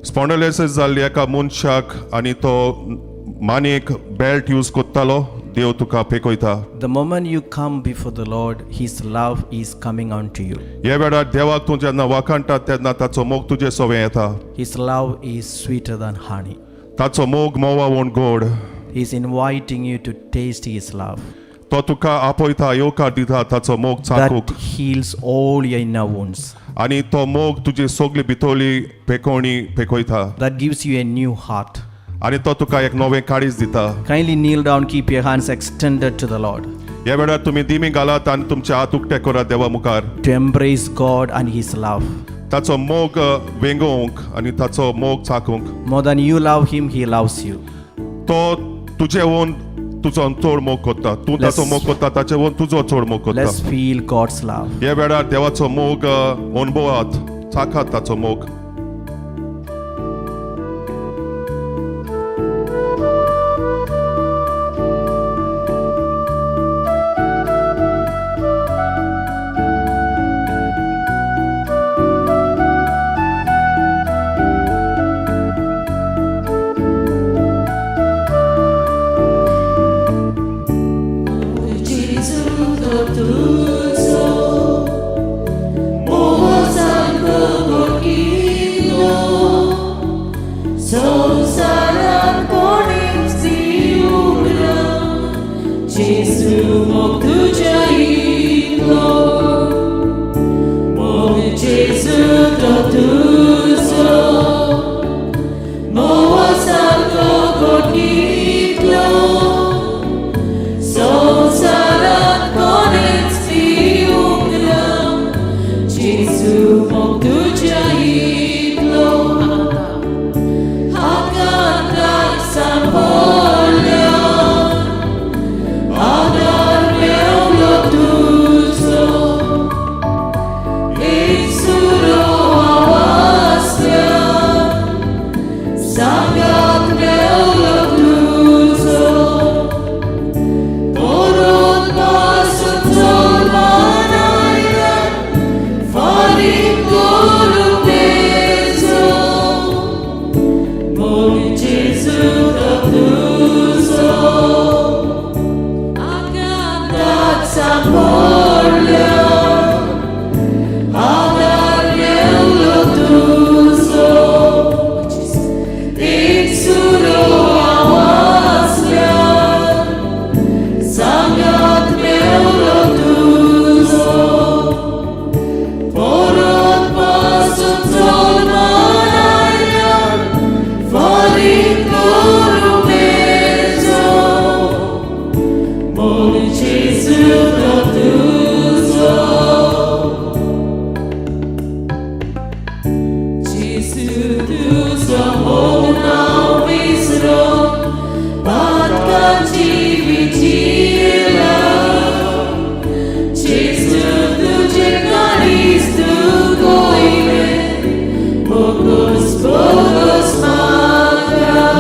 स्पॉन्डलायसिस जाल्ल्या एका मनशाक आनी तो मानेक बेल्ट यूज कोत्तालो देव तुका पेकयता. The moment you come before the Lord, His love is coming unto you. ह्या वेळार देवाक तूं जेन्ना वाखाणटा तेन्ना ताचो मोग तुजे सवें येता. His love is sweeter than honey. ताचो मोग मोवा वोन गोड. He is inviting you to taste His love. तो तुका आपयता येवकार दिता ताचो मोग चाकूक. That heals all your inner wounds. आनी तो मोग तुजी सगळी भितरली पेकोवणी पेकयता. That gives you a new heart. आनी तो तुका एक नवें काळीज दिता. Kindly kneel down, keep your hands extended to the Lord. ह्या वेळार तुमी दिमी घालात आनी तुमचे हात उक्ते करात देवा मुखार. To embrace God and His love. ताचो मोग वेंगोवंक आनी ताचो मोग चाकूंक. More than you love Him, He loves you. तो तुजे ओन तुजो चड मोग कोत्ता. तूं ताचो मोग कोत्ता ताचे ओन तुजो चड मोग कोत्ता. Let's feel God's love. ह्या वेळार देवाचो मोग अनुभवात चाखात ताचो मोग.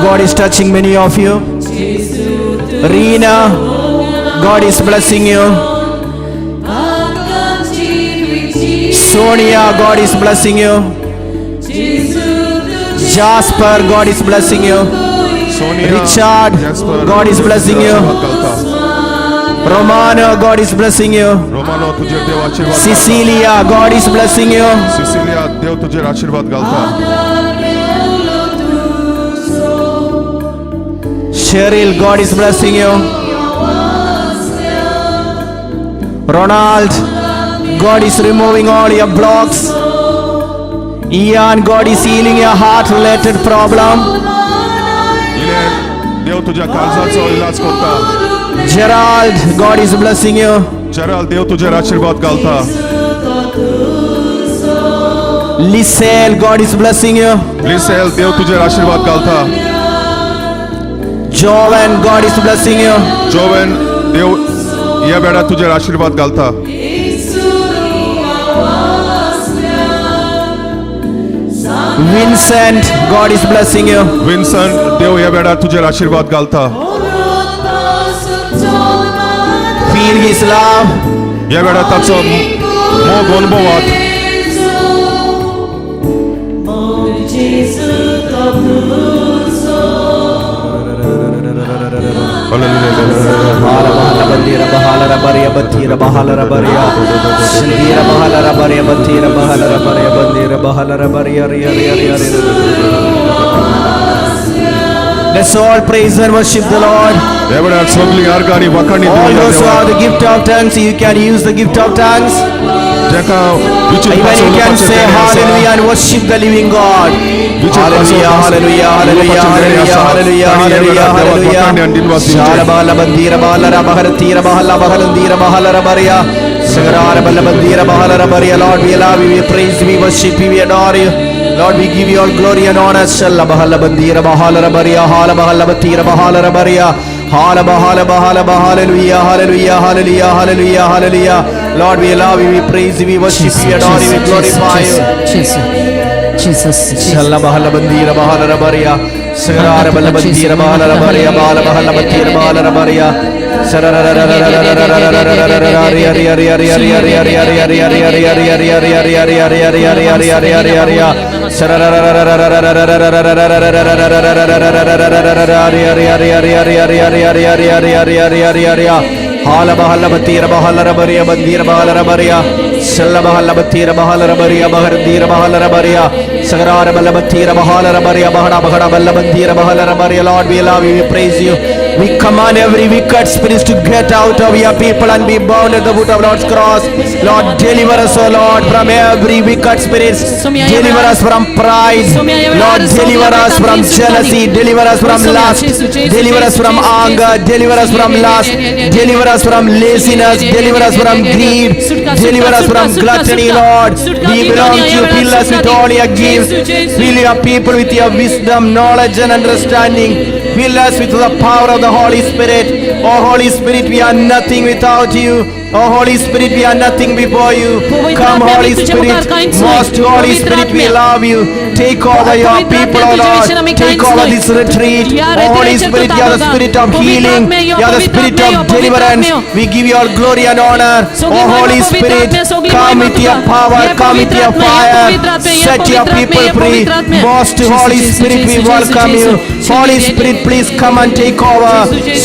God is touching many of you. Reena, God is blessing you. Sonia, God is blessing you. Jasper, God is blessing you. Richard, God is blessing you. Romano, God is blessing you. Romano तुझे देव आशीर्वाद. Cecilia, God is blessing you. Cecilia देव तुझे आशीर्वाद घालता. Cheryl, God is blessing you. Ronald, God is removing all your blocks. Ian, God is healing your heart related problem. देव तुझ्या काळजाचो इलाज करता. Gerald, God is blessing you. चराल देव तुझे आशीर्वाद घालता. Lisel, God is blessing you. लिसेल देव तुझे आशीर्वाद घालता. Jovan, God is blessing you. जोवेन देव या वेळा तुझे आशीर्वाद घालता. Vincent, God is blessing you. Vinson देव या वेळा तुझे आशीर्वाद घालता. Feel His love. या वेळा ताचो मोग अनुभवात. Jesus. Rabaria Batira Bahala Rabaria Shandira Bahala Rabaria Batira Bahala Rabaria Bandira Bahala Rabaria Ria Ria Ria Ria. Let's all praise and worship the Lord. ఎవడ సొగ్లి ఆర్గాని వకని All those who have the gift of tongues, you can use the gift of tongues. జక Even you can say hallelujah and worship the living God. Hallelujah, hallelujah, hallelujah, hallelujah, hallelujah, hallelujah, hallelujah. Shalabala bandira bahala rabaharatira bahala bahalandira bahala rabaria. Sagarara bala bandira bahala rabaria. Lord, we love you, we praise you, we worship you, we adore you. Lord, we give you all glory and honor. Shalla bahala bandira bahala rabaria. Hala bahala batira bahala rabaria. Hala bahala bahala bahala. Hallelujah, hallelujah, hallelujah, hallelujah, hallelujah. Lord, we love you, we praise you, we worship you, we adore you, we glorify you. Jesus. Shalla bahala bandira bahala rabaria. Sagarara bala bandira bahala rabaria. Bahala bahala bandira bahala rabaria. Hala bahala batira bahala rabaria bandira bahala rabaria. Shalla bahala batira bahala rabaria bahardira bahala rabaria. Sagarara bala batira bahala rabaria bahara bahara bala bandira bahala rabaria. Lord, we love you, we praise you. We command every wicked spirits to get out of your people and be bound at the foot of Lord's cross. Lord, deliver us, O Lord, from every wicked spirits. Deliver us from pride. Lord, deliver us from jealousy. Deliver us from lust. Deliver us from anger. Deliver us from lust. Deliver us from laziness. Deliver us from greed. Deliver us from gluttony, Lord. We belong to you. Fill us with all your gifts. Fill your people with your wisdom, knowledge and understanding. Fill us with the power of the Holy Spirit. Oh Holy Spirit, we are nothing without you. Oh Holy Spirit, we are nothing before you. Come Holy Spirit, most Holy Spirit, we love you. Take over your people, oh Lord. Take over this retreat. Oh Holy Spirit, you are the spirit of healing. You are the spirit of deliverance. We give you all glory and honor. Oh Holy Spirit, come with your power, come with your fire. Set your people free. Most Holy Spirit, we welcome you. Holy Spirit, please come and take over.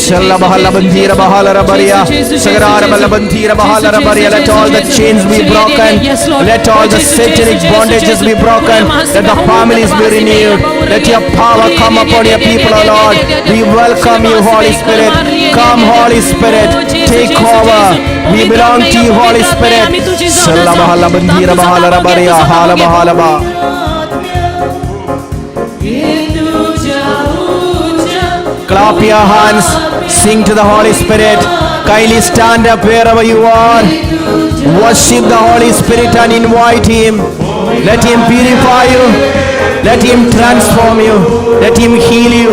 Shalla bahala bandira bahala rabaria. Sagarara bala bandira bahala rabaria. Let all the chains be broken. Let all the satanic bondages be broken. Let the families be renewed. Let your power come upon your people, O Lord. We welcome you, Holy Spirit. Come, Holy Spirit, take over. We belong to you, Holy Spirit. Shalla bahala bandira bahala rabaria. Hala bahala ba. Clap your hands, sing to the Holy Spirit. Kindly stand up wherever you are. Worship the Holy Spirit and invite Him. Let Him purify you. Let Him transform you. Let Him heal you.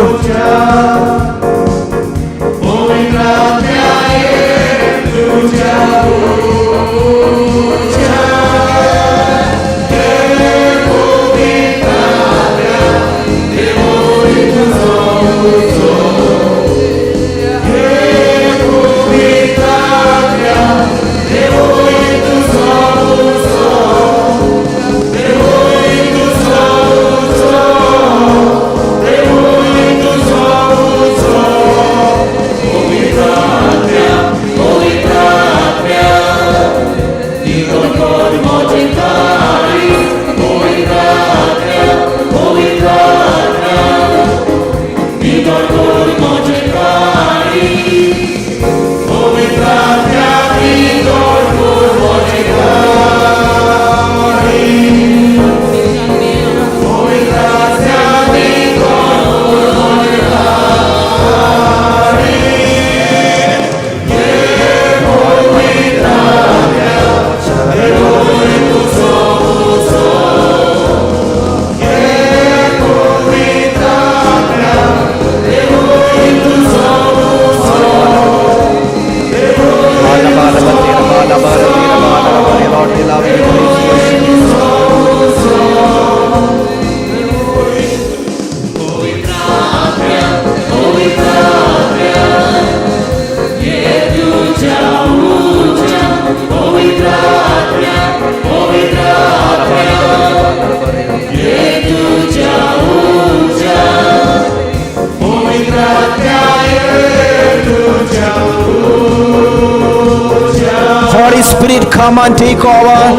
Spirit, come and take over.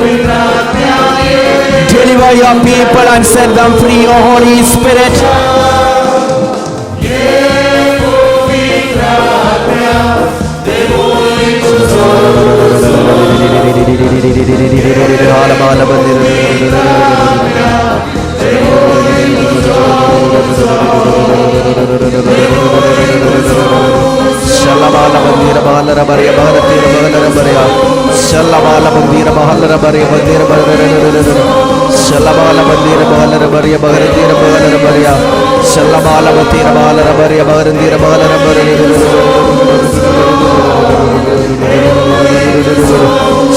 Deliver your people and set them free, O Holy Spirit. Shalabala bandira bahalara bariya baharatira bahalara bariya. Shalabala bandira bahalara bariya bandira bahalara. Shalabala bandira bahalara bariya baharatira bahalara bariya. Shalabala bandira bahalara bariya baharatira bahalara bariya.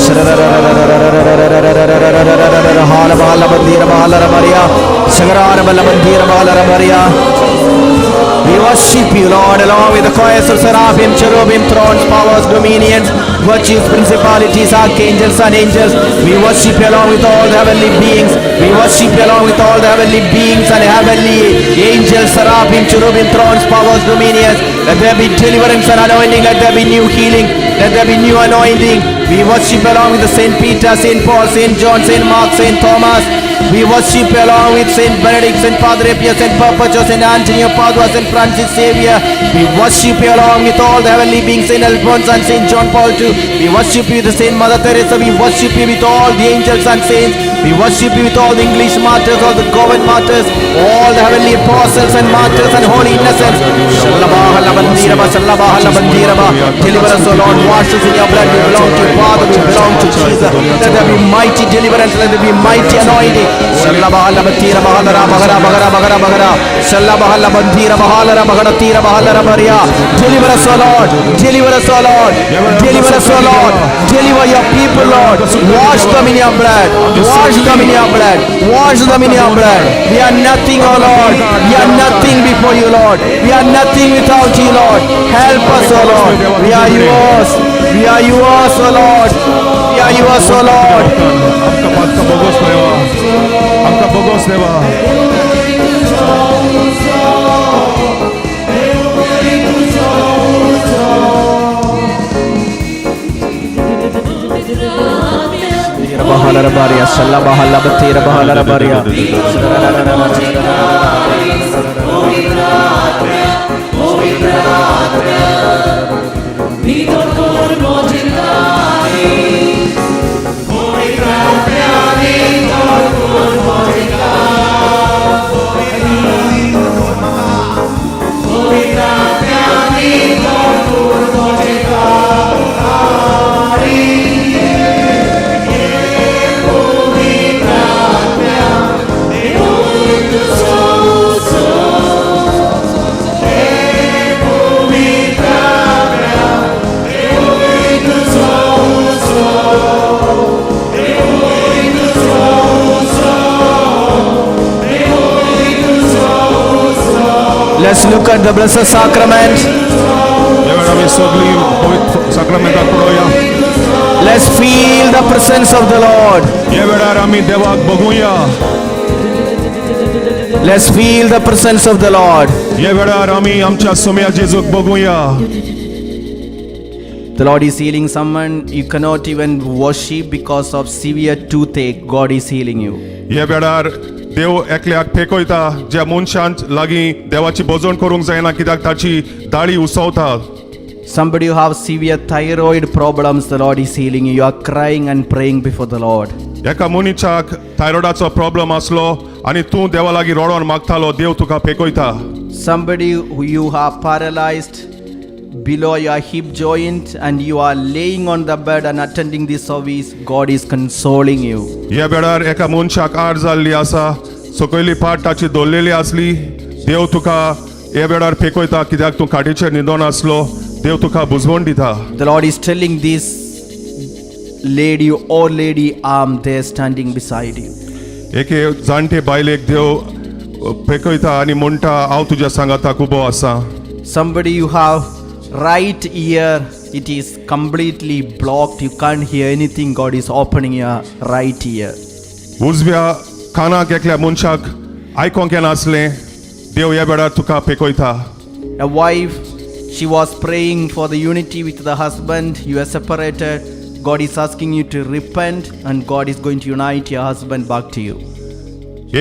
Shalabala bandira bahalara bariya. Shagarara bala bandira bahalara bariya. We worship you, Lord, along with the choirs of seraphim, cherubim, thrones, powers, dominions, virtues, principalities, archangels and angels. We worship you along with all the heavenly beings. We worship you along with all the heavenly beings and heavenly angels, seraphim, cherubim, thrones, powers, dominions. Let there be deliverance and anointing. Let there be new healing. Let there be new anointing. We worship along with the Saint Peter, Saint Paul, Saint John, Saint Mark, Saint Thomas. We worship along with Saint Benedict, Saint Padre Pio, Saint Perpetuo, Saint Antonio Padua, Saint Francis Xavier. We worship along with all the heavenly beings, Saint Alphonse and Saint John Paul II. We worship you, the Saint Mother Teresa. We worship you with all the angels and saints. We worship you with all the English martyrs, all the Govan martyrs, all the heavenly apostles and martyrs and holy innocents. Deliver us, O Lord, wash us in your blood. We belong to you, Father, we belong to Jesus. Let there be mighty deliverance, let there be mighty anointing. Deliver us, O Lord, deliver us, O Lord, deliver us, O Lord, deliver your people, Lord. Wash them in your blood, wash them in your blood, wash them in your blood. We are nothing, O Lord, we are nothing before you, Lord. We are nothing without you, Lord. Help us, O Lord. We are yours, we are yours, O Lord. We are yours, O Lord. आमका बोगोस देवा bahalara bariya shalla bahala batira bahalara bariya Let's look at the blessed sacrament. Let's feel the presence of the Lord. Let's feel the presence of the Lord. The Lord is healing someone. You cannot even worship because of severe toothache. God is healing you. देव एकल्याक फेकयता ज्या मनशांक लागीं देवाची भोजन करूंक जायना कित्याक ताची दाढी उसवता. Somebody who have severe thyroid problems, the Lord is healing you. You are crying and praying before the Lord. एका मनशाक थायरॉयडाचो प्रॉब्लेम आसलो आनी तूं देवा लागीं रडोन मागतालो, देव तुका फेकयता. Somebody who you are paralyzed below your hip joint and you are laying on the bed and attending this service, God is consoling you. ह्या वेळार एका मनशाक आड जाल्ली आसा, सकयली पाट ताची दोल्लेली आसली, देव तुका ह्या वेळार फेकयता कित्याक तूं खाटीचेर न्हिदोन आसलो, देव तुका बुजवण दिता. The Lord is telling this lady or lady, I'm there standing beside you. एके जाणटे बायलेक देव फेकयता आनी म्हणटा हांव तुज्या सांगाताक उबो आसा. Somebody you have right ear, it is completely blocked, you can't hear anything. God is opening your right ear. उजव्या कानाक एकल्या मनशाक आयकोंक येनासलें, देव ह्या वेळार तुका फेकयता. A wife, she was praying for the unity with the husband, you are separated. God is asking you to repent, and God is going to unite your husband back to you.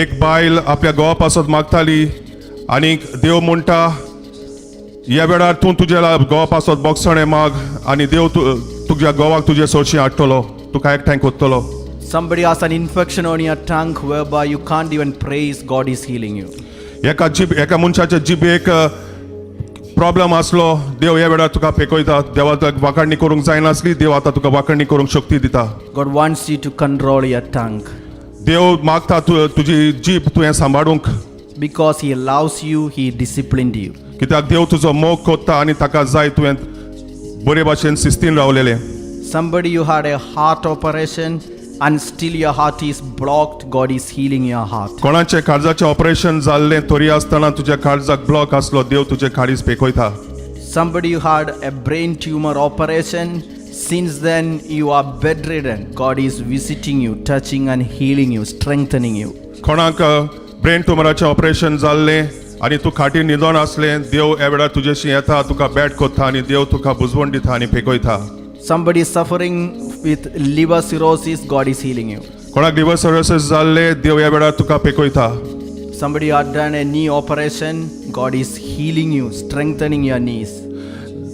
एक बायल आपल्या घोवा पासत मागताली आनी देव म्हणटा ह्या वेळार तूं तुज्या घोवा पासत बोगसणे माग आनी देव तुज्या घोवाक तुजे सोडशी हाडटलो तुका एकठांय कोत्तलो. Somebody has an infection on your tongue whereby you can't even praise, God is healing you. एका मनशाच्या जिबेक प्रॉब्लेम आसलो देव ह्या वेळार तुका पेकयता. देवाक वाकडणी करूंक जायनासली, देव आतां तुका वाकडणी करूंक शक्ती दिता. God wants you to control your tongue देव मागता तुजी जीब तुवें सांबाळूंक, because He loves you, He disciplined you. कित्याक देव तुजो मोग कोत्ता आनी ताका जाय तुवें बरे भाशेन शिस्तीन रावलेलें. Somebody, you had a heart operation and still your heart is blocked, God is healing your heart. कोणाचें काळजाचें ऑपरेशन जाल्लें तरी आसतना तुज्या काळजाक ब्लॉक आसलो, देव तुजें काळीज पेकयता. Somebody, you had a brain tumor operation, since then you are bedridden, God is visiting you, touching and healing you, strengthening you. कोणाक ब्रेन ट्युमराचें ऑपरेशन जाल्लें आनी तूं खाटीर न्हिदोन आसलें, देव ह्या वेळार तुजेशी येता, तुका बॅड कोत्ता आनी देव तुका बुजवण दिता आनी पेकयता. Somebody is suffering with liver cirrhosis, God is healing you. कोणाक लिवर सर्विसेस जाल्लें, देव ह्या वेळार तुका पेकयता. Somebody had done a knee operation, God is healing you, strengthening your knees.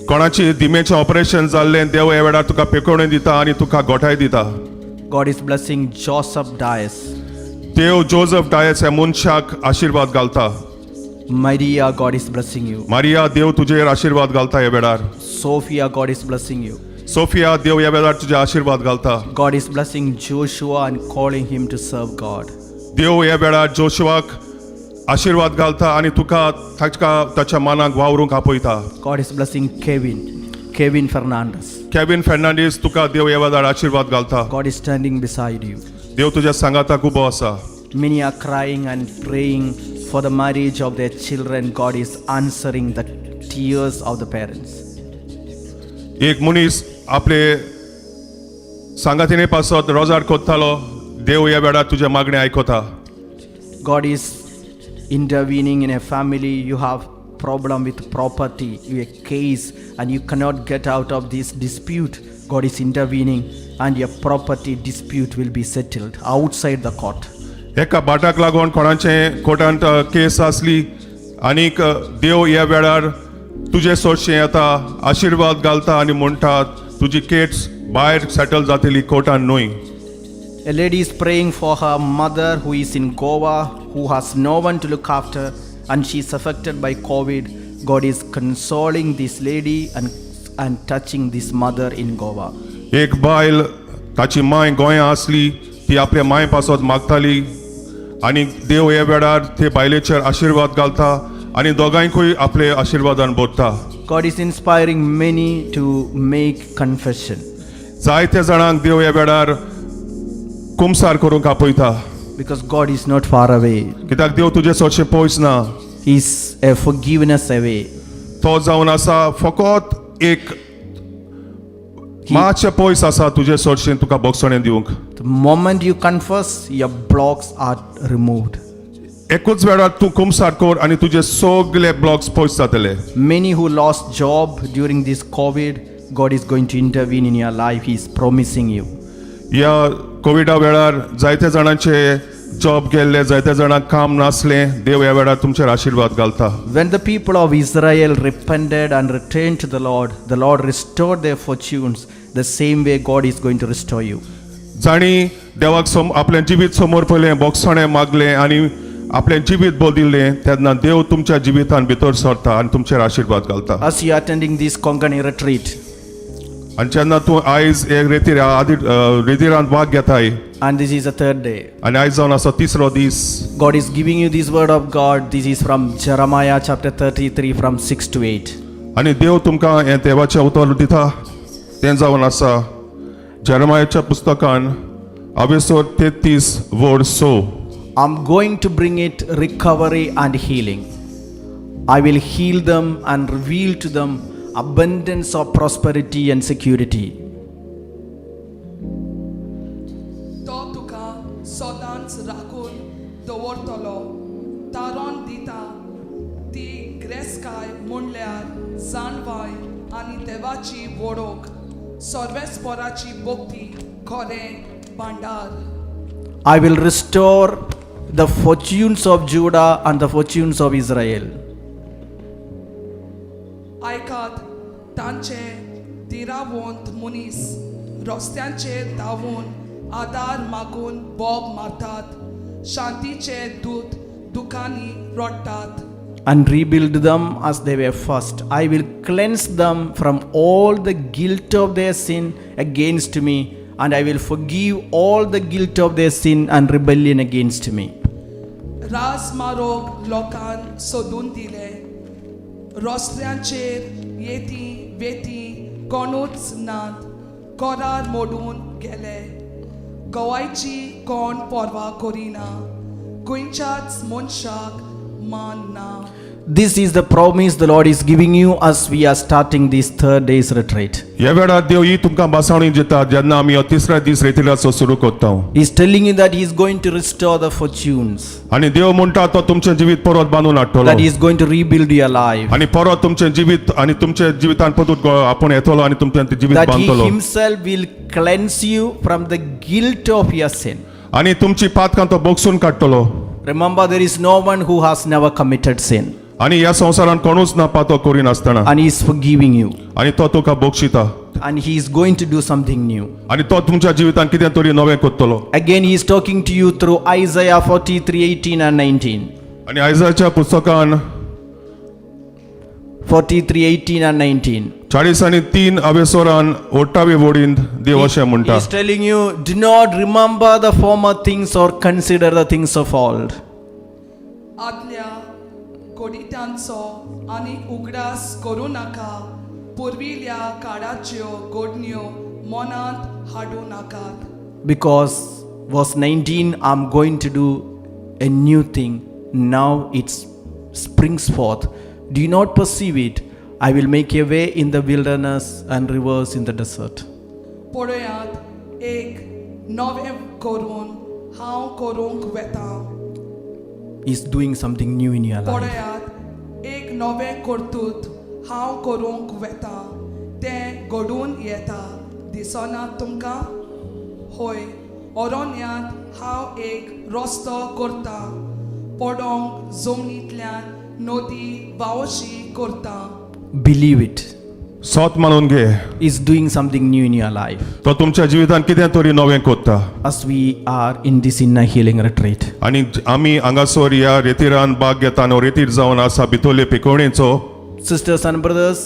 कोणाची दिमेचें ऑपरेशन जाल्लें, देव ह्या वेळार तुका पेकवणी दिता आनी तुका गोठाय दिता. God is blessing Joseph Dias. देव जोसेफ डायस ह्या मनशाक आशीर्वाद घालता. Maria, God is blessing you. Maria, देव तुजेर आशीर्वाद घालता ह्या वेळार. Sophia, God is blessing you. Sophia, देव ह्या वेळार तुजे आशीर्वाद घालता. God is blessing Joshua and calling him to serve God. देव ह्या वेळार जोशुवाक आशीर्वाद घालता आनी तुका ताच्या मनाक वावरूंक आपयता. God is blessing Kevin Fernandez. Kevin Fernandes, तुका देव ह्या वेळार आशीर्वाद घालता. God is standing beside you. देव तुज्या सांगाताक उबो आसा. Many are crying and praying for the marriage of their children. God is answering the tears of the parents. एक मनीस आपले सांगातिने पासत रोजार कोत्तालो, देव ह्या वेळार तुजे मागणे आयकता. God is intervening in a family. You have problem with property, a case, and you cannot get out of this dispute. God is intervening and your property dispute will be settled outside the court. एका बाटाक लागून कोणाचें कोर्टांत case आसली आनीक देव ह्या वेळार तुजे सोडशें येता, आशीर्वाद घालता आनी म्हणटा तुजी केस भायर सेटल जातली कोर्टान न्हय. A lady is praying for her mother who is in Goa, who has no one to look after, and she is affected by COVID. God is consoling this lady and touching this mother in Goa. एक बायल ताची my गोंया आसली, ती आपल्या my पासत मागताली आनी देव ह्या वेळार ते बायलेचेर आशीर्वाद घालता आनी दोगांयकूय आपले आशीर्वादान बोधता. God is inspiring many to make confession. जायत्या जाणांक देव ह्या वेळार कुमसार करूंक आपयता. Because God is not far away. कित्याक देव तुजे सोडशें पयस ना. He is a forgiveness away. तो जावन आसा फकत एक मातशें पयस आसा तुजे सोडशें तुका बोगसणें दिवंक. The moment you confess, your blocks are removed. एकूच वेळार तूं कुमसार कर आनी तुजे सगळे ब्लॉक्स पयस जातले. Many who lost job during this COVID, God is going to intervene in your life. He is promising you. ह्या कोविडा वेळार जायत्या जाणांचे जॉब गेल्ले, जायत्या जाणांक काम नासलें, देव ह्या वेळार तुमचेर आशीर्वाद घालता. When the people of Israel repented and returned to the Lord restored their fortunes. The same way God is going to restore you. जाणी देवाक आपलें जिवीत समोर पयलें, बोगसणें मागलें आनी आपलें जिवीत बोदिल्लें, तेन्ना देव तुमच्या जिवितान भितर सरता आनी तुमचेर आशीर्वाद घालता. As you are attending this Konkani retreat, आनी जेन्ना तूं आयज एक रेतीरांत भाग घेताय and this is the third day, आनी आयज जावन आसा तिसरो दीस, God is giving you this word of God. This is from Jeremiah chapter 33 from 6 to 8. आनी देव तुमकां हें देवाचें उतर दिता. तें जावन आसा जेरमायाच्या पुस्तकान 33 word 6. I'm going to bring it recovery and healing. I will heal them and reveal to them abundance of prosperity and security. तो तुका सदांच राखून दवरतलो, तारण दिता ती ग्रेसकाय म्हणल्यार जाणवाय आनी देवाची वळख. सर्वेस्पराची भक्ती खरें भांडार. I will restore the fortunes of Judah and the fortunes of Israel. आयकात तांचे दिरावंत मनीस रस्त्यांचेर धांवून आदार मागून बोब मारतात. शांतीचे दूत दुखांनी रडटात. And rebuild them as they were first. I will cleanse them from all the guilt of their sin against me, and I will forgive all the guilt of their sin and rebellion against me. राज मारोग लोकांन सोदून दिले. रस्त्यांचेर येती वेती कोणूच नात. कोरार मोडून गेले. गोवायची कोण परवा करिना. गोंयच्याच मनशाक मान ना. This is the promise the Lord is giving you as we are starting this 3rd day's retreat. ह्या वेळार देव ही तुमकां बासावणी दिता जेन्ना आमी हो तिसरा दीस रेतिलाचो सुरू करता. He is telling you that He is going to restore the fortunes, आनी देव म्हणटा तो तुमचें जिवीत परत बांदून हाडटलो. that He is going to rebuild your life, आनी परत तुमचें जिवीत आनी तुमचे जिवितान परतून आपूण येतलो आनी तुमचें जिवीत that He बांदतलो. Himself will cleanse you from the guilt of your sin. आनी तुमची पातकां तो बोगसून काडटलो. Remember, there is no one who has never committed sin, आनी ह्या संवसारान कोणूच ना पातो करी नासतना and He is forgiving you, आनी तो तुका बोगशिता and He is going to do something new. आनी तो तुमच्या जिवितान कितें तरी नवें करतलो. Again, He is talking to you through Isaiah 43:18 and 19. आनी आयजाच्या पुस्तकान 43:18 and 19. 40 आनी 3 अवेसोरान 8वे वोडीन देव अशें He म्हणटा. is telling you, do not remember the former things or consider the things of old. आदल्या कोडितांचो आनी उगडास करूं नाका. पुर्विल्ल्या काळाच्यो गोडण्यो मनांत हाडूं नाकात. Because, verse 19, I'm going to do a new thing. Now it springs forth. Do you not perceive it? I will make a way in the wilderness and rivers in the desert. पळयात एक नवें करून हांव करूंक वेता. He's doing something new in your life. पळयात एक नवें कर्तूत हांव करूंक वेता. तें घडून येता. दिसना तुमकां? होय, अरण्यांत हांव एक रस्तो करता. पडोंक जमनींतल्यान नदी वावशी करता. Believe it. सोत मानून घे. He's doing something new in your life. तो तुमच्या जिवितान कितें तरी नवें करता. As we are in this inner healing retreat, आनी आमी हांगासर ह्या रेतीरान भाग घेता आनी रेतीर जावन आसा भितरले पिकोवणेचो. sisters and brothers,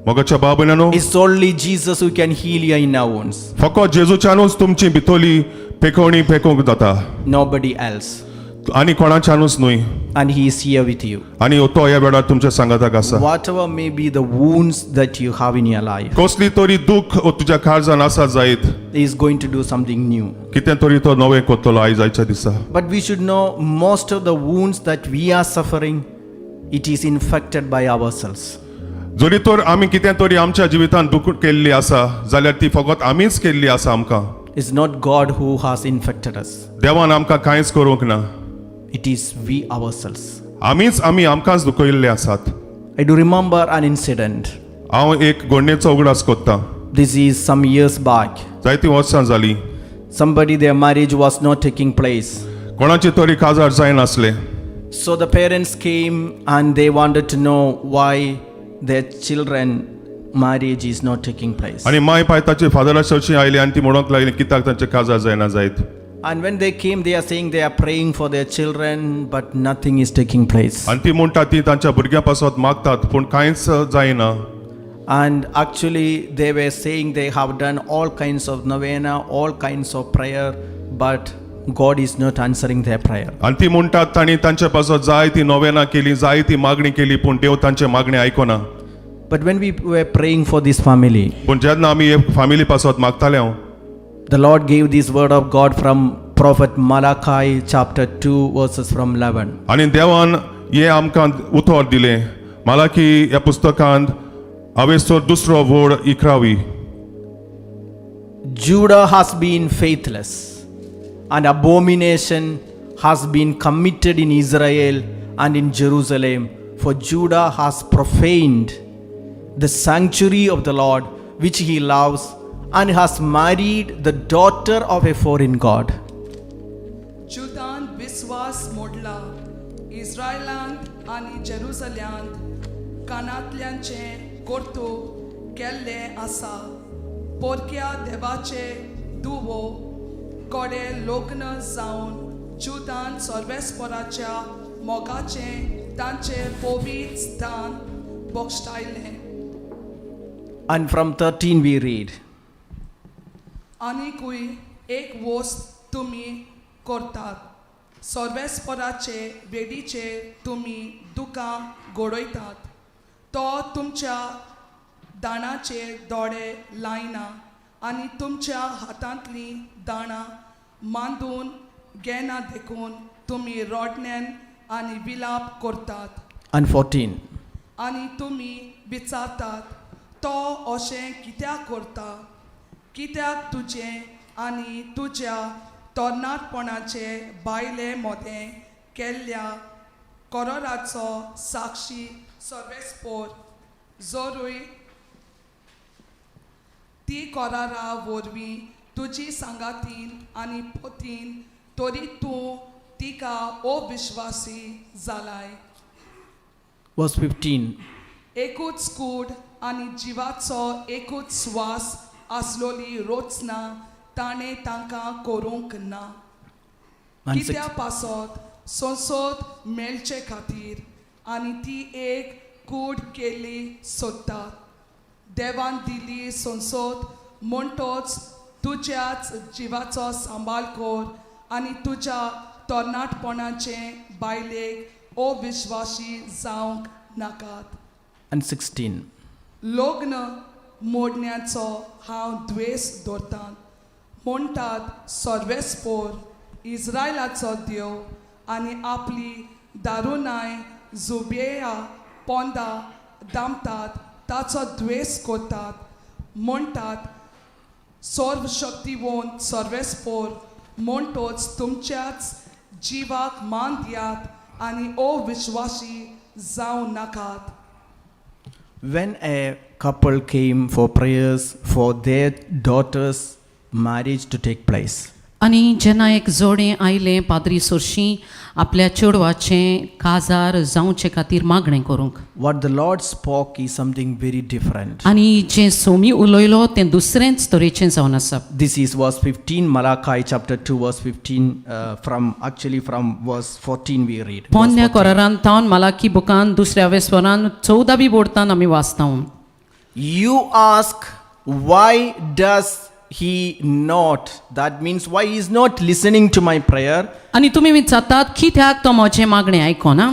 मोगाच्या बाबुनानो it's only Jesus who can heal your inner wounds. फकत जेजूच्यानूच तुमची भितरली पेकोवणी पेकोवंक जाता. Nobody else. आनी कोणाच्यानूच न्हय. And He is here with you. आनी तो ह्या वेळार तुमच्या सांगाताक आसा. Whatever may be the wounds that you have in your life, कसली तरी दुख तुज्या काळजान आसा जायत He is going to do something new. कितें तरी तो नवें करतलो आयजाच्या दिसा. But we should know most of the wounds that we are suffering, it is infected by ourselves. जरी तर आमी कितें तरी आमच्या जिवितान दुख केल्ली आसा जाल्यार ती फकत आमीच केल्ली आसा आमकां. It's not God who has infected us. देवान आमकां कांयच करूंक ना. It is we ourselves. आमी आमकांच दुखयल्ले आसात. I do remember an incident. हांव एक घडणेचो उगडास करतां. This is some years back. जायतीं वर्सां जालीं. Somebody, their marriage was not taking place. कोणाची तरी काजार जायनासलें. So the parents came and they wanted to know why their children marriage is not taking place. आनी माय पायताची फादरा चर्ची आयली आनी ती म्हणूंक लागली कित्याक तांचे काजार जायना जायत. And when they came, they are saying they are praying for their children, but nothing is taking place. आनी ती म्हणटा ती तांच्या भुरग्यां पासत मागतात पूण कांयच जायना. And actually, they were saying they have done all kinds of novena, all kinds of prayer, but God is not answering their prayer. आनी ती म्हणटात तांणी तांचे पासत जाय ती नोवेना केली, जाय ती मागणी केली पूण देव तांचे मागणी आयकोना. But when we were praying for this family, पूण जेन्ना आमी हे फॅमिली पासत मागताले हांव, the Lord gave this word of God from prophet Malachi chapter 2 verses from 11. आनी देवान हे आमकां उतर दिलें. मालाकी ह्या पुस्तकांत हांवेसर दुसरो वड 11वी. Judah has been faithless, and abomination has been committed in Israel and in Jerusalem, for Judah has profaned the sanctuary of the Lord, which he loves, and has married the daughter of a foreign god. जुदान विश्वास मोडला इस्रायलांत आनी जेरुसल्यांत कानांतल्यांचे कर्तूब केल्ले आसा पोरक्या देवाचे दुवो कोडे लग्न जावन जुदान सर्वेस्पराच्या मोगाचे तांचे पवित्र स्थान बोगश्टायले. And from 13 we read, आनीकूय एक वस्त तुमी करतात सर्वेस्पराचे वेडीचेर तुमी दुकां घडयतात तो तुमच्या दाणाचेर दोळे लायना आनी तुमच्या हातांतलीं दाणां मांडून घेना देखून तुमी रोडण्यान आनी विलाप करतात. and 14. आनी तुमी विचारतात तो अशें कित्याक करता कित्याक तुजें आनी तुज्या तरणाटपणाचे बायले मोदें केल्ल्या कराराचो साक्षी सर्वेस्पोर जरूय ती करारा वरवीं तुजी सांगातीन आनी पोतीन तरी तूं तिका अविश्वासी जालाय. Verse 15. एकूच कूड आनी जिवाचो एकूच स्वास आसलोली रोचना ताणें तांकां करूंक ना. And कित्या पासत संसद मेळचे खातीर आनी ती एक कूड केली सोदतात. देवान दिली संसद म्हणटोच तुज्याच जिवाचो सांबाळ कर आनी तुज्या तरणाटपणाचे बायलेक अविश्वासी जावंक नाकात. and 16. लग्न मोडण्याचो हांव द्वेस दवरतां म्हणटात सर्वेस्पोर इस्रायलाचो देव आनी आपली दारुणाय जुबेया पोंदा दामतात ताचो द्वेस करतात म्हणटात सर्वशक्तिवंत सर्वेस्पोर म्हणटोच तुमच्याच जिवाक मान दियात आनी अविश्वासी जावं नाकात. When a couple came for prayers for their daughter's marriage to take place, आणि जेन्ना एक जोडें आयलें पाद्री सोर्शी आपल्या चेडवाचें काजार जावचे खातीर मागणें करूंक, what the Lord spoke is something very different. आनी जें सोमी उलयलो तें दुसरेंच तरेचें जावन आसा. This is verse 15, Malachi chapter 2 verse 15, from verse 14 we read. Verse पोन्न्या 14. कोरारान तावन मालाकी बुकान दुसऱ्या वेस्वरान 14वी बोडतान आमी वाचता. You ask, why does he not? That means why he is not listening to my prayer? आनी तुमी विचारतात कित्याक तो म्हजें मागणें आयकोना?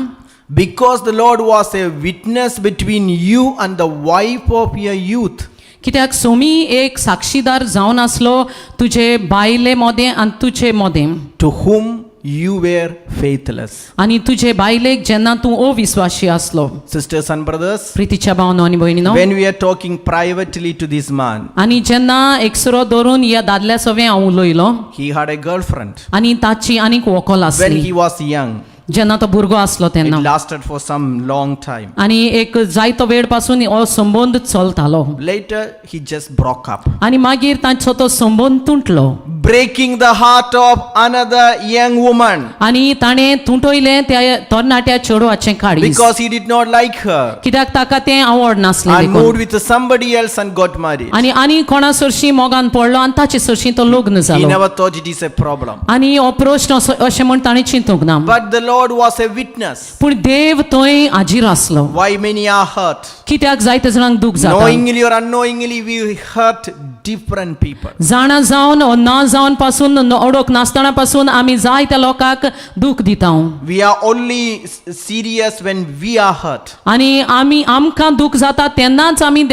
Because the Lord was a witness between you and the wife of your youth. कित्याक सोमी एक साक्षीदार जावन आसलो तुजे बायले मोदें आनी तुजे मोदें, To whom you were faithless. आनी तुजे बायलेक जेन्ना तूं अविश्वासी आसलो. Sisters and brothers, प्रितीच्या भावनो आनी भयणीनो, when we are talking privately to this man, आनी जेन्ना एकसरो धरून ह्या दादल्या सवें हांव उलयलो he had a girlfriend. आनी ताची आनीक व्हंकल When आसली he was young, जेन्ना तो भुरगो आसलो it तेन्ना, lasted for some long time. आनी एक जायतो वेळ पासून हो संबंद चलतालो Later, he just broke up, आनी मागीर तांचो तो संबंद तुटलो breaking the heart of another young woman आनी ताणें तुटयलें त्या तरणाट्या चेडवाचें काळीज, because he did not like her कित्याक ताका तें आवड नासलें and देखून. moved with somebody else and got married. आनी कोणा सरशी मोगान पडलो आनी ताचे सरशी तो लग्न He जालो never thought it is a problem. आनी हो प्रश्न अशें म्हण ताणें चिंतूंक ना. But the Lord was a witness. पूण देव थंय हाजीर आसलो. Why many are hurt? कित्याक जायते जाणांक दूख जाता. Knowingly or unknowingly, we hurt different people. जाणा जावन वा ना जावन पासून ओळख नासतना पासून आमी जायत्या लोकांक दूख दिता. We are only serious when we are hurt. आनी आमकां दूख जाता तेन्नाच आमी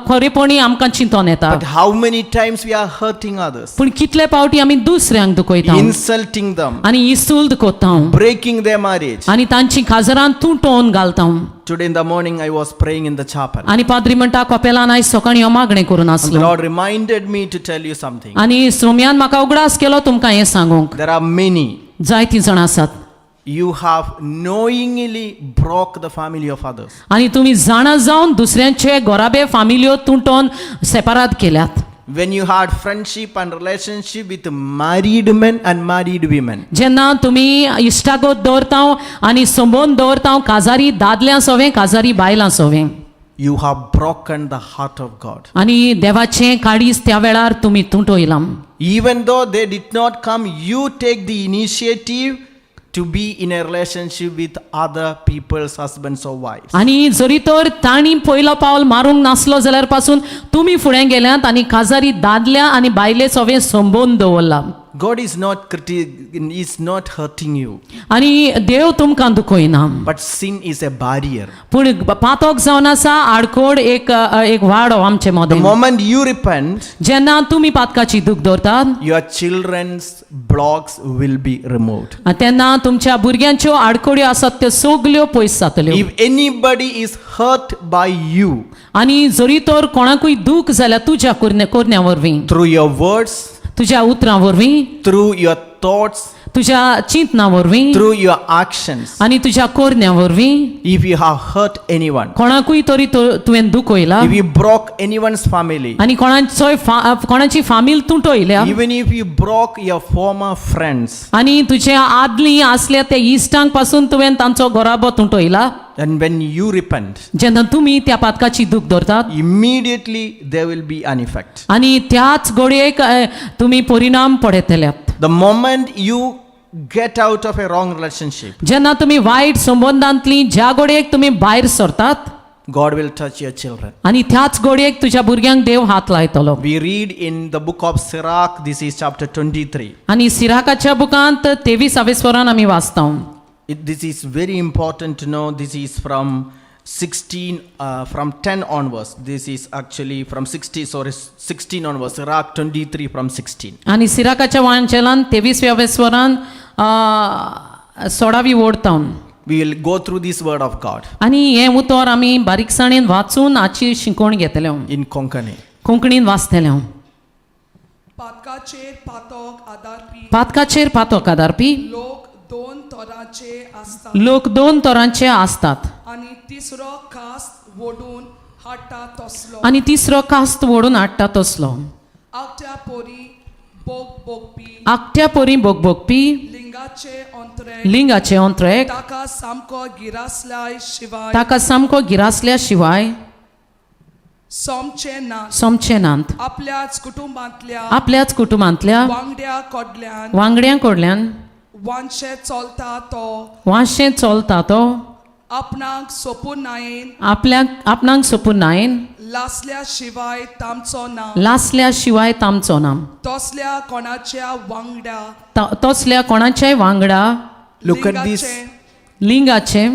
खरेपणी आमकां चिंतोन येता. But how many times we are hurting others? पूण कितले पावटी आमी दुसऱ्यांक दुखयता Insulting them, आनी इस्तूल कोत्ता breaking their marriage. आनी तांची काजरां तुटोवन घालता. Today in the morning, I was praying in the chapel. आनी पाद्री म्हणटा कपेलान आयज सकाळीं हांव मागणें करून And the आसलो Lord reminded me to tell you something. आनी सोम्यान म्हाका उगडास केलो तुमकां हें सांगूंक. There are many. जायतीं जाणां आसात You have knowingly broke the family of others. आनी तुमी जाणा जावन दुसऱ्यांचे घोराबे फामिल्यो तुटोवन सेपारात केल्यात. when you had friendship and relationship with married men and married women. जेन्ना तुमी इश्टागत दवरता आनी संबंद दवरता काजारी दादल्यां सोवें काजारी बायलां सोवें You have broken the heart of God. आनी देवाचें काळीज त्या वेळार तुमी तुटोयलां. Even though they did not come, you take the initiative to be in a relationship with other people's husbands or wives. आनी जरी तर तांणी पयलो पावल मारूंक नासलो जाल्यार पासून तुमी फुडें गेल्यात आनी काजारी दादल्या आनी बायले सोवें संबंद दवरला. God is not hurting you, आनी देव तुमकां दुखयना, but sin is a barrier. पूण पातोक जावन आसा आडकोड एक वाडो आमचे The मदें. moment you repent, जेन्ना तुमी पातकाची दूख दवरतात your children's blocks will be removed. तेन्ना तुमच्या भुरग्यांच्यो आडकोड्यो आसात त्यो सगल्यो पयस जातल्यो. If anybody is hurt by you आनी जरी तर कोणाकूय दूख जाल्यार तुज्या कोरण्या वरवीं, through your words, तुज्या उतरां वरवीं, through your thoughts, तुज्या चिंतनां वरवीं through your actions, आनी तुज्या कोरण्या वरवीं if you have hurt anyone, कोणाकूय तरी तुवें दुखयला if you broke anyone's family, आनी कोणाची फामील तुटयल्या, even if you broke your former friends, आनी तुज्या आदलीं आसल्या त्या इश्टांक पासून तुवें तांचो गोराबो तुटयला, and when you repent, जेन्ना तुमी त्या पातकाची दूख धरतात immediately there will be an effect. आनी त्याच घडयेक तुमी परिणाम पडयतल्यात. The moment you get out of a wrong relationship, जेन्ना तुमी वायट संबंदांतली ज्या घडयेक तुमी भायर सरतात God will touch your children. आनी त्याच घडयेक तुज्या भुरग्यांक देव हात लायतलो. We read in the book of Sirach, this is chapter 23. आनी सिराकाच्या बुकांत 23 वरान आमी वाचता. This is very important to know. This is from 10 onwards. This is actually from 16 onwards. Sirach 23 from 16. आनी सिराकाच्या वांचेलान 23 वरान 16वी ओडतावन We will go through this word of God आनी हें उतर आमी बारीकसाणेन वाचून आजची शिकवण घेतले, in Konkani. कोंकणीन वाचतले. पातकाचेर पातोक आदारपी पातकाचेर पातोक आदारपी लोक दोन तोरांचे असतात लोक 2 तरांचे आसतात आणि तिसरो कास्त वडून हाडटा तसलो आनी तिसरो कास्त ओडून हाडटा तसलो. आकट्या पोरी बोगबोगपी आकट्या पोरी बोगबोगपी लिंगाचे अंतरे लिंगाचे अंतरेक ताका सामको गिरासल्याय शिवाय ताका सामको गिरासल्या शिवाय सोमचे ना सोमचे नांत. आपल्याच कुटुंबांतल्या आपल्याच कुटुंबांतल्या वांगड्या कडल्यान वांगड्यां कडल्यान वांशे चलता तो वांशें चलता तो आपणाक सोपून नायेन आपणाक सोपून नायन लासल्या शिवाय तामचो ना लासल्या शिवाय तामचो नाम. तसल्या कोणाच्या वांगड्या तसल्या कोणाच्याय वांगडा Look at this. लिंगाचे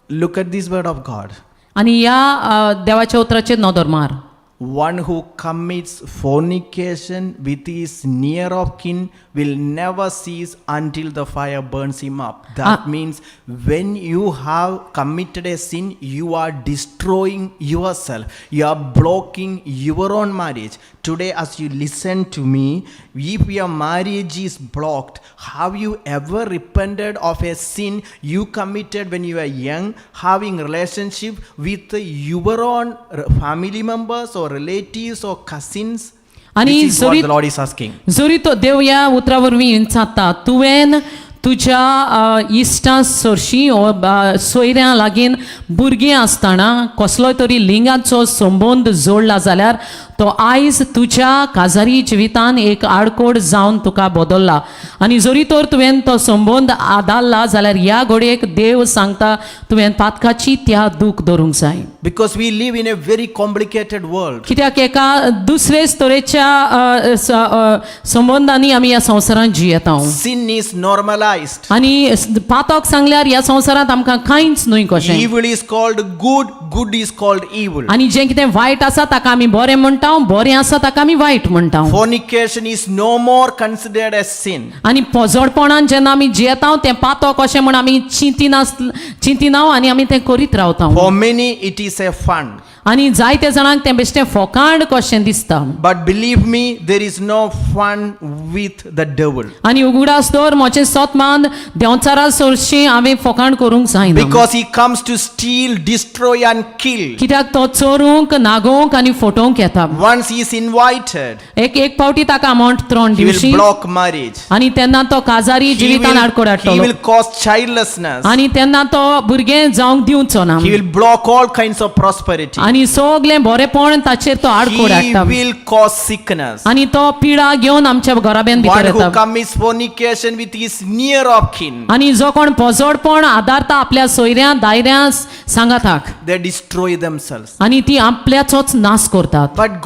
Look at this word of God. आनी ह्या देवाच्या उतराचेर नदर मार. One who commits fornication with his near of kin will never cease until the fire burns him up. That means when you have committed a sin, you are destroying yourself. You are blocking your own marriage. Today, as you listen to me, if your marriage is blocked, have you ever repented of a sin you committed when you were young, having relationship with your own family members or relatives or cousins? आनी This is what the Lord is asking. जरी तो देव ह्या उतरा वरवीं विचारता तुवें तुज्या इश्टां सरशी सोयऱ्यां लागीं भुरगीं आसतना कसलोय तरी लिंगाचो संबंद जोडला जाल्यार तो आयज तुज्या काजारी जिवितान एक आडकोड जावन तुका बदलला. आनी जरी तर तुवें तो संबंद आदारला जाल्यार ह्या घडयेक देव सांगता तुवें पातकाची त्या दूख धरूंक जाय. Because we live in a very complicated world. कित्याक एका दुसरेच तरेच्या संबंधांनी आमी ह्या संवसारांत जियेता. Sin is normalized. आनी पातक सांगल्यार ह्या संवसारांत आमकां कांयच न्हय कशें. Evil is called good, good is called evil. आनी जें कितें वायट आसा ताका आमी बरें म्हणटा, बरें आसा ताका आमी वायट म्हणटा. Fornication is no more considered as sin. आनी पोजडपणान जेन्ना आमी जियेता तें पातक अशें म्हण आमी चिंतिना आनी आमी तें करीत रावता. For many it is a fun. आनी जायते जाणांक तें बेश्टें फोकांड कशें दिसता. But believe me, there is no fun with the devil. आनी उगडास दवर मोचें सोतमान देंवचारा सोरशीं हांवें फोकांड करूंक जायना. Because he comes to steal, destroy and kill. कित्याक तो चोरूंक नागोवंक आनी फोटोवंक येता. Once he is invited, एक पावटी ताका आमंत्रण he will दिवशी block marriage. आनी तेन्ना तो काजारी जिवितान आडकोड He हाडटलो will cause childlessness. आनी तेन्ना तो भुरगें जावंक दिवचो ना He will block all kinds of prosperity. आनी सगलें बरेपण ताचेर तो आडकोड He हाडटा will cause sickness. आनी तो पिडा घेवन आमच्या घराब्यान भितर One who येता. commits fornication with his near of kin, आनी जो कोण पोजोडपण आदारता आपल्या सोयऱ्या दायऱ्या सांगाताक they destroy themselves. आनी ती आपल्याचोच नाश करतात. But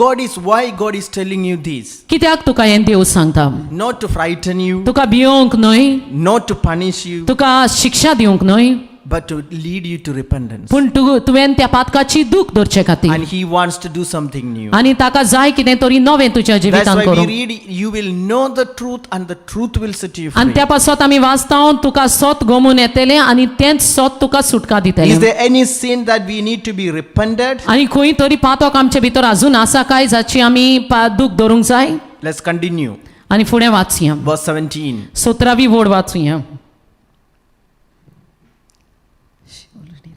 why God is telling you this? कित्याक तुका हें देव सांगता? Not to frighten you, तुका भियोंक न्हय, not to punish you, तुका शिक्षा दिवंक न्हय, but to lead you to repentance. पूण तुवें त्या पातकाची दूख धरचे खातीर And he wants to do something new. आनी ताका जाय कितें तरी नवें तुज्या That's जिवितान why we करूंक. read, you will know the truth and the truth will set you आनी free. त्या पासत आमी वाचता तुका सोत गमून येतले आनी तेंच सोत तुका सुटका Is दितले. there any sin that we need to be repented? आनी खंय तरी पातक आमचे भितर अजून आसा काय जाची आमी दूख धरूंक जाय? Let's continue. आनी फुडें वाचुया. Verse 17. 17वी वोड वाचुया.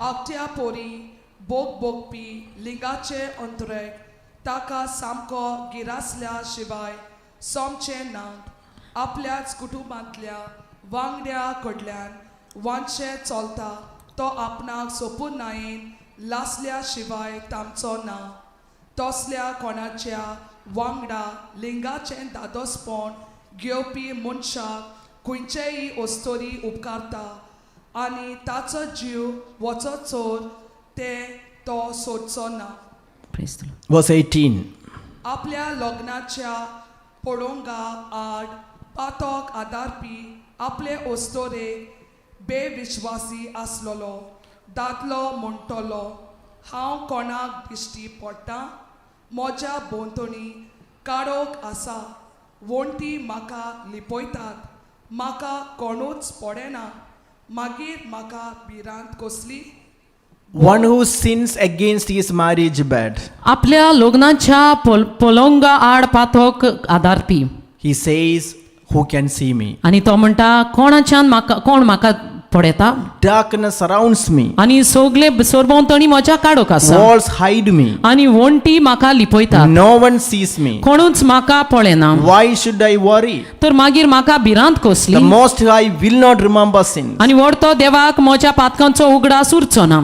Aktia pori bokpi lingache अंतरेक ताका सामको गिरासल्या शिवाय सोमचे ना आपल्याच कुटुंबांतल्या वांगड्या कडल्यान वांचे चलता तो आपणाक सोपून नायेन लासल्या शिवाय तामचो ना तसल्या कोणाच्या वांगडा लिंगाचें दादोसपण घेवपी मनशाक खंयचेय वस्तोरी उपकारता आनी ताचो जीव वचो चोर ते तो सोडचो ना. Praise the Lord. Verse 18. आपल्या लग्नाच्या पडोंगा आड पातोक आदारपी आपले ओस्तोरे बेविश्वासी आसलोलो दादलो म्हणटलो हांव कोणाक दिश्टी पडटा म्हज्या भोंवतणी काडोक आसा वणटी म्हाका लिपयतात म्हाका कोणूच पडेना मागीर म्हाका भिरांत कसली. One who sins against his marriage bed, आपल्या लग्नाच्या पलंगा आड पातक आदारपी he says, who can see me? आनी तो म्हणटा कोणाच्यान कोण म्हाका पडयता Darkness surrounds me. आनी सगले सोरभोंवतणी म्हज्या काडोक आसा Walls hide me. आनी वणटी म्हाका लिपयतात No one sees me. कोणूच म्हाका पळयना Why should I worry? तर मागीर म्हाका भिरांत The कसली Most High will not remember sins. आनी व्हडतो देवाक म्हज्या पातकांचो उगडास उरचो ना.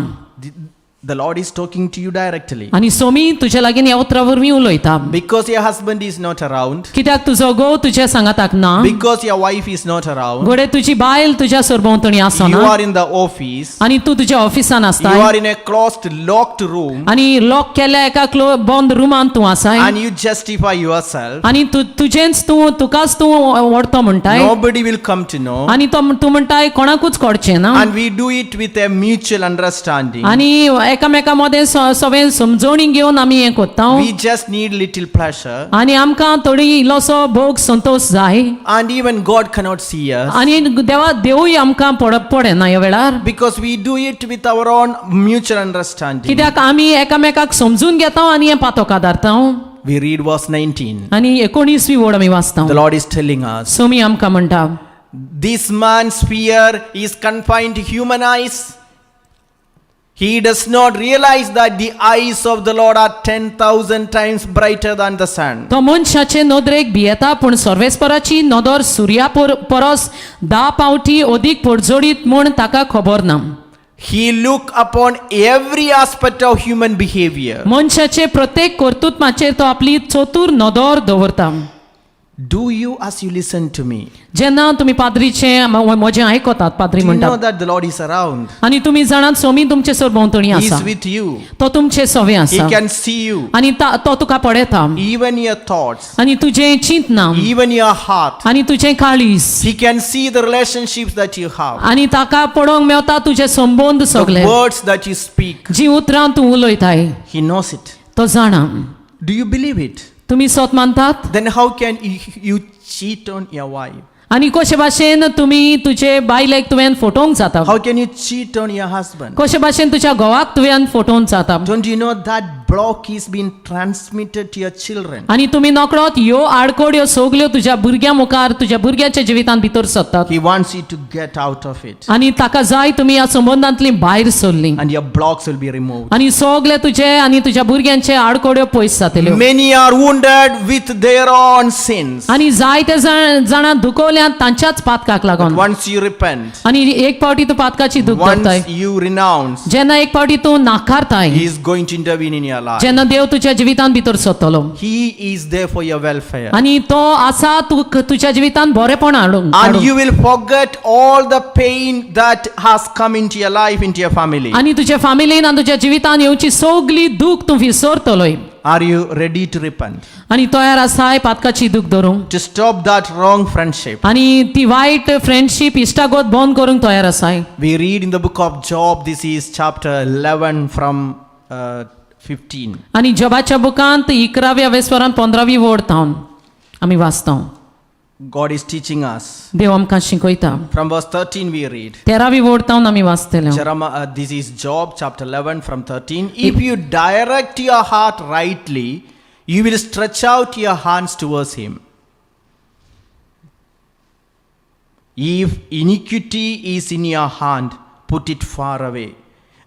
The Lord is talking to you directly. आनी सोमी तुजे लागीं ह्या उतरा वरवीं उलयता Because your husband is not around, कित्याक तुजो घोव तुज्या सांगाताक ना because your wife is not around, घोडे तुजी बायल तुज्या सोरभोंवतणी you Asna are in the office, आनी तूं तुज्या ऑफिसान you आसताय are in a closed, locked room, आनी लॉक केल्ल्या एका बंद रुमान तूं आसाय and you justify yourself. आनी तुजेंच तुकाच तूं व्हडतो म्हणटाय Nobody will come to know. आनी तूं म्हणटाय कोणाकूच कळचें ना And we do it with a mutual understanding. आनी एकामेका मदें सगळें समजोवणी घेवन आमी हें कोत्ता We just need little pleasure. आनी आमकां थोडी इल्लोसो भोग संतोश जाय And even God cannot see us. आनी देवूय आमकां पडना ह्या वेळार Because we do it with our own mutual understanding. कित्याक आमी एकामेकाक समजून घेता आनी हें पातोक आदारता We read verse 19. आनी 19वी वोड आमी वाचता. The Lord is telling us, Somi आमकां म्हणटा this man's fear is confined to human eyes. He does not realize that the eyes of the Lord are 10,000 times brighter than the sun. तो मनशाचे नदरेक भियेता पूण सर्वेस्पराची नदर सुर्या परस 10 पावटी अदीक पडजोडीत म्हूण ताका खबर ना. He look upon every aspect of human behavior. मनशाचे प्रत्येक कर्तुत्वाचेर तो आपली चतुर नदर दवरता. Do you, as you listen to me, जेन्ना तुमी पाद्रीचे म्हजें आयकतात पाद्री do you know म्हणटा that the Lord is around? आनी तुमी जाणात सोमी तुमचे सोरभोंवतणी He आसा is with you. तो तुमचे सवे He आसा can see you. आनी तो तुका पळयता Even your thoughts, आनी तुजें चिंतना even your heart. आनी तुजें काळीज He can see the relationships that you have, आनी ताका पळोवंक मेवता तुजे संबंद the सगळे words that you speak. जी उतरां तूं उलयताय He knows it. तो जाणा. Do you believe it? तुमी सोत मानतात Then how can you cheat on your wife? आनी कशे भाशेन तुमी तुजे बायलेक तुवें फोटोवंक जाता How can you cheat on your husband? कशे भाशेन तुज्या घोवाक तुवें फोटोवंक जाता. Don't you know that block is being transmitted to your children. आणि तुम्ही नकळत ह्यो आडकोड्यो सोगल्यो तुज्या भुरग्या मुखार तुज्या भुरग्याच्या जिवितांत भितर सत्तात He wants you to get out of it. आणि ताका जाय तुम्ही ह्या संबंधांतली भायर सरली And your blocks will be removed. आणि सगळे तुझे आणि तुझ्या भुरग्यांचे आडकोड्यो पयस जातल्यो Many are wounded with their own sins. आणि जायते जाणां दुखवल्यात तांच्याच पातकाक लागून Once you repent, आणि एक पावटी तू पातकाची दुख करताय once you renounce, जेन्ना एक पावटी तू नाकारताय He is going to intervene in your life. जेन्ना देव तुझ्या जिवितांत भितर सतलो He is there for your welfare. आणि तो आसा तू तुझ्या जिवितांत बरेपण हाडूंक And you will forget all the pain that has come into your life, into your family. आणि तुझ्या फॅमिलीन आणि तुझ्या जिवितांत येवची सगळी दूख तू विसरतलोय Are you ready to repent? आणि तयार आसाय पातकाची दूख धरूंक To stop that wrong friendship? आणि ती वाईट फ्रेंडशिप इश्टागत बंद करूंक तयार आसाय We read in the book of Job, this is chapter 11 from 15. आणि जबाच्या बुकांत 11व्या वेसवरान 15वी वड थावन आमी वाचता God is teaching us. देव आमकां शिकयता From verse 13 we read. 13वी वड थावन आमी वाचतले This is Job chapter 11 from 13. If you direct your heart rightly, you will stretch out your hands towards him. If iniquity is in your hand, put it far away.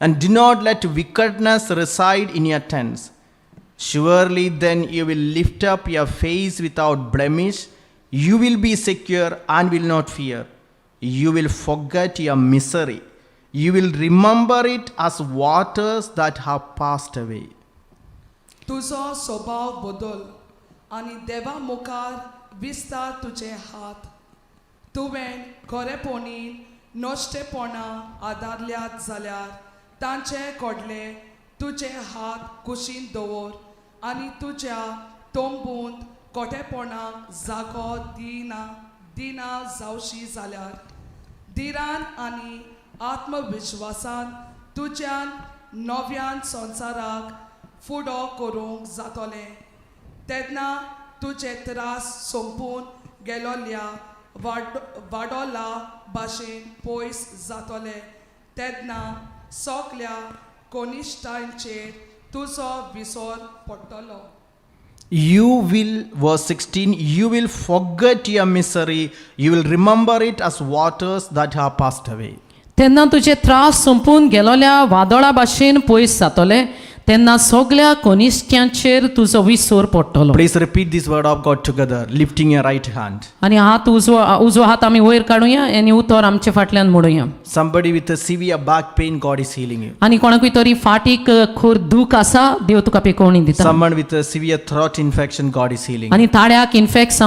And do not let wickedness reside in your tents. Surely then you will lift up your face without blemish. You will be secure and will not fear. You will forget your misery. You will remember it as waters that have passed away. तुझो स्वभाव बदल आणि देवा मुखार विस्तार तुझे हात तुवें खरेपणीन नश्टेपणा आदारल्यात जाल्यार तांचे कोडले तुझे हात कुशीन दवर आणि तुझ्या तोंबूंत कोटेपणाक जागो दिना जावशी जाल्यार धीरान आनी आत्मविश्वासान तुज्यान नव्यान संवसाराक फुडो करूंक जातोले तेन्ना तुजे त्रास संपून गेलोल्या वाडोला भाशेन पयस जातोले तेन्ना सगल्या कोनिश्टांचेर तुजो विसर पडटलो You will, verse 16, you will forget your misery. You will remember it as waters that have passed away. तेन्ना तुजे त्रास संपून गेलोल्या वादळा भाशेन पयस जातले तेन्ना सगळ्या कोनिश्ट्यांचेर तुजो विसर पडटलो Please repeat this word of God together, lifting your right hand. आणि हात उजवो हात आमी वयर काडुया आनी उतर आमचे फाटल्यान मोडुया Somebody with a severe back pain, God is healing you. आनी कोणाकूय तरी फाटीक खूर दूख आसा देव तुका पेकोवणी दिता Someone with a severe throat infection, God is healing. आनी ताळ्याक इन्फेक्ट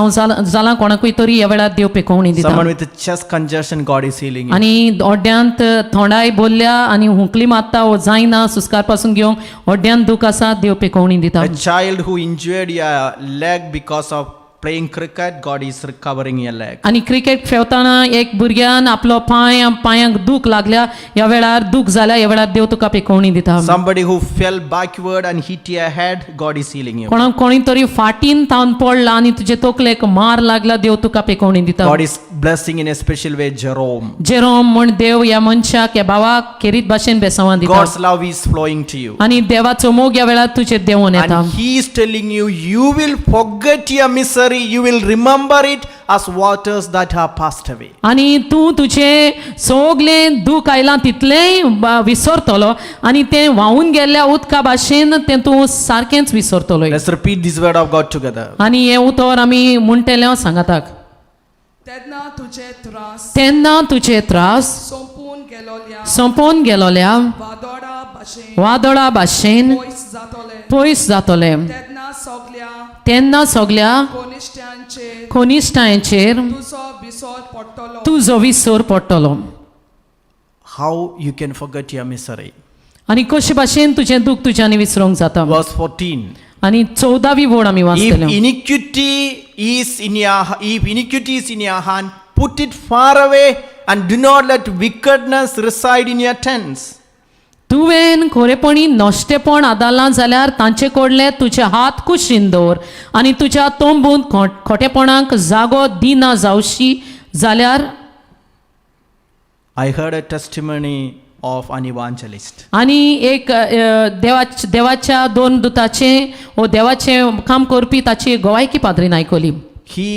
जालां कोणाकूय तरी ह्या वेळार देव पेकोवणी दिता Someone with a chest congestion, God is healing you. आनी ओड्ड्यांत थोंडाय बोल्ल्या आनी हुंकली मारता वो जायना सुस्कार पासून घेवंक ओड्ड्यांत दूख आसा देव पेकोवणी दिता A child who injured your leg because of playing cricket, God is recovering your leg. आनी क्रिकेट खेळताना एक भुरग्यान आपलो पांयांक दूख लागल्या ह्या वेळार दूख जाल्या ह्या वेळार देव तुका पेकोवणी दिता Somebody who fell backward and hit your head, God is healing you. कोणाक कोणी तरी फाटीन तावन पडला आनी तुजे तोकलेक मार लागला देव तुका पेकोवणी दिता God is blessing in a special way Jerome. Jerome म्हण देव ह्या मनशाक ह्या भावाक खेरीत भाशेन बेसांवां दिता God's love is flowing to you. आनी देवाचो मोग ह्या वेळार तुजेर देंवून येता And he is telling you, you will forget your misery, you will remember it as waters that have passed away. आनी तूं तुजें सगलें दूख आयलां तितलेंय विसरतलो आनी तें व्हांवून गेल्ल्या उदका भाशेन तें तूं सारकेंच विसरतलो Let's repeat this word of God together. आनी हें उतर आमी म्हणटलें सांगाताक तेन्ना तुजे त्रास संपून गेलोल्या वादोळा भाशेन जातोले पयस जातले तेन्ना सगल्या कोनिश्टांचेर तुजो विसर पडटलो How you can forget your misery. आनी कशे भाशेन तुजें दूख तुज्यानी विसरूंक जाता Verse 14. आनी 14वी वड आमी If वाचतले iniquity is in your hand, put it far away and do not let wickedness reside in your tents. तुवें खरेपणी नश्टेपण आदारलां जाल्यार तांचे कडले तुजे हात कुशीन दवर आनी तुज्या तोंबून खोटेपणाक जागो दिना जावशी जाल्यार I heard a testimony of an evangelist. आणि एक देवाच्या दोन दुताचे व देवाचे काम करपी ताची गोवायकी पाद्रीन आयकली. He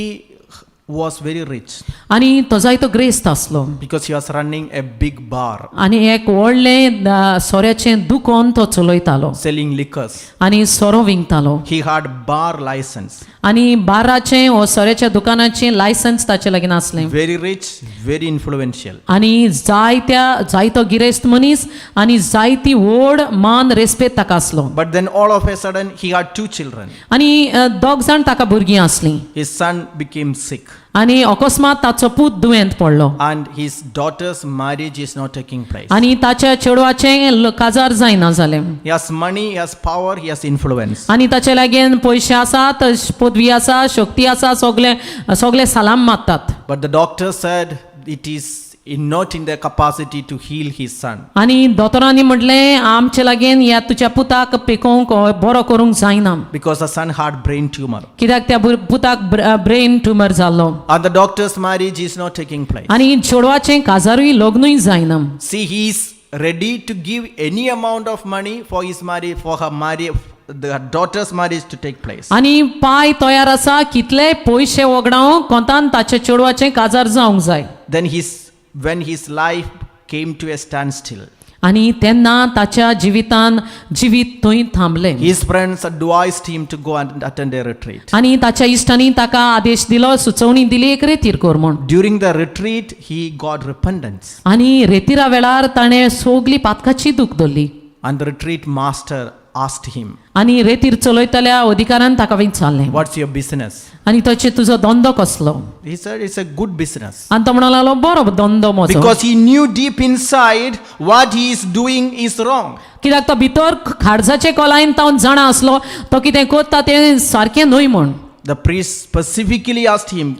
was very rich आणि तो जायतो ग्रेस्त आसलो because he was running a big bar आणि एक व्हडलें सोऱ्याचें दुकान तो चलयतालो selling liquors. आणि सोरो विकतालो. He had bar license. आणि बाराचें व सोऱ्याच्या दुकानाचें लायसन्स ताचे लागीं आसलें. Very rich, very influential. आणि जायतो गिरेस्त मनीस आणि जायती व्हड मान रेस्पेद ताका आसलो. But then all of a sudden he had 2 children. आणि दोग जाण ताका भुरगीं आसलीं. His son became sick आणि अकस्मात ताचो पूत दुयेंत पडलो and his daughter's marriage is not taking place. आणि ताच्या चेडवाचें काजार जायना जालें. He has money, he has power, he has influence. आणि ताचे लागीं पयशे आसात, पदवी आसा, शक्ती आसा, सगळे सलाम मारतात. But the doctor said it is not in their capacity to heal his son. आणि दोतोरांनी म्हटलें आमचे लागीं ह्या तुज्या पुताक पिकोवंक बरो करूंक जायना Because the son had brain tumor. कित्याक त्या पुताक ब्रेन ट्युमर जाल्लो And the doctor's marriage is not taking place. आणि चेडवाचें काजारूय लग्नूय जायना. See, he is ready to give any amount of money for his marriage, for her marriage, the daughter's marriage to take place. आणि पाय तयार आसा कितले पयशे वगडावंक कोंतान ताच्या चेडवाचें काजार जावंक जाय. Then when his life came to a standstill, आणि तेन्ना ताच्या जिवीत थंय थांबलें. his friends advised him to go and attend a retreat. आणि ताच्या इश्टांनी ताका आदेश दिलो, सुचोवणी दिली एक रेतीर कर म्हूण. During the retreat, he got repentance. आणि रेतीरा वेळार ताणें सगली पातकाची दूख धरली. And the retreat master asked him, आणि रेतीर चलयतल्या अधिकारान ताका विचारलें, "What's your business?" आणि तुजो धंदो कसलो? He said, "It's a good business." आणि तो म्हणूंक लागलो बरो धंदो म्हजो. Because he knew deep inside what he is doing is wrong. कित्याक तो भितर खाडजाचे कोलायन तावन जाणा आसलो तो कितें करता तें सारकें न्हय म्हूण. The priest specifically asked him,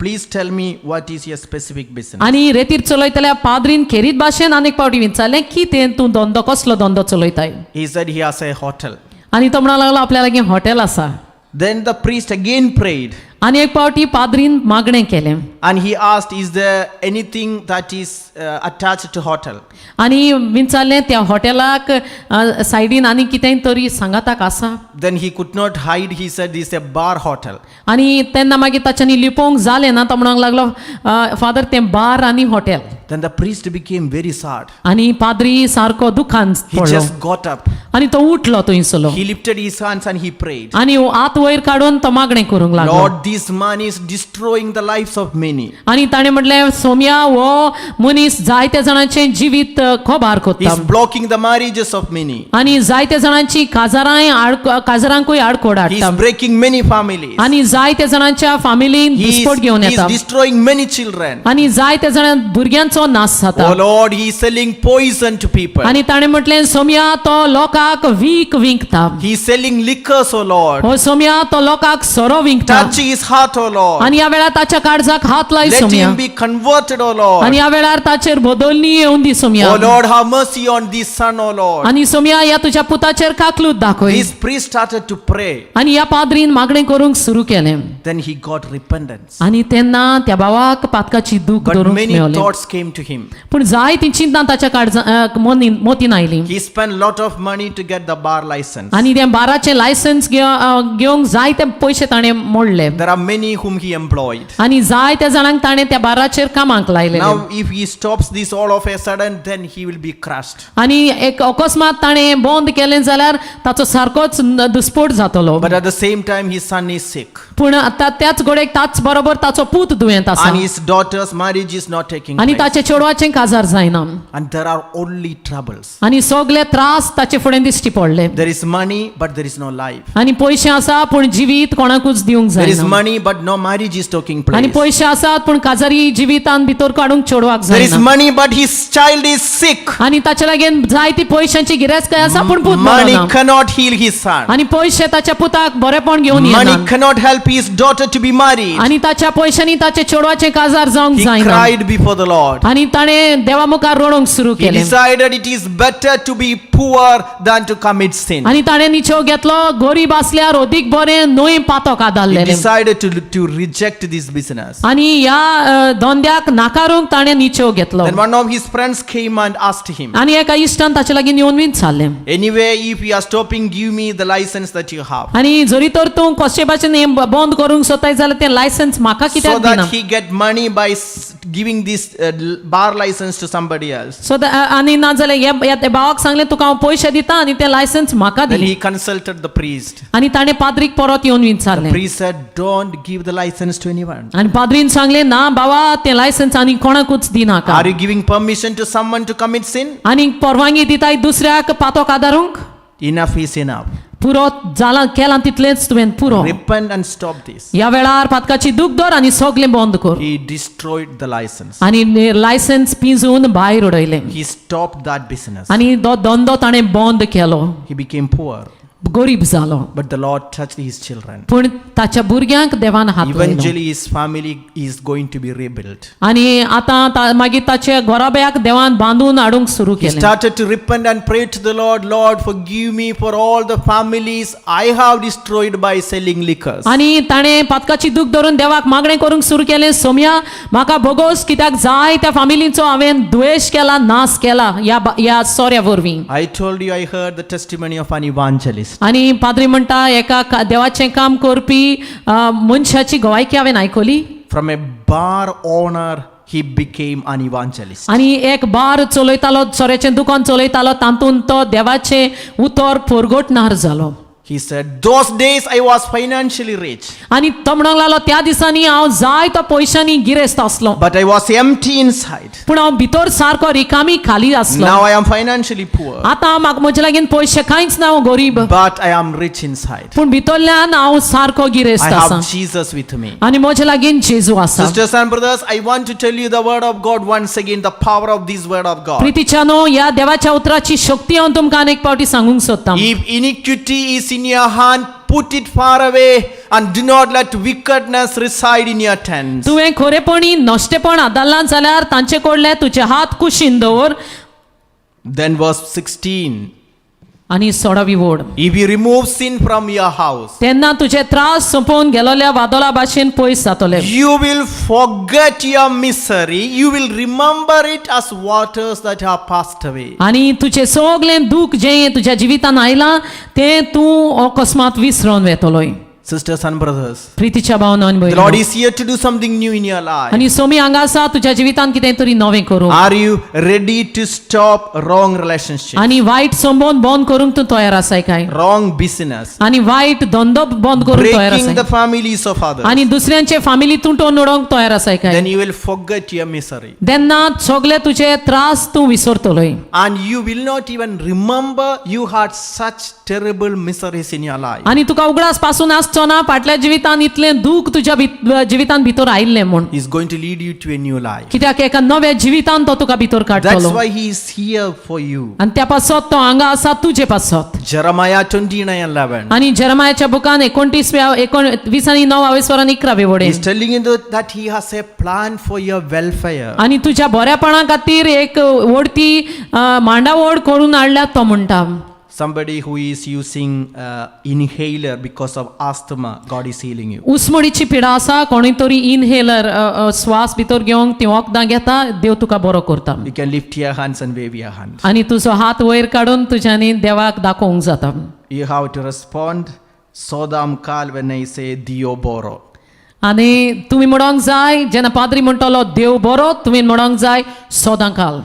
"Please tell me what is your specific business." आणि रेतीर चलयतल्या पाद्रीन खेरीत भाशेन आनीक पावटी विचारलें की तें तूं धंदो कसलो धंदो चलयताय? He said he has a hotel. आणि तो म्हणूंक लागलो आपल्या लागीं हॉटेल आसा. Then the priest again prayed आणि एक पावटी पाद्रीन मागणें केलें and he asked, "Is there anything that is attached to hotel?" आणि विचारलें त्या हॉटेलाक सायडीन आनी कितेंय तरी सांगाताक आसा? Then he could not hide. He said, "This is a bar hotel." आणि तेन्ना मागीर ताच्यांनी लिपोवंक जालें ना. तो म्हणूंक लागलो फादर तें बार आनी hotel. Then the priest became very sad. आणि पाद्री सारको दुखान He पडलो just got up. आणि तो उठलो थंयसलो He lifted his hands and he prayed, आणि हात वयर काडून तो मागणें करूंक लागलो. "Lord, this man is destroying the lives of many. आणि ताणें म्हटलें सोम्या हो मनीस जायत्या जाणांचें जिवीत खोबार कोत्ता He's blocking the marriages of many. आणि जायत्या जाणांची काजारांकूय आडकोड He's हाडटा breaking many families. आणि जायत्या जाणांच्या फामिलीन विस्फोट घेवन He's येता destroying many children. आणि जायत्या जाणां भुरग्यांचो नाश जाता. Oh Lord, he is selling poison to people. आणि ताणें म्हटलें सोम्या तो लोकांक विकता. He is selling liquors, oh Lord. हो सोम्या तो लोकांक सोरो विकता. Touch his heart, oh Lord. आणि ह्या वेळार ताच्या काळजाक हात लाय Let Saumya. him be converted, oh Lord. आणि ह्या वेळार ताचेर बदलणी येवन दी Saumya. Oh Lord, have mercy on this son, oh Lord. आणि सोम्या ह्या तुझ्या पुताचेर काकलूत दाखय. This priest started to pray. आणि ह्या पाद्रीन मागणें करूंक सुरू केलें. Then he got repentance. आणि तेन्ना त्या भावाक पातकाची दूख But धरूंक many मेळ्ळें. thoughts came to him. पूण जाय ती चिंता ताच्या मोतीन oily. He spent lot of money to get the bar license. आणि त्या बाराचे लायसन्स घेवंक जाय ते पयशे ताणें मोडले. There are many whom he employed. आणि जाय त्या जाणांक ताणें त्या बाराचेर कामाक लायलेलें. Now if he stops this all of a sudden, then he will be crushed. आणि एक अकस्मात ताणें बंद केलें जाल्यार ताचो सारकोच दुस्फोट जातलो. But at the same time his son is sick. पूण आतां त्याच घोडेक ताच बरोबर ताचो पूत दुयेंत आसा. And his daughter's marriage is not taking आणि place. ताच्या चेडवाचें काजार जायना. And there are only troubles. आणि सगळे त्रास ताचे फुडें दिश्टी पडले. There is money but there is no life. आणि पयशे आसा पूण जिवीत कोणाकूच दिवंक There is जायना. money but no marriage is taking आणि place. पयशे आसात पूण काजारी जिवितान भितर काडूंक चेडवाक There is जायना. money but his child is sick. आणि ताचे लागीं जायती पयशांची गिरेस्त आसा पूण पूत बरो Money ना. cannot heal his son. आणि पयशे ताच्या पुताक बरेपण घेवन Money येना. cannot help his daughter to be married. आणि ताच्या पयशांनी ताचे चेडवाचें काजार जावंक He जायना. cried before the Lord. आणि ताणें देवा मुखार रडोवंक सुरू He केलें decided it is better to be poor than to commit sin. आणि ताणें निचो घेतलो गरीब आसल्यार अदीक बरें न्हय पातोक He आदारलेलें decided to reject this business. आणि ह्या धंद्याक नाकारूंक ताणें निचो घेतलो Then one of his friends came and asked him, आणि एका इश्टान ताचे लागीं येवन विचारलें anyway, if you are stopping, give me the license that you have. आणि जरी तर तूं कशे भाशेन हें बंद करूंक सोदताय जाल्यार तें लायसन्स म्हाका So कित्याक दिना that he get money by giving this bar license to somebody else. सो आनी ना जाल्यार ह्या भावाक सांगलें तुका हांव पयशे दिता आनी तें लायसन्स म्हाका Then the he consulted the priest. आनी ताणें पाद्रीक परत येवन विचारलें Priest said, don't give the license to anyone. आनी पाद्रीन सांगलें ना बाबा तें लायसन्स आनी कोणाकूच दिनाका Are you giving permission to someone to commit sin? आनी परवानगी दिताय दुसऱ्याक पातोक आदारूंक Enough is enough. पुरो जाला केलां तितलेंच तुवें पुरो Repent and stop this. ह्या वेळार पातकाची दूख दर आनी सगलें बंद कर He destroyed the license. आनी लायसन्स पिंजून भायर उडयलें He stopped that business. आनी तो धंदो ताणें बंद केलो He became poor. गरीब जालो But the Lord touched his children. पूण ताच्या भुरग्यांक देवान हात लायलो Eventually his family is going to be rebuilt. आनी आतां मागीर ताच्या घोराब्याक देवान बांदून हाडूंक सुरू He केलें started to repent and pray to the Lord, Lord, forgive me for all the families I have destroyed by selling liquors. आनी ताणें पातकाची दूख धरून देवाक मागणें करूंक सुरू केलें सोम्या म्हाका भोगोस कित्याक जाय त्या फामिलींचो हांवें द्वेश केला नाश केला ह्या सोऱ्या वरवीं I told you I heard the testimony of an evangelist. आनी पाद्री म्हणटा एका देवाचें काम करपी मनशाची गवायकी हांवें आयकली From a bar owner, he became an evangelist. आनी एक बार चलयतालो सोऱ्याचें दुकान चलयतालो तातूंत तो देवाचें उतर परगोटणार जालो He said, those days I was financially rich, आनी तो म्हणूंक लागलो त्या दिसांनी हांव जाय तो पयशांनी गिरेस्त आसलो but I was empty inside. पूण हांव भितर सारको रिकामी खाली आसलो Now I am financially poor, आतां म्हाका म्हजे लागीं पयशे कांयच ना हांव गरीब but I am rich inside. पूण भितरल्यान हांव सारको I गिरेस्त आसा have Jesus with me. आनी म्हजे लागीं जेजू आसा Sisters and brothers, I want to tell you the word of God once again, the power of this word of God. प्रितीच्यानो ह्या देवाच्या उतराची शक्ती हांव तुमकां अनेक पावटी सांगूंक सोदतां If iniquity is in your hand, put it far away and do not let wickedness reside in your tents. तुवें खरेपणी नश्टेपण आदारलां जाल्यार तांचे कडले तुजे हात कुशीन दवर Then verse 16. आनी सोडावी odd If you remove sin from your house, तेन्ना तुजे त्रास सोंपोवन गेलोल्या वादोळा भाशेन पयस जातले you will forget your misery. You will remember it as waters that have passed away. आनी तुजें सगलें दूख जें तुज्या जिवितान आयलां तें तूं अकस्मात विसरोन वेतलोय Sisters and brothers, प्रितीच्या भावनो आनी the Lord भयणीनो. is here to do something new in your life. आनी सोमी हांगा आसा तुज्या जिवितान कितें तरी नवें करूं Are you ready to stop wrong relationship, आनी वायट संबंध बंद करूंक तूं तयार आसाय काय wrong business, आनी वायट धंदो बंद करूंक तयार breaking the आसाय families of others? आनी दुसऱ्यांचे फामिली तुटोवन उडोवंक तयार आसाय काय Then you will forget your misery. तेन्ना सगळे तुजे त्रास तूं विसरतलोय And you will not even remember you had such terrible miseries in your life. आनी तुका उगडास पासून आसचो ना फाटल्या जिवितान इतलें दूख तुज्या जिवितान भितर आयिल्लें म्हूण He's going to lead you to a new life. कित्याक एका नव्या जिवितान तो तुका भितर That's काडटलो why he is here for you. आनी त्या पासत तो हांगा आसा तुजे पासत Jeremiah 29:11. आनी जरमायाच्या बुकान 29:11 वडे He's telling you that he has a plan for your welfare. आनी तुज्या बऱ्यापणा खातीर एक ओडती मांडा ओड करून हाडल्या तो म्हणटा Somebody who is using inhaler because of asthma, God is healing you. उस्मडीची पिडा आसा कोणी तरी इनहेलर श्वास भितर घेवंक ती वखदां घेता देव तुका बरो करता You can lift your hands and wave your hand. आनी तुजो हात वयर काडून तुज्यानी देवाक दाखोवंक जाता You have to respond. Sodam kal when I say Dio boro. आनी तुमी म्हणोंक जाय जेन्ना पाद्री म्हणटलो देव बरो तुमी म्हणोंक जाय सोदां काल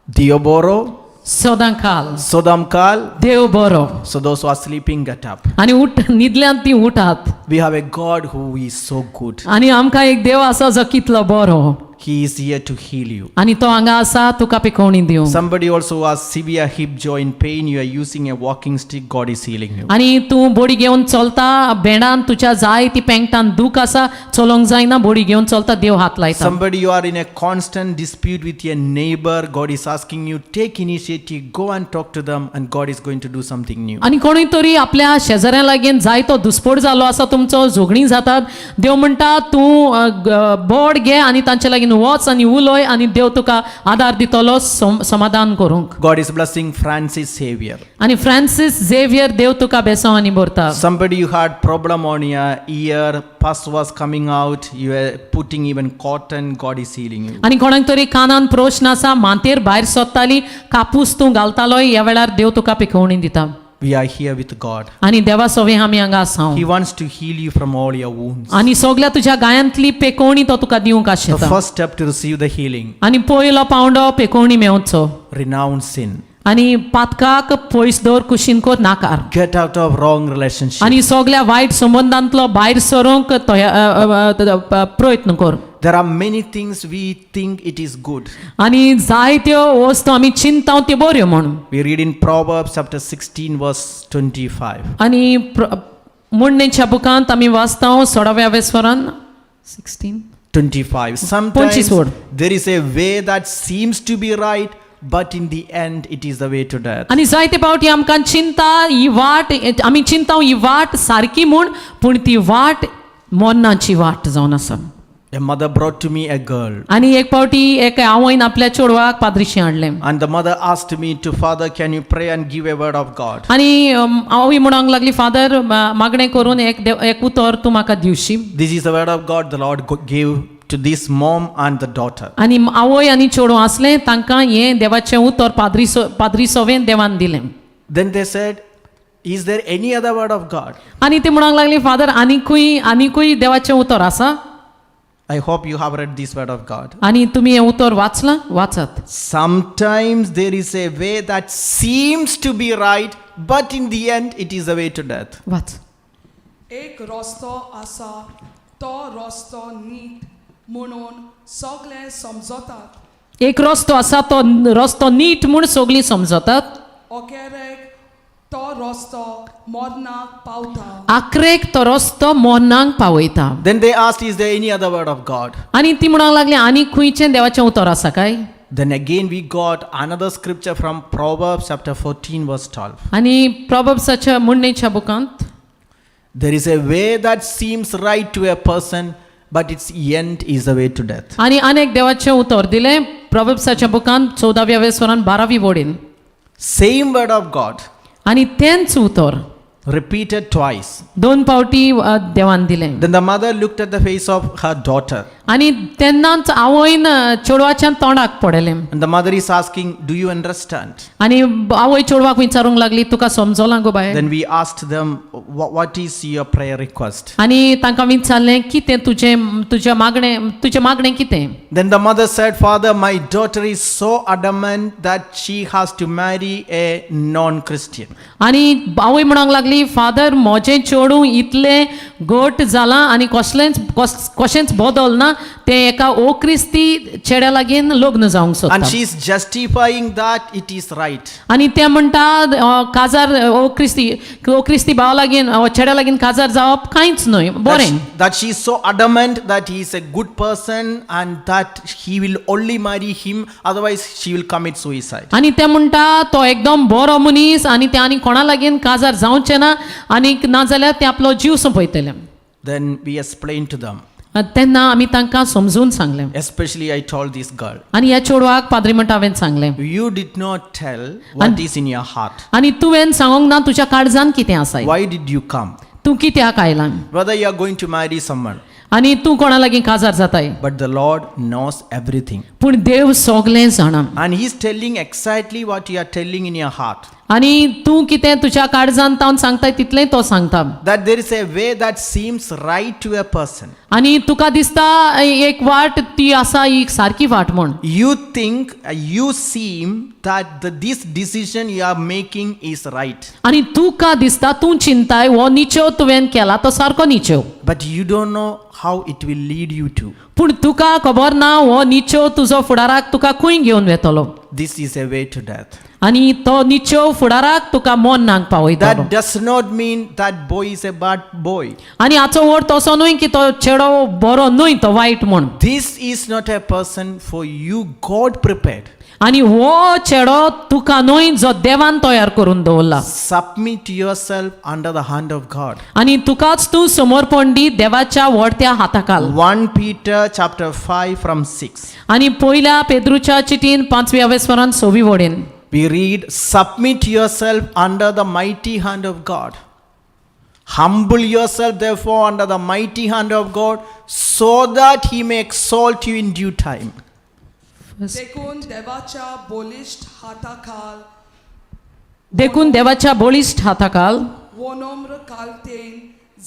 Dio boro. सोदां काल Sodam kal. देव बरो So those who are sleeping, get up. आनी उठ न्हिदल्यान ती उठात We have a God who is so good. आनी आमकां एक देव आसा जो कितलो बरो He is here to heal you. आनी तो हांगा आसा तुका पिकोवणी दिवंक Somebody also who has severe hip joint pain. You are using a walking stick. God is healing you. आनी तूं बोडी घेवन चलता भेंडान तुज्या जाय ती पेंगटान दूख आसा चलोंक जायना बोडी घेवन चलता देव हात लायता Somebody you are in a constant dispute with your neighbor. God is asking you, take initiative, go and talk to them, and God is going to do something new. आनी कोणूय तरी आपल्या शेजाऱ्या लागीं जाय तो दुस्फोट जालो आसा तुमचो झगडीं जातात देव म्हणटा तूं बोड घे आनी तांचे लागीं लागीं वच आनी उलोय आनी देव तुका आदार दितलो समाधान करूंक. God is blessing Francis Xavier. आनी फ्रांसीस झेवियर देव तुका बेसांव आनी भरता. Somebody you had problem on your ear, pus was coming out, you were putting even cotton, God is healing you. आनी कोणाक तरी कानान प्रश्न आसा, मांतेर भायर सोदताली, कापूस तूं घालतालोय, ह्या वेळार देव तुका पिकवणी दिता. We are here with God. आनी देवा सोवे आमी हांगा आसां. He wants to heal you from all your wounds. आनी सगळ्या तुज्या गायांतली पेकोवणी तो तुका दिवंक The आशेता. first step to receive the healing, आनी पयलो पावंडो पेकोवणी मेळोवचो. renounce sin. आनी पातकाक पयस दवर कुशीन core नाकार. Get out of wrong relationship. आनी सगळ्या वायट संबंधांतलो भायर सरूंक प्रयत्न कर. There are many things we think it is good. आनी जायत्यो वस्तू आमी चिंताव त्यो बऱ्यो म्हणून. We read in Proverbs chapter 16 verse 25. आनी मुंडणेच्या बुकांत आमी वाचताव 16व्या वेसवरान 16 25. Sometimes 25 there is a way that seems to be right, but in the end it is the way to death. आनी जायते फावटी आमकां चिंता ही वाट आमी चिंताव ही वाट सारकी म्हूण पूण ती वाट मरणाची वाट जावन आसा. A mother brought to me a girl, आनी एक फावटी एक आवयन आपल्या चेडवाक पाद्रीशी हाडलें. and the mother asked me to, Father, can you pray and give a word of God? आनी आवय म्हणूंक लागली, फादर मागणें करून एक उतर तूं म्हाका दिवशी. This is the word of God the Lord gave to this mom and the daughter. आनी आवय आनी चेडूं आसलें, तांकां हें देवाचें उतर पाद्री सोवेन देवान दिलें. Then they said, is there any other word of God? आनी ती म्हणूंक लागली, फादर आनीकूय देवाचें उतर आसा? I hope you have read this word of God. आनी तुमी हें उतर वाचलां? वाचात. Sometimes there is a way that seems to be right, but in the end it is the way to death. Watch. एक रस्तो आसा, तो रस्तो नीट म्हणून सगळे समजतात. एक रस्तो आसा, तो रस्तो नीट म्हूण सगळीं समजतात. ओकेरेक तो रस्तो मरणाक पावता. आखरेक तो रस्तो मरणाक पावयता. Then they asked, is there any other word of God? आनी ती म्हणूंक लागली, आनी खंयचें देवाचें उतर आसा काय? Then again we got another scripture from Proverbs chapter 14 verse 12. आनी प्रोवर्ब्साच्या मुंडणेच्या बुकांत There is a way that seems right to a person, but its end is the way to death. आनी अनेक देवाचें उतर दिलें प्रोवर्ब्साच्या बुकांत 14व्या वेसवरान 12वी वडीन. Same word of God, आनी तेंच उतर repeated twice. दोन फावटी देवान दिलें. Then the mother looked at the face of her daughter, आनी तेन्नाच आवयन चेडवाच्या तोंडाक पडलें. and the mother is asking, do you understand? आनी आवय चेडवाक विचारूंक लागली, तुका समजलां गो bye? Then we asked them, what is your prayer request? आनी तांकां विचारलें, कितें तुजें मागणें कितें? Then the mother said, Father, my daughter is so adamant that she has to marry a non-Christian. आनी आवय म्हणूंक लागली, फादर म्हजें चेडूं इतलें घट जालां आनी कशेंच बदल ना, तें एका ओक्रिस्ती चेड्या लागीं लग्न जावंक And सोदता. she is justifying that it is right. आनी ते म्हणटा काजार ओक्रिस्ती भावा लागीं चेड्या लागीं काजार जावप कांयच न्हय, बरें. That she is so adamant that he is a good person and that he will only marry him, otherwise she will commit suicide. आनी ते म्हणटा तो एकदम बरो मनीस आनी ते आनी कोणा लागीं काजार जावचें ना आनी नाजाल्यार ते आपलो जीव सोंपयतले. Then we explained to them, तेन्ना आमी तांकां समजून सांगलें. especially I told this girl, आनी ह्या चेडवाक पाद्री म्हणटा हांवें सांगलें, you did not tell what is in your heart. आनी तुवें सांगूंक ना तुज्या काळजान कितें आसा. Why did you come? तूं कित्याक आयलां? Whether you are going to marry someone. आनी तूं कोणा लागीं काजार जाताय. But the Lord knows everything. पूण देव सगळें जाणा. And He is telling exactly what you are telling in your heart. आनी तूं कितें तुज्या काळजान तावन सांगताय तितलें तो सांगता. That there is a way that seems right to a person. आनी तुका दिसता एक वाट ती आसा ही सारकी वाट म्हूण. You think, you seem that this decision you are making is right. आनी तुका दिसता तूं चिंताय हो निचेव तुवें केला तो सारको निचेव. But you don't know how it will lead you to. पूण तुका खबर ना हो निचेव तुजो फुडाराक तुका खंय घेवन वेतलो. This is a way to death. आनी तो निचेव फुडाराक तुका मरणाक पावयतलो. That does not mean that boy is a bad boy. आनी हाचो अर्थ असो न्हय की तो चेडो बरो न्हय तो वायट म्हूण. This is not a person for you God prepared. आणि हो चेडो तुका न्हय जो देवान तयार करून दवरला Submit yourself under the hand of God. आणि तुकाच तू समर्पण दी देवाच्या वडत्या हाताखाल 1 Peter chapter 5 from 6. आणि पहिल्या पेद्रूच्या चिठीन 5व्या वेसवरान 6वी वडेन We read, submit yourself under the mighty hand of God. Humble yourself therefore under the mighty hand of God, so that he may exalt you in due time. देखून देवाच्या बलिष्ठ हाताखाल देखून देवाच्या बळिश्ठ हाताखाल वनम्र कालतेन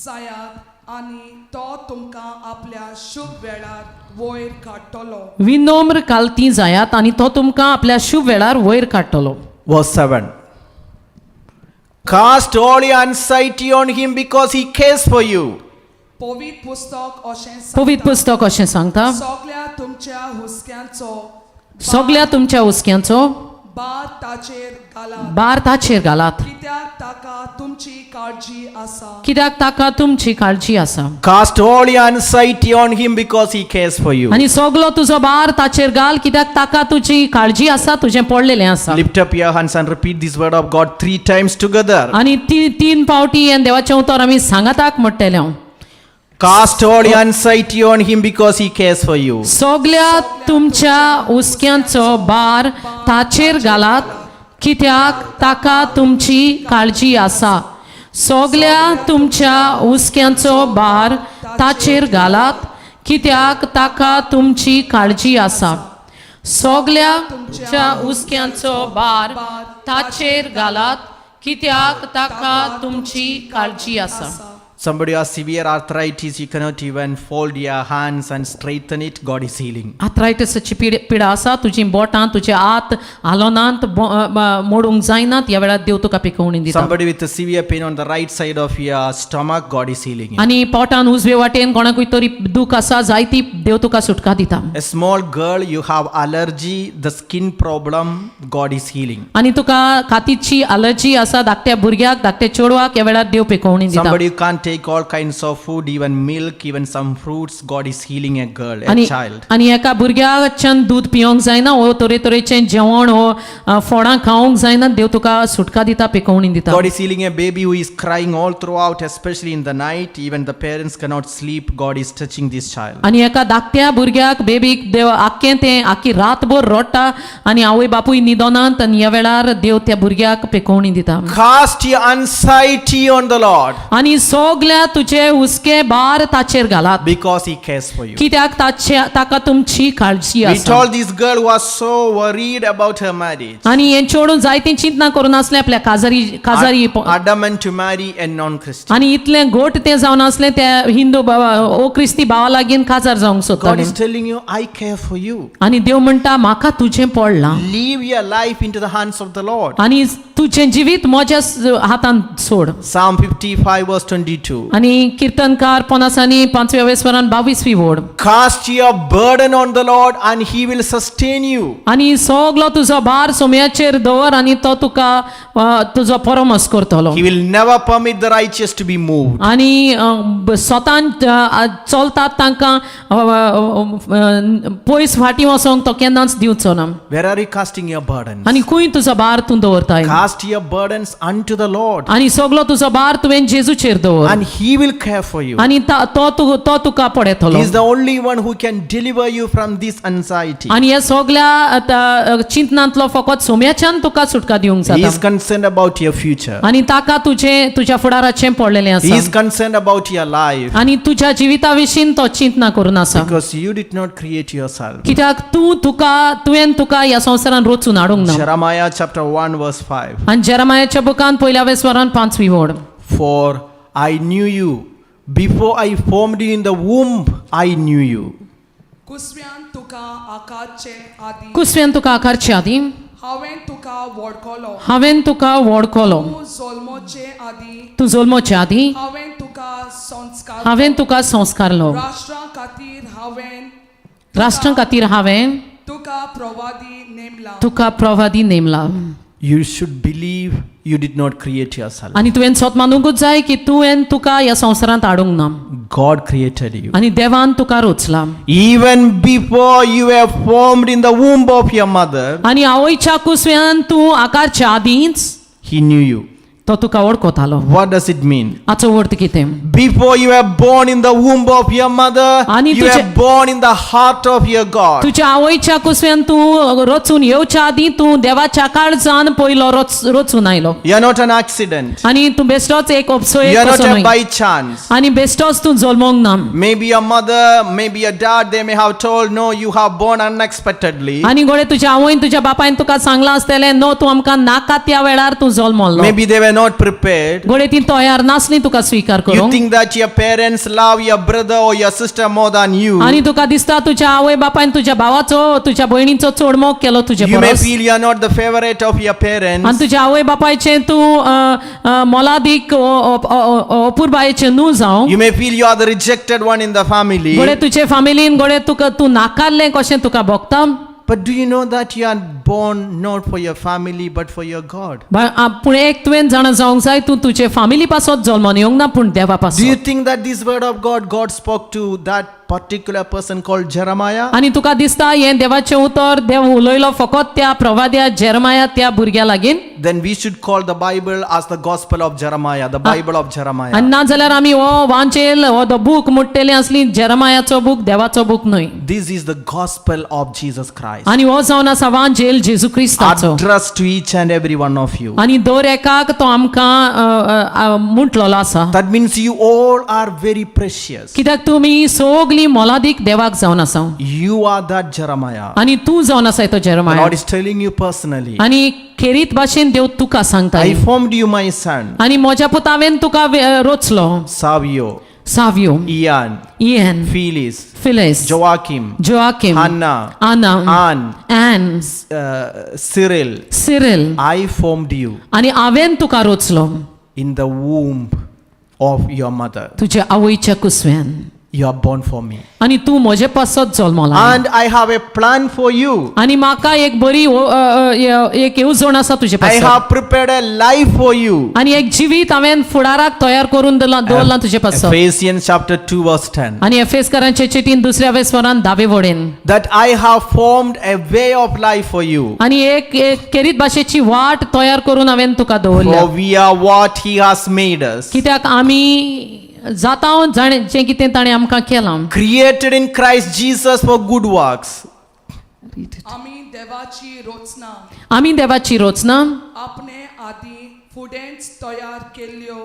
जायात आणि तो तुमकां आपल्या शुभ वेळार वयर काडटलो. विनम्र कालती जायात आणि तो तुमकां आपल्या शुभ वेळार वयर काडटलो. Verse 7. Cast all your anxiety on him because he cares for you. पवित्र पुस्तक अशें पवित्र पुस्तक अशें सांगता सगळ्या तुमच्या हुस्क्यांचो सगळ्या तुमच्या हुस्क्यांचो बार ताचेर घालात, भार ताचेर घालात कित्याक ताका तुमची काळजी आसा. कित्याक ताका तुमची काळजी आसा. Cast all your anxiety on him because he cares for you. आणि सगळो तुजो भार ताचेर घाल कित्याक ताका तुजी काळजी आसा, तुजें पडलेलें आसा. Lift up your hands and repeat this word of God 3 times together. आणि तीन पावटी हें देवाचें उतर आमी सांगाताक म्हणटलें हांव. Cast all your anxiety on him because he cares for you. सगळ्या तुमच्या हुस्क्यांचो भार ताचेर घालात कित्याक ताका तुमची काळजी आसा. सगळ्या तुमच्या हुस्क्यांचो भार ताचेर घालात कित्याक ताका तुमची काळजी आसा. सगळ्या तुमच्या हुस्क्यांचो भार ताचेर घालात कित्याक ताका तुमची काळजी आसा. Somebody has severe arthritis, you cannot even fold your hands and straighten it. God is healing. आर्थरायटिसाची पिडा आसा, तुजी बोटां तुजे हात हालोनांत मोडूंक जायनात, ह्या वेळार देव तुका पिकोवणी दिता. Somebody with a severe pain on the right side of your stomach, God is healing you. आणि पोटान उजवे वाटेन कोणाकूय तरी दूख आसा जायती, देव तुका सुटका दिता. A small girl, you have allergy, the skin problem, God is healing. आणि तुका कातीची अलर्जी आसा, धाकट्या भुरग्याक धाकट्या चेडवाक ह्या वेळार देव पिकोवणी दिता. Somebody who can't take all kinds of food, even milk, even some fruits, God is healing a girl, a आणि child. आणि एका भुरग्याच्यान दूध पिवंक जायना, हो तरेतरेचें जेवण हो फळां खावंक जायना, देव तुका सुटका दिता, पिकोवणी दिता. God is healing a baby who is crying all throughout, especially in the night. Even the parents cannot sleep. God is touching this child. आणि एका धाकट्या भुरग्याक बेबीक देव आख्खें तें आख्खी रातभर रडटा आणि आवय बापूय न्हिदनात, आणि ह्या वेळार देव त्या भुरग्याक पिकोवणी दिता. Cast your anxiety on the Lord आणि सगळ्या तुजे हुस्के भार ताचेर घालात because he cares for you. कित्याक ताका तुमची काळजी We आसा. told this girl who was so worried about her marriage, आणि हें चेडूं जायती चिंतना करून आसलें आपल्या काजारी adamant to marry a non-Christian. आणि इतलें घोट तें जावन आसलें त्या हिंदू ओ क्रिस्ती भावा लागीं काजार जावंक God सोदतालें. is telling you, I care for you. आणि देव म्हणटा म्हाका तुजें पडलां Leave your life into the hands of the Lord. आणि तुजें जिवीत म्हज्या हातान सोड. Psalm 55 verse 22. आणि कीर्तनकार 5व्या वेसवरान 22वी वड. Cast your burden on the Lord and he will sustain you. आणि सगळो तुजो भार सोम्याचेर दवर आणि तो तुका तुजो परमस करतलो. He will never permit the righteous to be moved. आणि स्वतान चलतात तांकां पयस फाटी वचोंक तो केन्नाच दिवचो ना. Where are you casting your burdens? आणि खंय तुजो भार तूं दवरताय. Cast your burdens unto the Lord आणि सगळो तुजो भार तुवें जेजूचेर दवर and he will care for you. आणि तो तुका पडयतलो. He is the only one who can deliver you from this anxiety. आणि ह्या सगळ्या चिंतनांतलो फकत सोम्याच्यान तुका सुटका दिवंक He is जाता. concerned about your future. आणि ताका तुज्या फुडाराचें पडलेलें He आसा. is concerned about your life आणि तुज्या जिविता विशीं तो चिंतना करून आसा. because you did not create yourself. कित्याक तुवें तुका ह्या संवसारान रचून हाडूंक ना. Jeremiah chapter 1 verse 5. आणि जेरमायाच्या बुकान 1व्या वेसवरान 5वी वड. For I knew you before I formed you in the womb. I knew you. कुसव्यान तुका आकारचे आदी कुसव्यान तुका आकारचे आदी हांवें तुका वळखलो. हांवें तुका वळखलो. तूं जल्मोचे आदी तूं जल्मोच्या आदी हांवें तुका संस्कार. हांवें तुका संस्कारलो. राष्ट्रां खातीर हांवें राष्ट्रां खातीर हांवें तुका प्रवादी नेमला. तुका प्रवादी नेमला. You should believe you did not create yourself. आनी तुवें स्वत मानूंकूच जाय की तुवें तुका ह्या संवसारांत हाडूंक ना God created you. आनी देवान तुका रचला Even before you were formed in the womb of your mother, आनी आवयच्या कुसव्यान तूं आकारच्या आदींच He knew you. तो तुका वळखतालो What does it mean? हाचो अर्थ कितें Before you were born in the womb of your mother, आणि you were तुझे- born in the heart of your God. तुज्या आवयच्या कुसव्यान तूं रचून येवच्या आदीं तूं देवाच्या काळजान पयलो रचून आयलो You are not an accident. आनी तूं बेश्टोच एक उपसोय You are not कसो a न्हय. by chance. आनी बेश्टोच तूं जल्मोंक ना Maybe your mother, maybe your dad, they may have told, no, you have born unexpectedly. आनी गोडे तुज्या आवयन तुज्या बापायन तुका सांगलां आसतलें नो तूं आमकां नाका त्या वेळार तूं जल्मलो Maybe they were not prepared. गोडे ती तयार नासली तुका स्वीकार You करूंक think that your parents love your brother or your sister more than you. आनी तुका दिसता तुज्या आवय बापायन तुज्या भावाचो तुज्या भयणीचो चड मोग केलो तुजे You may purse feel you are not the favorite of your आनी parents. तुज्या आवय बापायचें तूं मोलादीक अपुरबायेचें न्हू जावं You may feel you are the rejected one in the family. गोडे तुजे फॅमिलीन गोडे तुका तूं नाकारलें कशें तुका भोगता But do you know that you are born not for your family but for your God? पूण एक तुवें जाणा जावंक जाय तूं तुजे फॅमिली पासत जल्मोन येवंक ना पूण देवा Do you पासत think that this word of God spoke to that particular person called Jeremiah? आनी तुका दिसता हें देवाचें उतर देव उलयलो फकत त्या प्रवाद्या जेरमाया त्या भुरग्या लागीं Then we should call the Bible as the Gospel of Jeremiah, the Bible of Jeremiah. आनी ना जाल्यार आमी हो वांचेल हो द बूक म्हणटलेली असली जेरमायाचो बूक देवाचो बूक न्हय This is the Gospel of Jesus Christ. आनी हो जावन आसा वांचेल जेजू क्रिस्ताचो Addressed to each and every one of you. आनी दर एकाक तो आमकां म्हटलेलो आसा That means you all are very precious. कित्याक तुमी सगळीं मोलादीक देवाक जावन आसा You are that Jeremiah. आनी तूं जावन आसाय तो The Jeremiah Lord is telling you personally. आनी खेरीत भाशेन देव तुका सांगता I formed you, my son. आनी म्हज्या पुतावेन तुका रचलो Savio, Savio Ian, en Phyllis, Phyllis Joachim, Joaquim Hannah, आना Ann, N Cyril. Cyril I formed you आनी हांवेन तुका रचलो in the womb of your mother. तुज्या आवयच्या कुसव्यान You are born for me. आनी तूं म्हजे पासत जल्मला And I have a plan for you. आनी म्हाका एक बरी एक येवजण आसा तुजे I पासत have prepared a life for you. आनी एक जिवीत हांवेन फुडाराक तयार करून दवरला तुजे पासत Ephesians chapter 2 verse 10. आनी एफेसकारांचे चिठीन दुसऱ्या वेस्वरान 10वे वडेन That I have formed a way of life for you. आनी एक केरीत भाशेची वाट तयार करून हांवेन तुका For दवरल्या we are what he has made us. कित्याक आमी जाता जाणें जें कितें ताणें आमकां केलां Created in Christ Jesus for good works. आमी देवाची रचना आमी देवाची रचना आपणे आदी फुडेंच तयार केल्ल्यो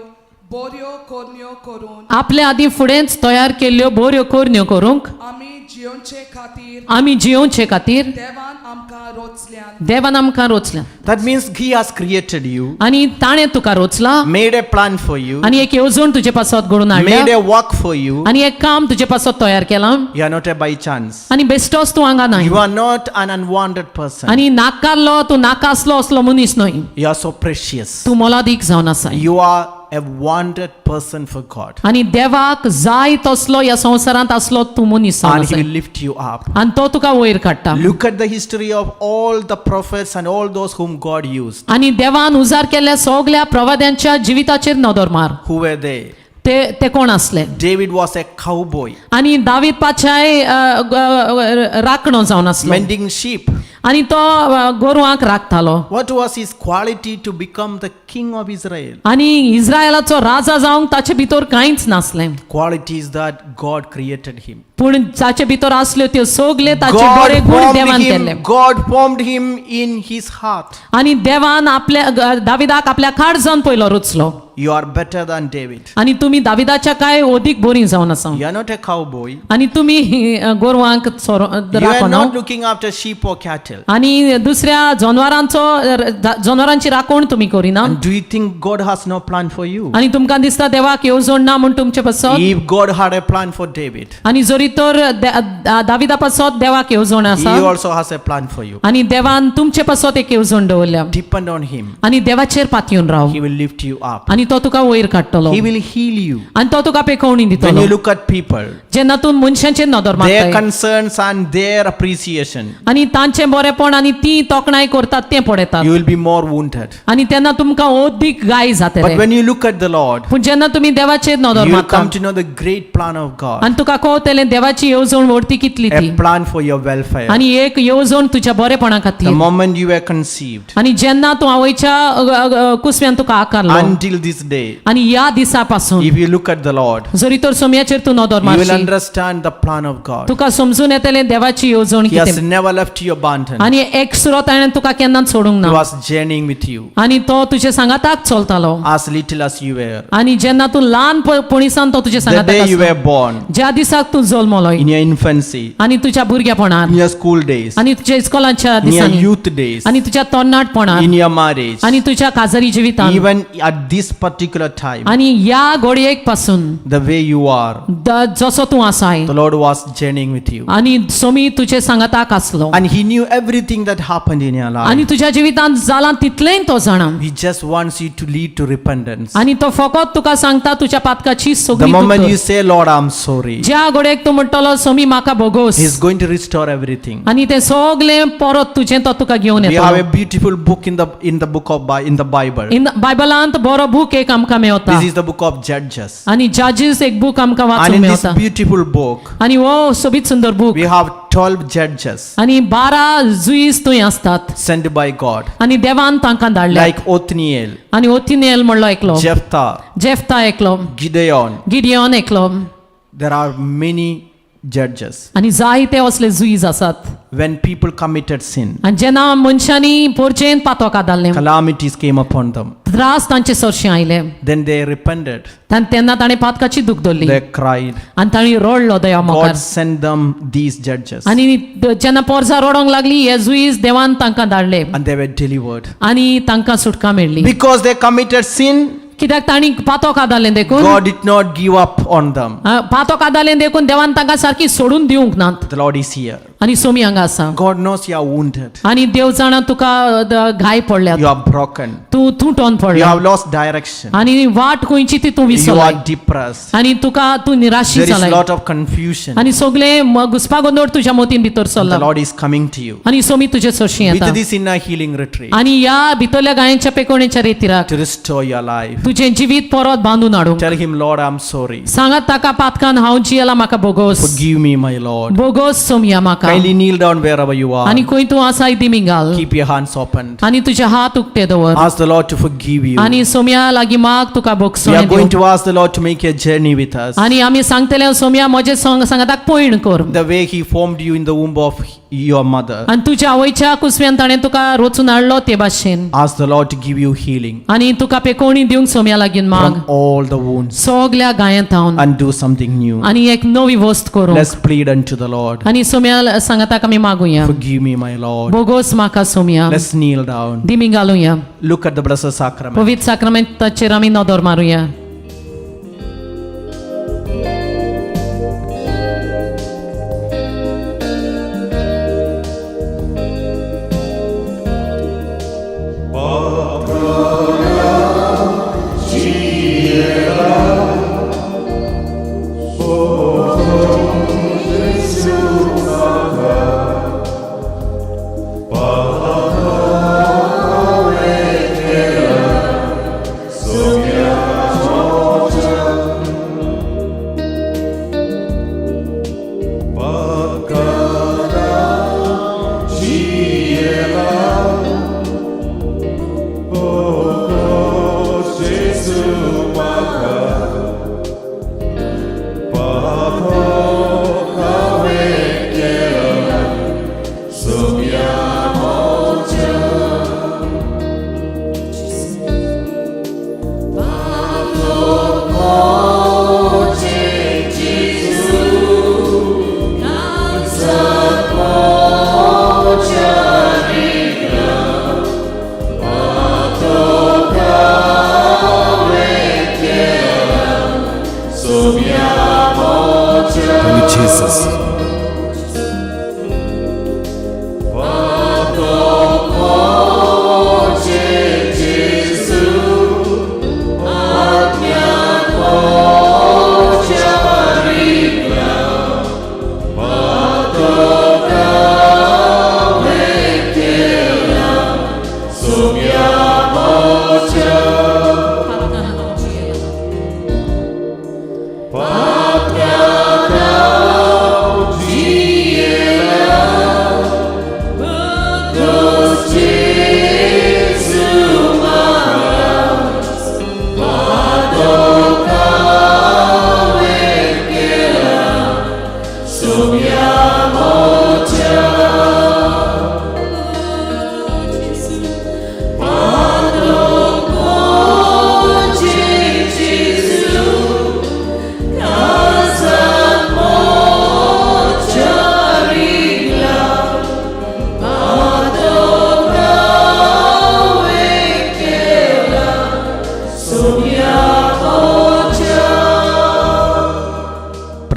बऱ्यो कोरण्यो करून आपल्या आदी फुडेंच तयार केल्ल्यो बऱ्यो कोरण्यो करूंक आमी जियोंचे खातीर आमी जियोवचे खातीर देवान आमकां रचल्यान देवान आमकां रचल्या That means he has created you, आनी ताणें तुका रचला made a plan for you, आनी एक येवजण तुजे पासत घडून made हाडल्या a work for you. आनी एक काम तुजे पासत तयार केलां You are not a by chance. आनी बेश्टोच तूं हांगा न्हय You are not an unwanted person. आनी नाकारलो तूं नाका आसलो असलो मनीस न्हय You are so precious. तूं मोलादीक जावन आसा You are a wanted person for God. आनी देवाक जाय तसलो ह्या संवसारांत आसलो तूं मनीस जावन And he आसा will lift you up. आनी तो तुका वयर काडटा Look at the history of all the prophets and all those whom God used. आनी देवान उजार केल्ल्या सगल्या प्रवाद्यांच्या जिविताचेर नदर मार Who were they? ते कोण असले David was a cowboy, आनी दावीद पाचाय राखणो जावन आसलो mending sheep. आनी तो गोरवांक राखतालो What was his quality to become the king of Israel? आनी इस्रायलाचो राजा जावंक ताचे भितर कांयच नासलें Qualities that God created him. पूण ताचे भितर आसल्यो त्यो सगले ताचे बरे गुण देवान केले God formed him in his heart. आनी देवान आपल्या दाविदाक आपल्या काळजान पयलो रचलो You are better than David. आनी तुमी दाविदाच्या काय अदीक बरी जावन आसा You are not a cowboy. आनी तुमी गोरवांक You are राखो not looking after sheep or cattle. आनी दुसऱ्या जनावरांची राखण तुमी करिना And do you think God has no plan for you? आनी तुमकां दिसता देवाक येवजण ना म्हण तुमचे पासत If God had a plan for David, आनी जरी तर दाविदा पासत देवाक येवजण He आसा also has a plan for you. आनी देवान तुमचे पासत एक येवजण दवरल्या Depend on Him. आनी देवाचेर पातयेवन Rao He will lift you up. आनी तो तुका वयर काडटलो He will heal you. आनी तो तुका पेखवणी When दितलो you look at people, जेन्ना तूं मनशांचेर नदर their मारता concerns and their appreciation, आनी तांचें बरेपण आनी ती तोखणाय करतात तें पळयतात you will be more wounded. आनी तेन्ना तुमकां अदीक गाय जातले But when you look at the Lord, पूण जेन्ना तुमी देवाचेर नदर you will मारता come to know the great plan of God, आनी तुका कळटलें देवाची येवजण व्हरती कितली ती a plan for your welfare. आनी एक येवजण तुज्या बरेपणा The खातीर moment you were conceived आनी जेन्ना तूं आवयच्या कुसव्यान तुका आकारलो until this day, आनी ह्या दिसा पासून if you look at the Lord, जरी तर सोम्याचेर तूं नदर you will मारशी understand the plan of God. तुका समजून येतलें देवाची येवजण He has कितें never left you abandoned. आनी एक सुरो ताणें तुका केन्नाच सोडूंक He ना was journeying with you आनी तो तुजे सांगाताक चलतालो as little as you were. आनी जेन्ना तूं ल्हानपणीसान तो तुजे The day सांगाताक you were आसलो. born, ज्या दिसाक तूं जल्मलोय in your infancy, आनी तुज्या भुरगेपणान in your school days, आनी तुज्या इस्कोलाच्या in your दिसांनी youth days, आनी तुज्या तरणाटपणान in your marriage, आनी तुज्या काजरी जिवितान even at this particular time, आनी ह्या घडयेक पासून the way you are, जसो तूं आसाय the Lord was journeying with you. आनी सोमी तुजे सांगाताक आसलो And He knew everything that happened in your आनी life. तुज्या जिवितान जालां तितलेंय तो जाणा He just wants you to lead to repentance. आनी तो फकत तुका सांगता तुज्या पातकाची The सगळी moment दुखत. you say, Lord, I'm sorry, ज्या घडयेक तूं म्हणटलो सोमी म्हाका बोगोस He's going to restore everything. आनी तें सगळें परत तुजें तो तुका घेवन We have a येतलो beautiful book in the book of in the Bible. इन बायबलांत बरो बूक एक आमकां Mewat This is the book of Judges. आनी जजीस एक बूक आमकां And वाचूंक in this Mewat beautiful book, आनी हो सोबीत सुंदर बूक we have 12 judges आनी 12 जुईस थंय आसतात sent by God, आनी देवान तांकां धाडले like Othniel, आनी ओथिनेल म्हणलो एकलो Jephthah, जेफ्ता एकलो Gideon. गिडियोन एकलो There are many judges. आनी जायते असले जुईज आसात When people committed sin, आनी जेन्ना मनशांनी पोरचेन पातोक आदारलें calamities came upon them. त्रास तांचे सरशें आयले Then they repented. तेन्ना ताणें पातकाची दूख धरली They cried. आनी ताणी रडलो दया मोकार God sent them these judges, आनी जेन्ना पोरसां रडोंक लागली हे जुईज देवान तांकां धाडले and they were delivered. आनी तांकां सुटका मेळ्ळी Because they committed sin, कित्याक ताणी पातोक आदारलें देखून God did not give up on them. पातोक आदारलें देखून देवान तांकां सारकी सोडून दिवंक नात The Lord is here. आनी सोमी हांगा आसा God knows you are wounded. आनी देव जाणा तुका घाय पडल्यात You are broken. तूं तुटोन You पडला have lost direction. आनी वाट खंयची ती तूं You विसरला are depressed. आनी तुका तूं निराशी There is जालाय lot of confusion. आनी सगळे घुसपागोंदळ तुज्या मोतीन भितर The Sarla Lord is coming to you. आनी सोमी तुजे सरशी येता With this inner healing retreat आनी ह्या भितरल्या गायांच्या पेकोवणेच्या रेतीराक to restore your life. तुजें जिवीत परत बांदून हाडूंक Tell Him, Lord, I'm sorry. सांगात ताका पातकान हांव जियेला म्हाका बोगोस Forgive me, my Lord. बोगोस Somaiya म्हाका Kindly kneel down wherever you आनी are. खंय तूं आसाय दिमी घाल Keep your hands opened. आनी तुजे हात उक्ते दवर Ask the Lord to forgive you. आनी सोम्या लागीं माग तुका We बोगसोण are going to ask the Lord to make a journey with us. आनी आमी सांगतले सोम्या म्हजे सांगाताक पयण कर The way He formed you in the womb of your mother. आनी तुज्या आवयच्या कुसव्यान ताणें तुका रचून हाडलो ते भाशेन Ask the Lord to give you healing आनी तुका पेकोवणी दिवंक सोम्या लागीं माग from all the wounds सगल्या गायांत हांव and do something new. आनी एक नवी वस्त करूं Let's plead unto the Lord. आनी सोम्या सांगाताक आमी मागुया Forgive me, my Lord. बोगोस म्हाका Saumya Let's kneel down. दिमी घालुया Look at the Blessed Sacrament. पवित्र साक्रामेंताचेर आमी नदर मारुया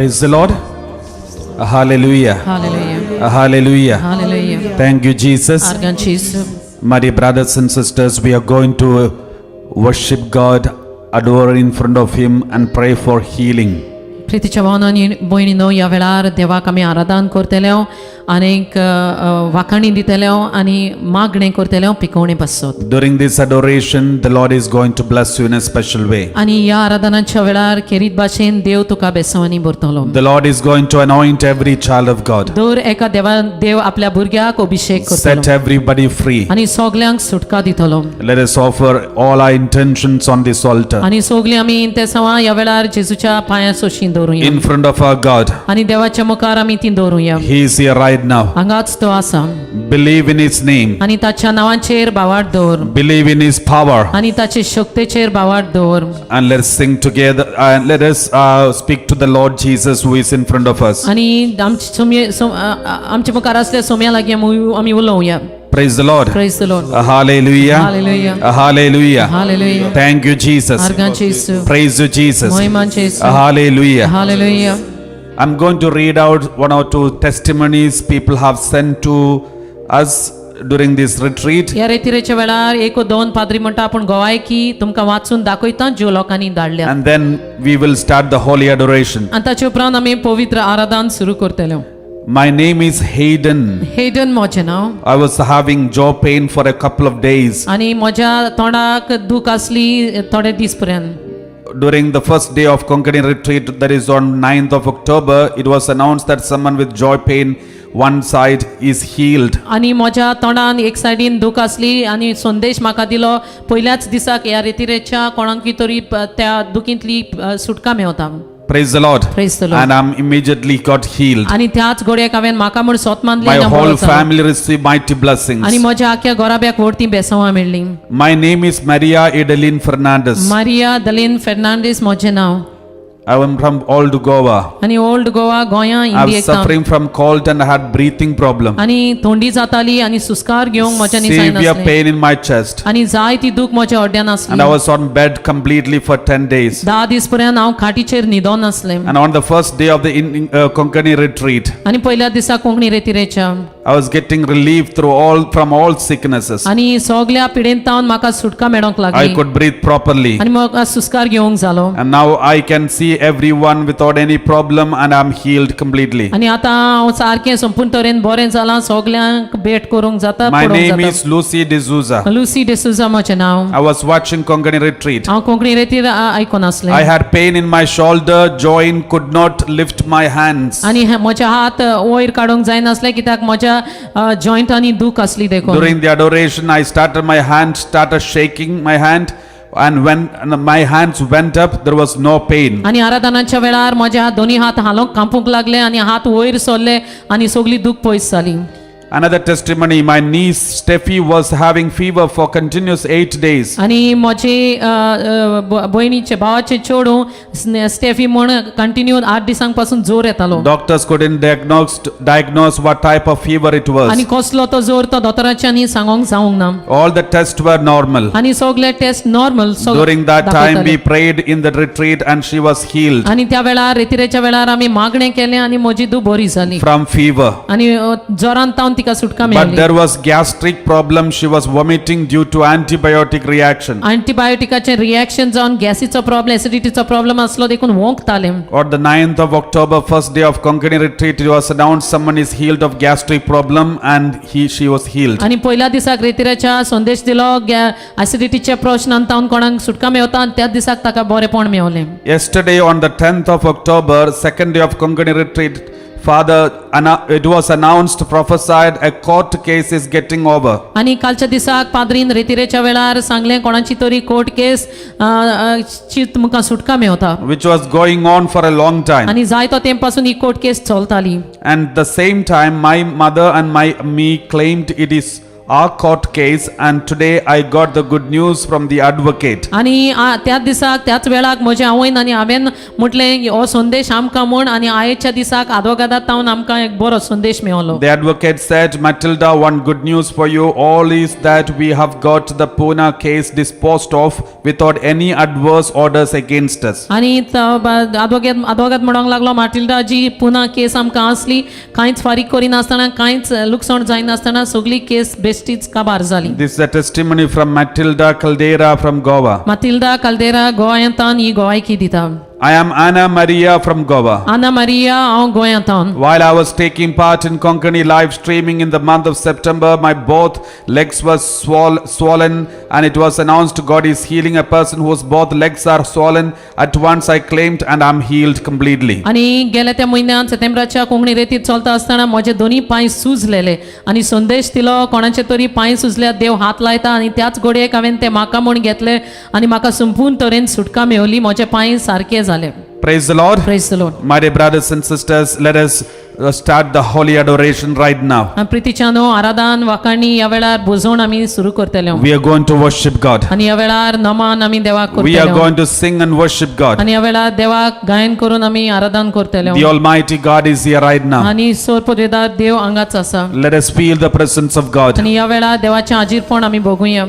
Praise the Lord. Hallelujah. Hallelujah. Hallelujah. Hallelujah. Thank you, Jesus. Arganchisu. My dear brothers and sisters, we are going to worship God, adore in front of Him, and pray for healing. प्रितीच्या भावांनी भयणीनो ह्या वेळार देवाक आमी आराधन करतले आनीक वाखाणी दितले आनी मागणें करतले पिकोवणी पासत. During this adoration, the Lord is going to bless you in a special way. आनी ह्या आराधनाच्या वेळार खेरीत भाशेन देव तुका बेसवानी भरतलो. The Lord is going to anoint every child of God, दर एका देव आपल्या भुरग्याक अभिषेक set करतलो everybody free. आनी सगल्यांक सुटका दितलो. Let us offer all our intentions on this altar आनी सगलीं आमी ते सवा ह्या वेळार जेजूच्या पांयां सोशीन दवरुया in front of our God. आनी देवाच्या मुखार आमी ती दवरुया. He is here right now. हांगाच तो आसा Believe in His name. आनी ताच्या नांवाचेर बावाड दवर Believe in His power. आनी ताचे शक्तीचेर बावाड दवर. And let's sing together and let us speak to the Lord Jesus who is in front of us. आनी आमच्या मुखार असल्या सोम्या लागीं आमी उलोवया. Praise the Lord. Praise the Lord. Hallelujah. Hallelujah. Hallelujah. Hallelujah. Thank you, Jesus. आर्गांचे Yesu. Praise you, Jesus. महिमांचे Yesu. Hallelujah. Hallelujah. I'm going to read out one or two testimonies people have sent to us during this retreat. ह्या रेतिरेच्या वेळार एक दोन पाद्री म्हणटा आपण गोवायकी तुमकां वाचून दाखयता ज्यो लोकांनी धाडल्या. And then we will start the holy adoration. आनी ताचे उपरांत आमी पवित्र आराधन सुरू करतले. My name is Hayden. Hayden म्हजें नांव. I was having jaw pain for a couple of days. आनी म्हज्या तोंडाक दूख आसली थोडे दीस पर्यंत. During the first day of Konkani retreat, that is on 9th of October, it was announced that someone with jaw pain, one side is healed. आनी म्हज्या तोंडान एक सायडीन दूख आसली आनी संदेश म्हाका दिलो पयल्याच दिसाक ह्या रेतिरेच्या कोणाक तरी त्या दुखींतली सुटका Mewat. Praise the Lord. Praise the Lord. And I'm immediately got healed. आनी त्याच घोड्याक हांवें म्हाका म्हूण स्वत My मानलें whole family received mighty blessings. आनी म्हज्या आख्या घोराब्याक व्हडती बेसांवां मेळ्ळीं. My name is Maria Edeline Fernandez. Maria दलीन Fernandes म्हजें नांव. I am from Old Goa. आनी ओल्ड गोवा गोंयां I was इंडियेक suffering from cold and I had breathing problem. आनी थोंडी जाताली आनी सुस्कार घेवंक म्हज्या निसाय Severe नासलें pain in my chest. आनी जाय ती दूख म्हज्या हड्ड्यान And I आसली. was on bed completely for 10 days. 10 दीस पर्यंत हांव खाटीचेर न्हिदोन आसलें. And on the first day of the Konkani retreat, आनी पयल्या दिसा Konkani रेतिरेच्या I was getting relief from all sicknesses. आनी सगल्या पिडेंतावन म्हाका सुटका मेळोंक I लागली could breathe properly. आनी म्हाका सुस्कार घेवंक जालो. And now I can see everyone without any problem and I'm healed completely. आनी आतां हांव सारकें संपूर्ण तरेन बरें जालां सगल्यांक भेट करूंक जाता My पळोवंक name जाता. is Lucy D'Souza. Lucy D'Souza म्हजें नांव. I was watching Konkani retreat. हांव कोंकणी रेतीर आयकोन आसलें I had pain in my shoulder, joint, could not lift my hands. आनी म्हजे हात वयर काडूंक जायनासले कित्याक म्हज्या जॉयंटांनी दूख आसली देखून. During the adoration, I started shaking my hand, and when my hands went up, there was no pain. आनी आराधनाच्या वेळार म्हजे दोनी हात हालोंक कांपूंक लागले आनी हात वयर सरले आनी सगली दूख पयस जाली. Another testimony, my niece Steffi was having fever for continuous 8 days. आनी म्हजे भयणीचे भावाचे चेडू स्टेफी म्हूण कंटिन्यू 8 दिसांक पासून जोर येतालो. Doctors couldn't diagnose what type of fever it was. आनी कसलो तो जोर तो दोतोराच्यांनी सांगोंक जावंक ना. All the tests were normal. आनी सगळे test normal. During that time, we prayed in the retreat and she was healed आनी त्या वेळार रेतिरेच्या वेळार आमी मागणें केलें आनी म्हजी दूख बरी जाली. from fever. आनी जोरान तावन तिका सुटका But मेळ्ळी. there was gastric problem. She was vomiting due to antibiotic reaction. अँटीबायोटिकाचें रिएक्शन जावन गॅसीचो प्रॉब्लेम एसिडिटीचो प्रॉब्लेम आसलो देखून वोंकतालें. On the 9th of October, first day of Konkani retreat, it was announced someone is healed of gastric problem and she was healed. आनी पयल्या दिसाक रेतिरेच्या संदेश दिलो एसिडिटीच्या प्रश्नान तावन कोणाक सुटका मेवता आनी त्याच दिसाक ताका बरेपण मेवलें. Yesterday on the 10th of October, second day of Konkani retreat, it was announced, prophesied, a court case is getting over. आनी कालच्या दिसाक पाद्रीन रेतिरेच्या वेळार सांगलें कोणाची तरी कोर्ट केस ची तुमकां सुटका Mewat. Which was going on for a long time. आनी जायतो तेंप पासून ही कोर्ट केस चलताली. And the same time, my mother and me claimed it is our court case, and today I got the good news from the advocate. आणि त्याच दिसाक त्याच वेळाक म्हजे आवयन आनी हांवें म्हटलें हो संदेश आमकां म्हण आनी आयच्या दिसाक आदवोगादात तावन आमकां एक बरो संदेश मेळलो. The advocate said, Matilda, one good news for you all is that we have got the Pune case disposed of without any adverse orders against us. आनी आदवोगाद म्हणूंक लागलो, माटिल्डा जी पुना केस आमकां आसली कांयच फारीक करिनासतना कांयच लुकसाण जायनासतना सगळी केस बेश्टीच काबार जाली. This is a testimony from Matilda Caldera from Goa. माटिल्डा काल्देरा गोंयांतान ही गोवायकी दिता. I am Anna Maria from Goa. आना मारिया हांव गोंयांतान. While I was taking part in Konkani live streaming in the month of September, my both legs were swollen, and it was announced God is healing a person whose both legs are swollen. At once I claimed and I'm healed completely. आणि गेल्या त्या म्हयन्यात सप्टेंबराच्या कोंकणी रेतीत चलता आसतना म्हजे दोन्ही पांय सुजलेले आनी संदेश दिलो कोणाचे तरी पांय सुजल्यात देव हात लायता आनी त्याच घडयेक हांवें ते म्हाका म्हूण घेतले आनी म्हाका संपूर्ण तरेन सुटका मेळ्ळी. म्हजे पांय सारके झाले. Praise the Lord. Praise the Lord. My dear brothers and sisters, let us start the holy adoration right now. प्रितीच्यानो आराधन वाकाणी ह्या वेळार बुजोवन आमी सुरू करतले We are going to worship God. आनी ह्या वेळार नमान आमी देवाक We are करतले going to sing and worship God. आनी ह्या वेळार देवाक गायन करून आमी आराधन करतले The Almighty God is here right now. आनी सोर पदवेदार देव हांगाच आसा Let us feel the presence of God आनी ह्या वेळार देवाचें हाजीरपण आमी बघुया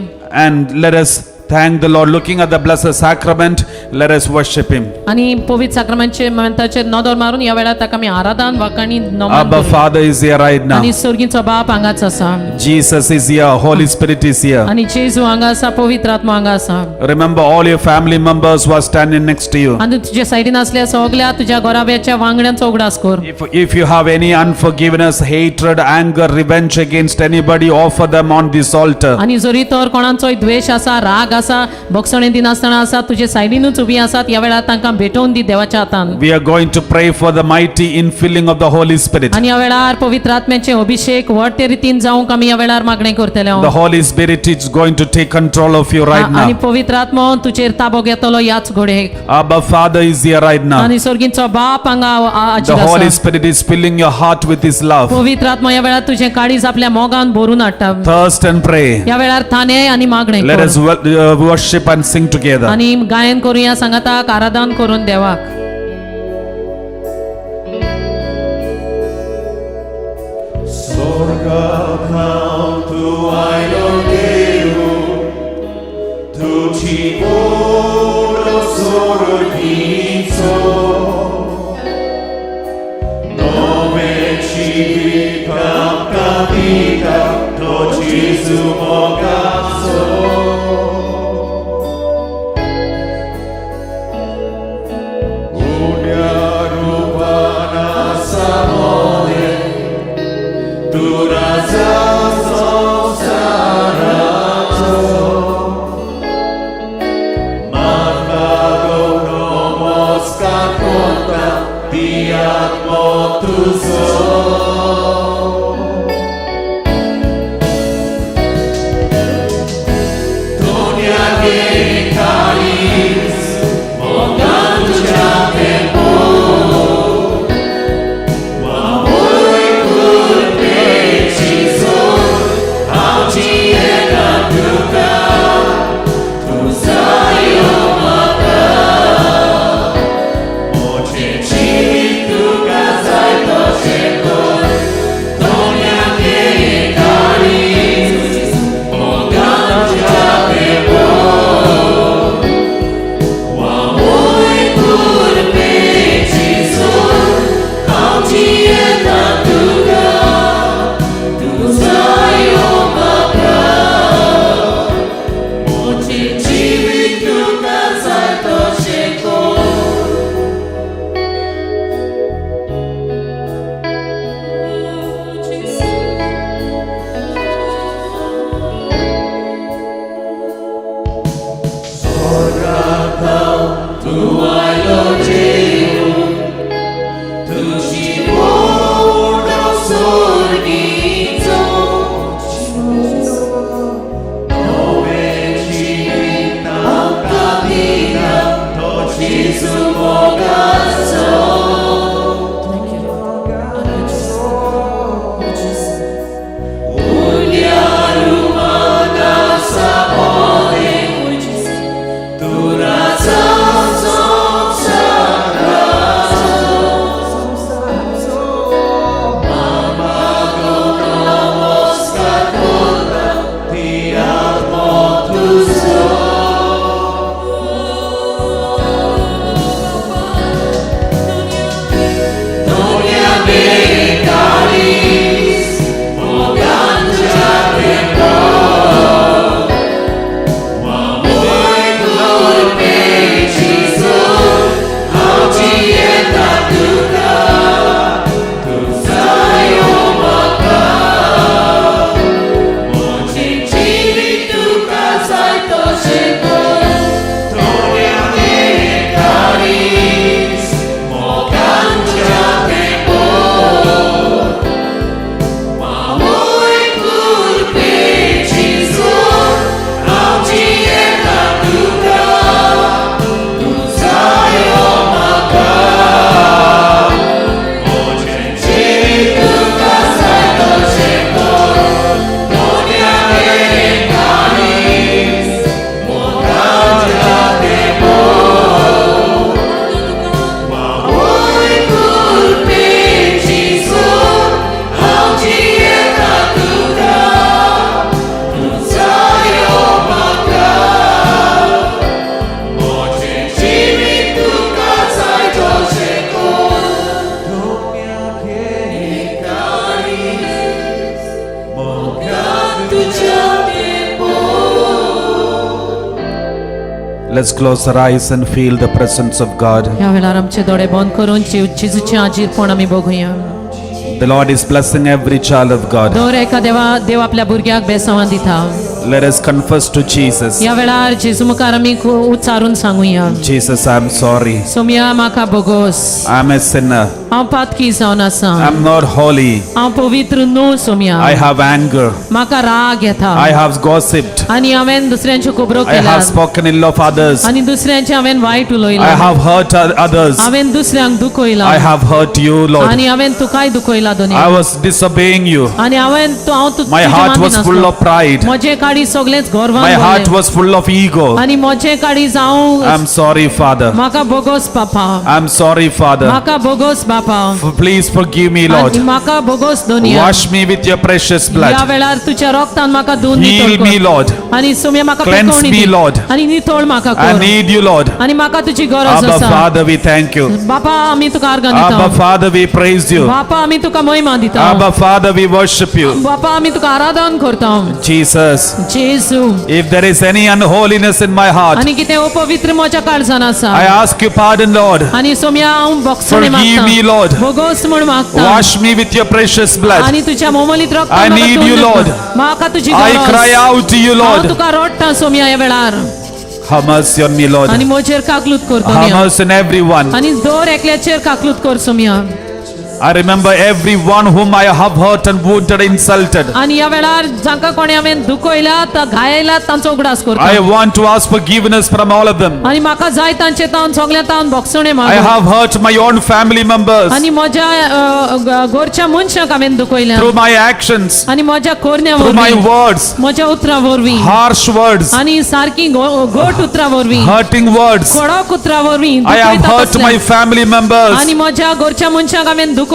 and let us thank the Lord. Looking at the blessed sacrament, let us worship Him. आनी पवित्र साक्रामेंटचे मंत्राचेर नदर मारून ह्या वेळार ताका आमी आराधन वाकाणी नमन Abba करूया. Father is here right now. आनी स्वर्गीचो बाप हांगाच आसा Jesus is here. Holy Spirit is here. आनी जेजू हांगा आसा पवित्र आत्मा हांगा आसा Remember all your family members who are standing next to you. आनी तुजे सायडीन असल्या सगळ्या तुज्या घराब्याच्या वांगड्यांचो उगडास कर. If you have any unforgiveness, hatred, anger, revenge against anybody, offer them on this altar. आनी जरी तर कोणाचोय द्वेष आसा राग आसा बक्षणे दिनासतना आसा तुजे सायडीनूच उबी आसात ह्या वेळार तांकां भेटोवन दी देवाच्या हातान. We are going to pray for the mighty infilling of the Holy Spirit. आनी ह्या वेळार पवित्र आत्म्याचे अभिषेक व्हड ते रितीन जावंक आमी ह्या वेळार मागणें करतले. The Holy Spirit is going to take control of you right आनी now. पवित्र आत्मो तुजेर ताबो घेतलो ह्याच घडयेक. Abba Father is here right now. आनी स्वर्गीचो बाप हांगा The हाजीर Holy आसा. Spirit is filling your heart with His love. पवित्र आत्मा ह्या वेळार तुजें काळीज आपल्या मोगान भरून हाडटा. Thirst and pray. ह्या वेळार थाने आनी मागणें Let कर. us worship and sing together. आनी गायन करुया सांगाताक आराधन करून देवाक. Let's close our eyes and feel the presence of God. या वेळार आमचे दोळे बंद करून जेजूचे आजीरपण आमी बघुया. The Lord is blessing every child of God. दर एका देव आपल्या भुरग्याक बेसांवां दिता. Let us confess to Jesus. या वेळार जेजू मुखार आमी उच्चारून सांगुया. Jesus, I'm sorry. सोम्या म्हाका बोगोस. I'm a sinner. हांव पातकी जावन आसा. I'm not holy. हांव पवित्र न्हू सोम्या. I have anger. म्हाका राग येता. I have gossiped. आनी हांवें दुसऱ्यांच्यो खबरो I केल्यात. have spoken ill of others. आनी दुसऱ्यांचे हांवें वायट I उलयलां. have hurt others. हांवें दुसऱ्यांक दुखयलां. I have hurt you, Lord. आनी हांवें तुकाय दुखयलां दोनी. I was disobeying you. आनी हांवें My heart was full of pride. म्हजे काडी सगळेंच My गर्वान heart भरलें. was full of ego. आनी म्हजे काडी जावं I'm sorry, Father. म्हाका बोगोस बापा. I'm sorry, Father. म्हाका बोगोस बापा. Please forgive me, Lord. आनी म्हाका बोगोस Doniya. Wash me with your precious या blood. वेळार तुज्या रक्तान म्हाका धुवन Heal नितळ me, कर. Lord. आनी सोम्या म्हाका Cleanse पेकवणी me, दी. Lord. आनी नितळ म्हाका I कर. need you, Lord. आनी म्हाका तुजी गरज Abba, आसा. Father, we thank you. बापा आमी तुका आर्गां Abba, दिता. Father, we praise you. बापा आमी तुका महिमा दिता. Abba, Father, we worship you. बापा आमी तुका आराधन करता. Jesus, Jeju. if there is any unholiness in my heart, आनी कितें अपवित्र म्हज्या काळजान आसा. I ask you pardon, Lord. आनी सोम्या हांव बोगसणे Forgive me, Lord. बोगोस म्हण मागता. Wash me with your precious blood. आनी तुज्या मोमोलीत रक्तान I म्हाका need धुवन you, नितळ. Lord. म्हाका तुजी I गरज. cry out to you, हांव Lord. तुका रडटा सोम्या ह्या वेळार. Have mercy on me, Lord. आनी म्हजेर काकलूत कर Have Doniya. mercy on everyone. आनी दर एकल्याचेर काकलूत कर Saumya. I remember everyone whom I have hurt and wounded, insulted. आनी ह्या वेळार जांकां कोणी हांवें दुखयल्यात घायल्यात तांचो उगडास करता. I want to ask forgiveness from all of them. आनी म्हाका जाय तांचे तावन सगल्या तावन बोगसणे I मागता. have hurt my own family members आनी म्हज्या घरच्या मनशाक हांवें दुखयल्या. through my actions, आनी म्हज्या कोरण्या through my वरवीं words, म्हज्या उतरां वरवीं harsh words, आनी सारकी गोट उतरां वरवीं hurting words. कडक उतरां वरवीं I have दुखयतात hurt असले. my family members. आनी म्हज्या घरच्या मनशाक हांवें दुखयल्यात.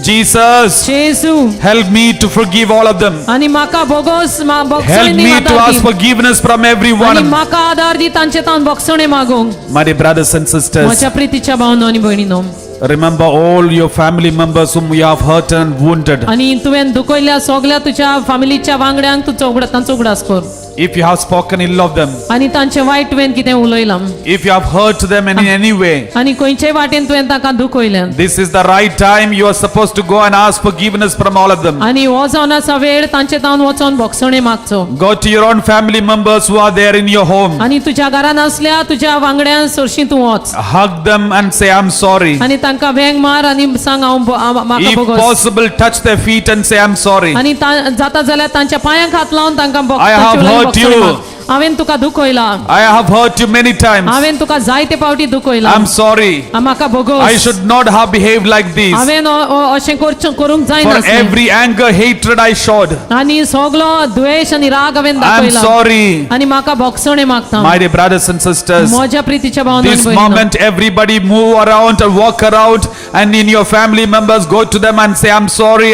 Jesus, Jeju. help me to forgive all of them. आनी म्हाका बोगोस Help me to ask forgiveness from everyone. आनी म्हाका आदार दी तांचे तावन बोगसणे मागूंक. My dear brothers and sisters, म्हज्या प्रितीच्या भावनो आनी भयणीनो. remember all your family members whom you have hurt and wounded. आनी तुवें दुखयल्या सगल्या तुज्या फॅमिलीच्या वांगड्यांक तूं तांचो उगडास कर. If you have spoken ill of them, आनी तांचे वायट तुवें कितें उलयलां. if you have hurt them in any way, आनी खंयचेय वाटेन तुवें तांकां दुखयलें. this is the right time you are supposed to go and ask forgiveness from all of them. आनी हो जावन आसा वेळ तांचे तावन वचोन बोगसणे मागचो. Go to your own family members who are there in your home. आनी तुज्या घरान आसल्या तुज्या वांगड्यान सरशी तूं वच. Hug them and say, I'm sorry. आनी तांकां वेंग मार आनी सांग म्हाका If बोगोस. possible, touch their feet and say, I'm sorry. आनी जाता जाल्यार तांच्या पांयांक हात लावन तांकां I have hurt you. हांवें तुका दुखयला. I have hurt you many times. हांवें तुका जायते फावटी दुखयला. I'm sorry. म्हाका बोगोस. I should not have behaved like this. हांवें अशें करूंक For जायना. every anger, hatred I showed. आनी सगलो द्वेष आनी राग हांवें I'm दाखयला. sorry. आनी म्हाका बोगसणे मागता. My dear brothers and sisters, म्हज्या प्रितीच्या भावनांनी this भयणीनो. moment everybody move around and walk around and in your family members go to them and say, I'm sorry,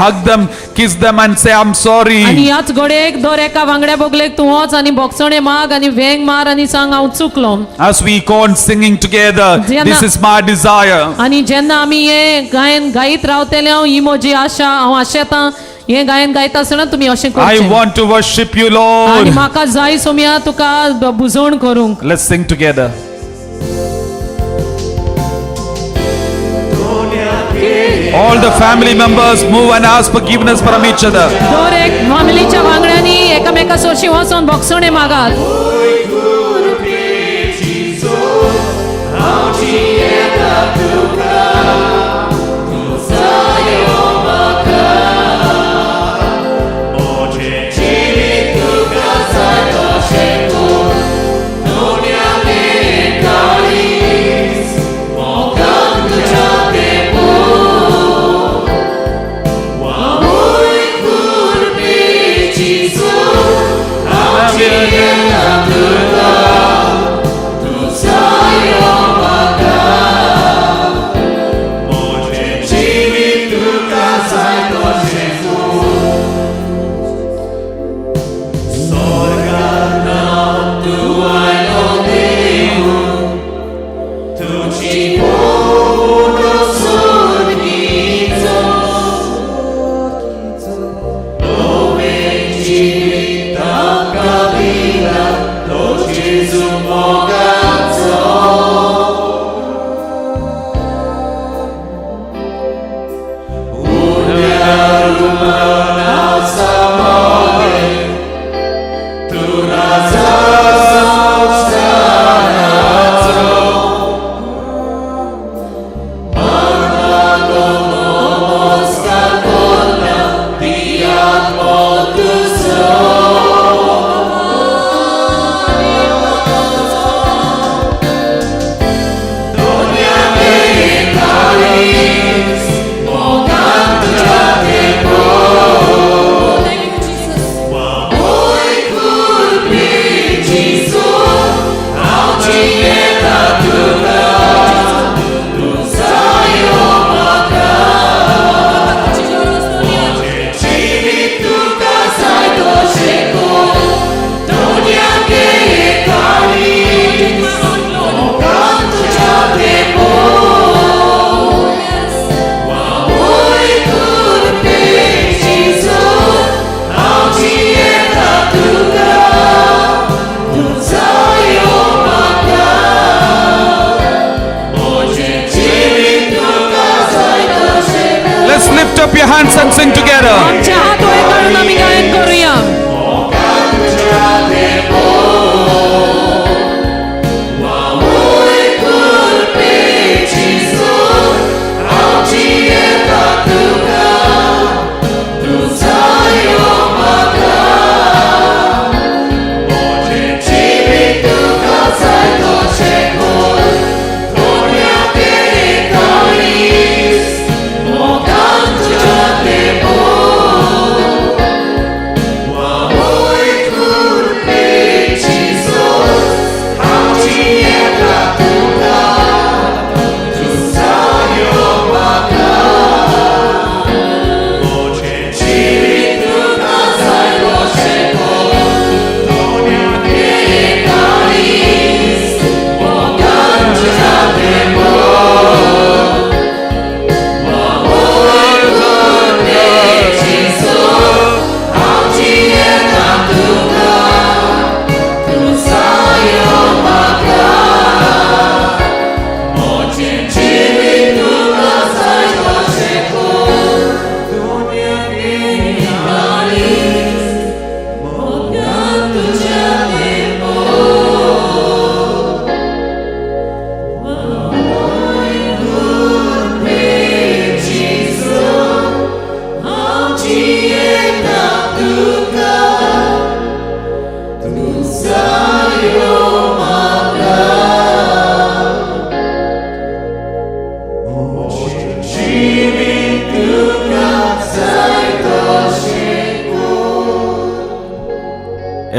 hug them, kiss them and say, I'm आनी sorry. ह्याच घडयेक दर एका वांगड्या बोगलेक तूं वच आनी बोगसणे माग आनी वेंग मार आनी सांग हांव चुकलो. As we go on singing together, this is my desire. आनी जेन्ना आमी हे गायन गायत रावतले ही म्हजी आशा हांव आशेतां हे गायन गायता आसतना तुमी अशें I करचें. want to worship you, आनी Lord. म्हाका जाय सोम्या तुका बुजवण करूंक. Let's sing together. All the family members move and ask forgiveness from each other. दर एक फॅमिलीच्या वांगड्यांनी एकामेका सोशी वचोन बोगसणे मागात. Amen. Let's lift up your hands and sing together. आमच्या हात वर काढून आम्ही गायन करूया.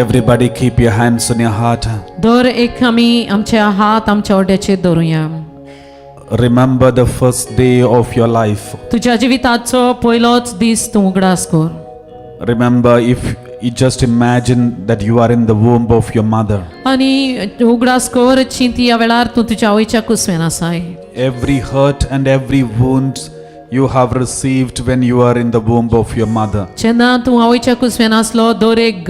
Everybody keep your hands on your heart. दर एक आमी आमचे हात आमच्या ओड्याचेर दवरुया. Remember the first day of your life. तुझ्या जिविताचो पयलोच दीस तूं उगडास कर. Remember, if you just imagine that you are in the womb of your mother. आनी उगडास कर चिंती ह्या वेळार तूं तुज्या आवयच्या कुसव्यान आसाय. Every hurt and every wound you have received when you are in the womb of your mother. जेन्ना तूं आवयच्या कुसव्यान आसलो दर एक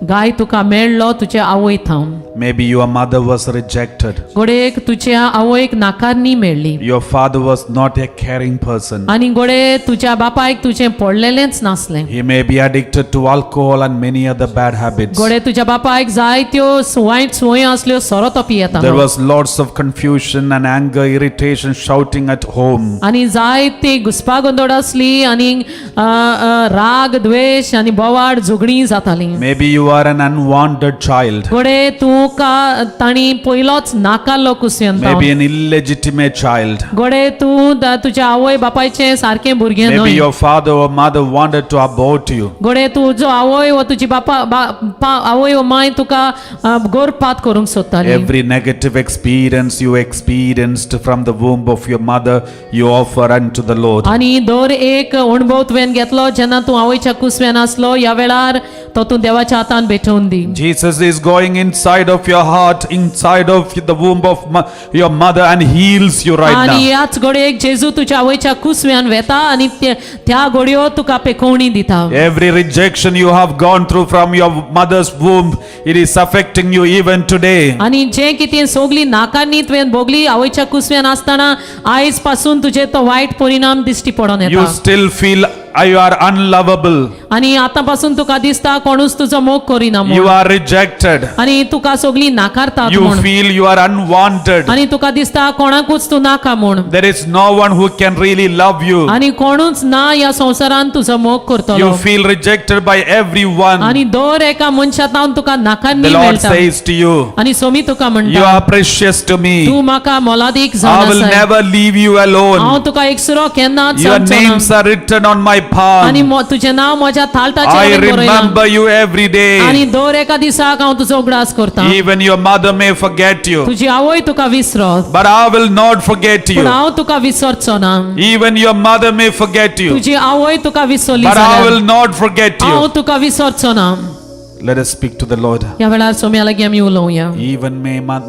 गाय तुका मेळ्ळो तुज्या आवय थावन. Maybe your mother was rejected. गोडेक तुज्या आवयक नाकारणी मेळ्ळी. Your father was not a caring person. आनी गोडे तुज्या बापायक तुजें पडलेलेंच नासलें. He may be addicted to alcohol and many other bad habits. गोडे तुज्या बापायक जायत्यो वायट संवयो असल्यो सोरो तो पियेता. There was lots of confusion and anger, irritation, shouting at home. आनी जायती घुसपागोंदोळ आसली आनी राग द्वेष आनी बोवाड झगडीं जातालीं. Maybe you are an unwanted child. गोडे तुका ताणी पयलोच नाकारलो कुसव्यान. Maybe an illegitimate child. गोडे तूं तुज्या आवय बापायचें सारकें भुरगें Maybe न्हय. your father or mother wanted to abort you. गोडे तुजो आवय वा तुजी आवय वा माय तुका गोरपात करूंक सोदताली. Every negative experience you experienced from the womb of your mother, you offer unto the Lord. आनी दर एक अणभव तुवें घेतलो जेन्ना तूं आवयच्या कुसव्यान आसलो ह्या वेळार तो तूं देवाच्या हातान भेटोवन दी. Jesus is going inside of your heart, inside of the womb of your mother and heals you right आनी now. ह्याच घडयेक जेजू तुज्या आवयच्या कुसव्यान वेता आनी त्या घडयो तुका पेखवणी दिता. Every rejection you have gone through from your mother's womb, it is affecting you even today. आनी जे कितें सोगली नाकारणी तुवें भोगली आवयच्या कुसव्यान आसतना आयज पासून तुजे तो वायट परिणाम दिश्टी पडोन You येता. still feel you are unlovable. आनी आतां पासून तुका दिसता कोणूच तुजो मोग करिना You म्हूण. are rejected. आनी तुका सोगली नाकारतात You म्हूण. feel you are unwanted. आनी तुका दिसता कोणाकूच तूं नाका म्हूण. There is no one who can really love you. आनी कोणूच ना ह्या संवसारान तुजो मोग करतलो. You feel rejected by everyone. आनी दर एका मनशांत तुका नाकारणी The Lord मेळटा. says to you, आनी सोमी तुका you म्हणटा are precious to me. तूं म्हाका मोलादीक I जावन will आसाय. never leave you alone. हांव तुका एकसुरो केन्नाच Your सांगचो names ना. are written on my आनी palm. तुजें नांव म्हज्या माझ्या I थालटाचेर remember you every आणि day. दर एका दिसाक हांव तुजो उगडास करता. Even your mother may forget you, तुजी आवय तुका विसरत, but I will not forget पूण you. हांव तुका विसरचो ना. Even your mother may forget you, तुजी आवय तुका विसरली but I will जाल्यार not forget हांव you. तुका विसरचो ना. Let us speak to the Lord. ह्या वेळार सोम्या लागीं आमी उलोवया. Even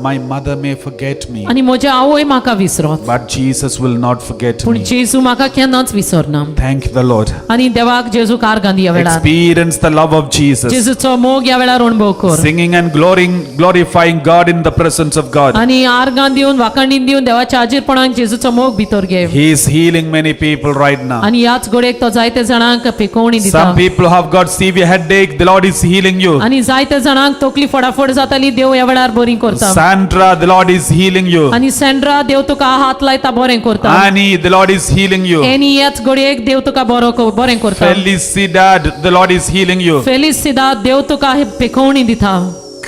my mother may forget me, आनी म्हजी आवय म्हाका विसरत, but Jesus will not forget पूण me. जेजू म्हाका केन्नाच विसरना. Thank the Lord. आनी देवाक जेजू कारगांदी ह्या वेळार. Experience the love of Jesus. जेजूचो मोग ह्या वेळार अणभव कर. Singing and glorifying God in the presence of God. आनी आर्गां दिवन वाखाणीन दिवन देवाच्या हाजीरपणाक जेजूचो मोग भितर घे. He is healing many people right now. आनी ह्याच घडयेक तो जायते जाणांक पेकोवणी दिता. Some people have got severe headache. The Lord is healing you. आनी जायते जाणांक तकली फडाफड जाताली देव ह्या वेळार बरी करता. Sandra, the Lord is healing you. आनी सेंड्रा देव तुका हात लायता बरें करता. Annie, the Lord is healing you. Any ह्याच घडयेक देव तुका बरें करता. Felicidad, the Lord is healing you. फेलिस सिदा देव तुका पेकोवणी दिता.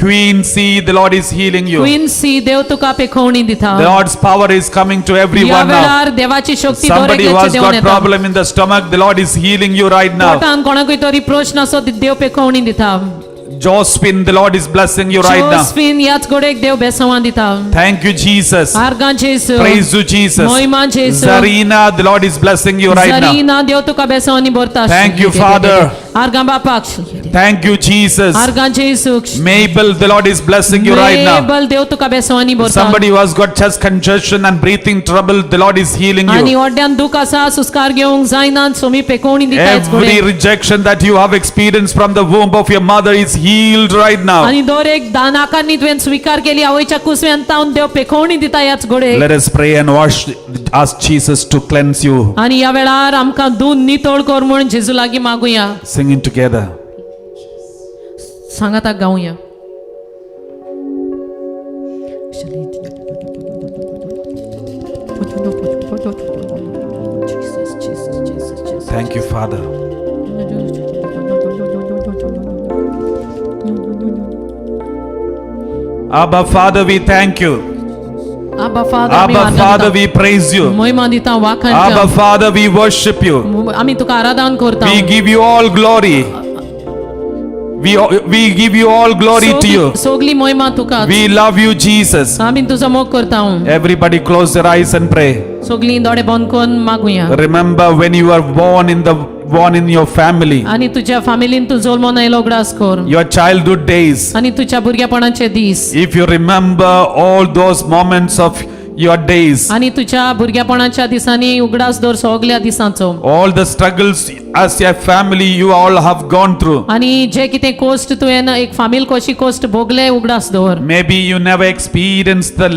Queen C, the Lord is healing you. Quincy देव तुका पेकोवणी दिता. The Lord's power is coming to ह्या everyone now. वेळार देवाची शक्ती Somebody who has Devan got येता. problem in the stomach, the Lord is healing you right now. पोटान कोणाकूय तरी प्रश्न आसो देव पेकोवणी दिता. Josephine, the Lord is blessing you right now. Josephine ह्याच घडयेक देव बेसवां दिता. Thank you, Jesus. आर्गां जेजू. Praise you, Jesus. महिमा जेजू. Zarina, the Lord is blessing you right now. Zarina देव तुका बेसवांनी भरता. Thank you, Father. आर्गां बापाक. Thank you, Jesus. आर्गां जेजू. Mabel, the Lord is blessing you right now. मेबल देव तुका बेसवांनी भरता. Somebody who has got chest congestion and breathing trouble, the Lord is healing आनी you. ओड्यान दुख आसा सुस्कार घेवंक जायना सोमी पेकोवणी दिता ह्याच Every घडयेक. rejection that you have experienced from the womb of your mother is healed right now. आनी दर एक नाकांनी तुवें स्वीकार केली आवयच्या कुसव्यान तावन देव पेकोवणी दिता ह्याच घडयेक. Let us pray and ask Jesus to cleanse you. आनी ह्या वेळार आमकां दूद नितळ कर म्हूण जेजू लागीं मागुया. Singing together. सांगाताक गावया. Thank you, Father. Abba, Father, we thank you. आबा father Abba, Father, we praise you. महिमा दिता Abba, वाखाणटा. Father, we worship you. आमी तुका आराधन करता. We give you all glory. We give you all glory to you. सोगली महिमा तुका. We love you, Jesus. आमी तुजो मोग करता. Everybody close their eyes and pray. सोगली दोळे बंद करून मागुया. Remember when you were born in your family, आनी तुज्या फॅमिलीन तू जल्मोन आयलो ग्रास कर. your childhood days. आनी तुज्या भुरगेपणाचे दीस. If you remember all those moments of your days, आनी तुज्या भुरगेपणाच्या दिसांनी उगडास दर सगल्या दिसांचो. all the struggles as a family you all have gone through. आनी जे कितें कोस्ट तुवें एक फामील कशी कोस्ट भोगले उगडास दवर. Maybe you never experienced the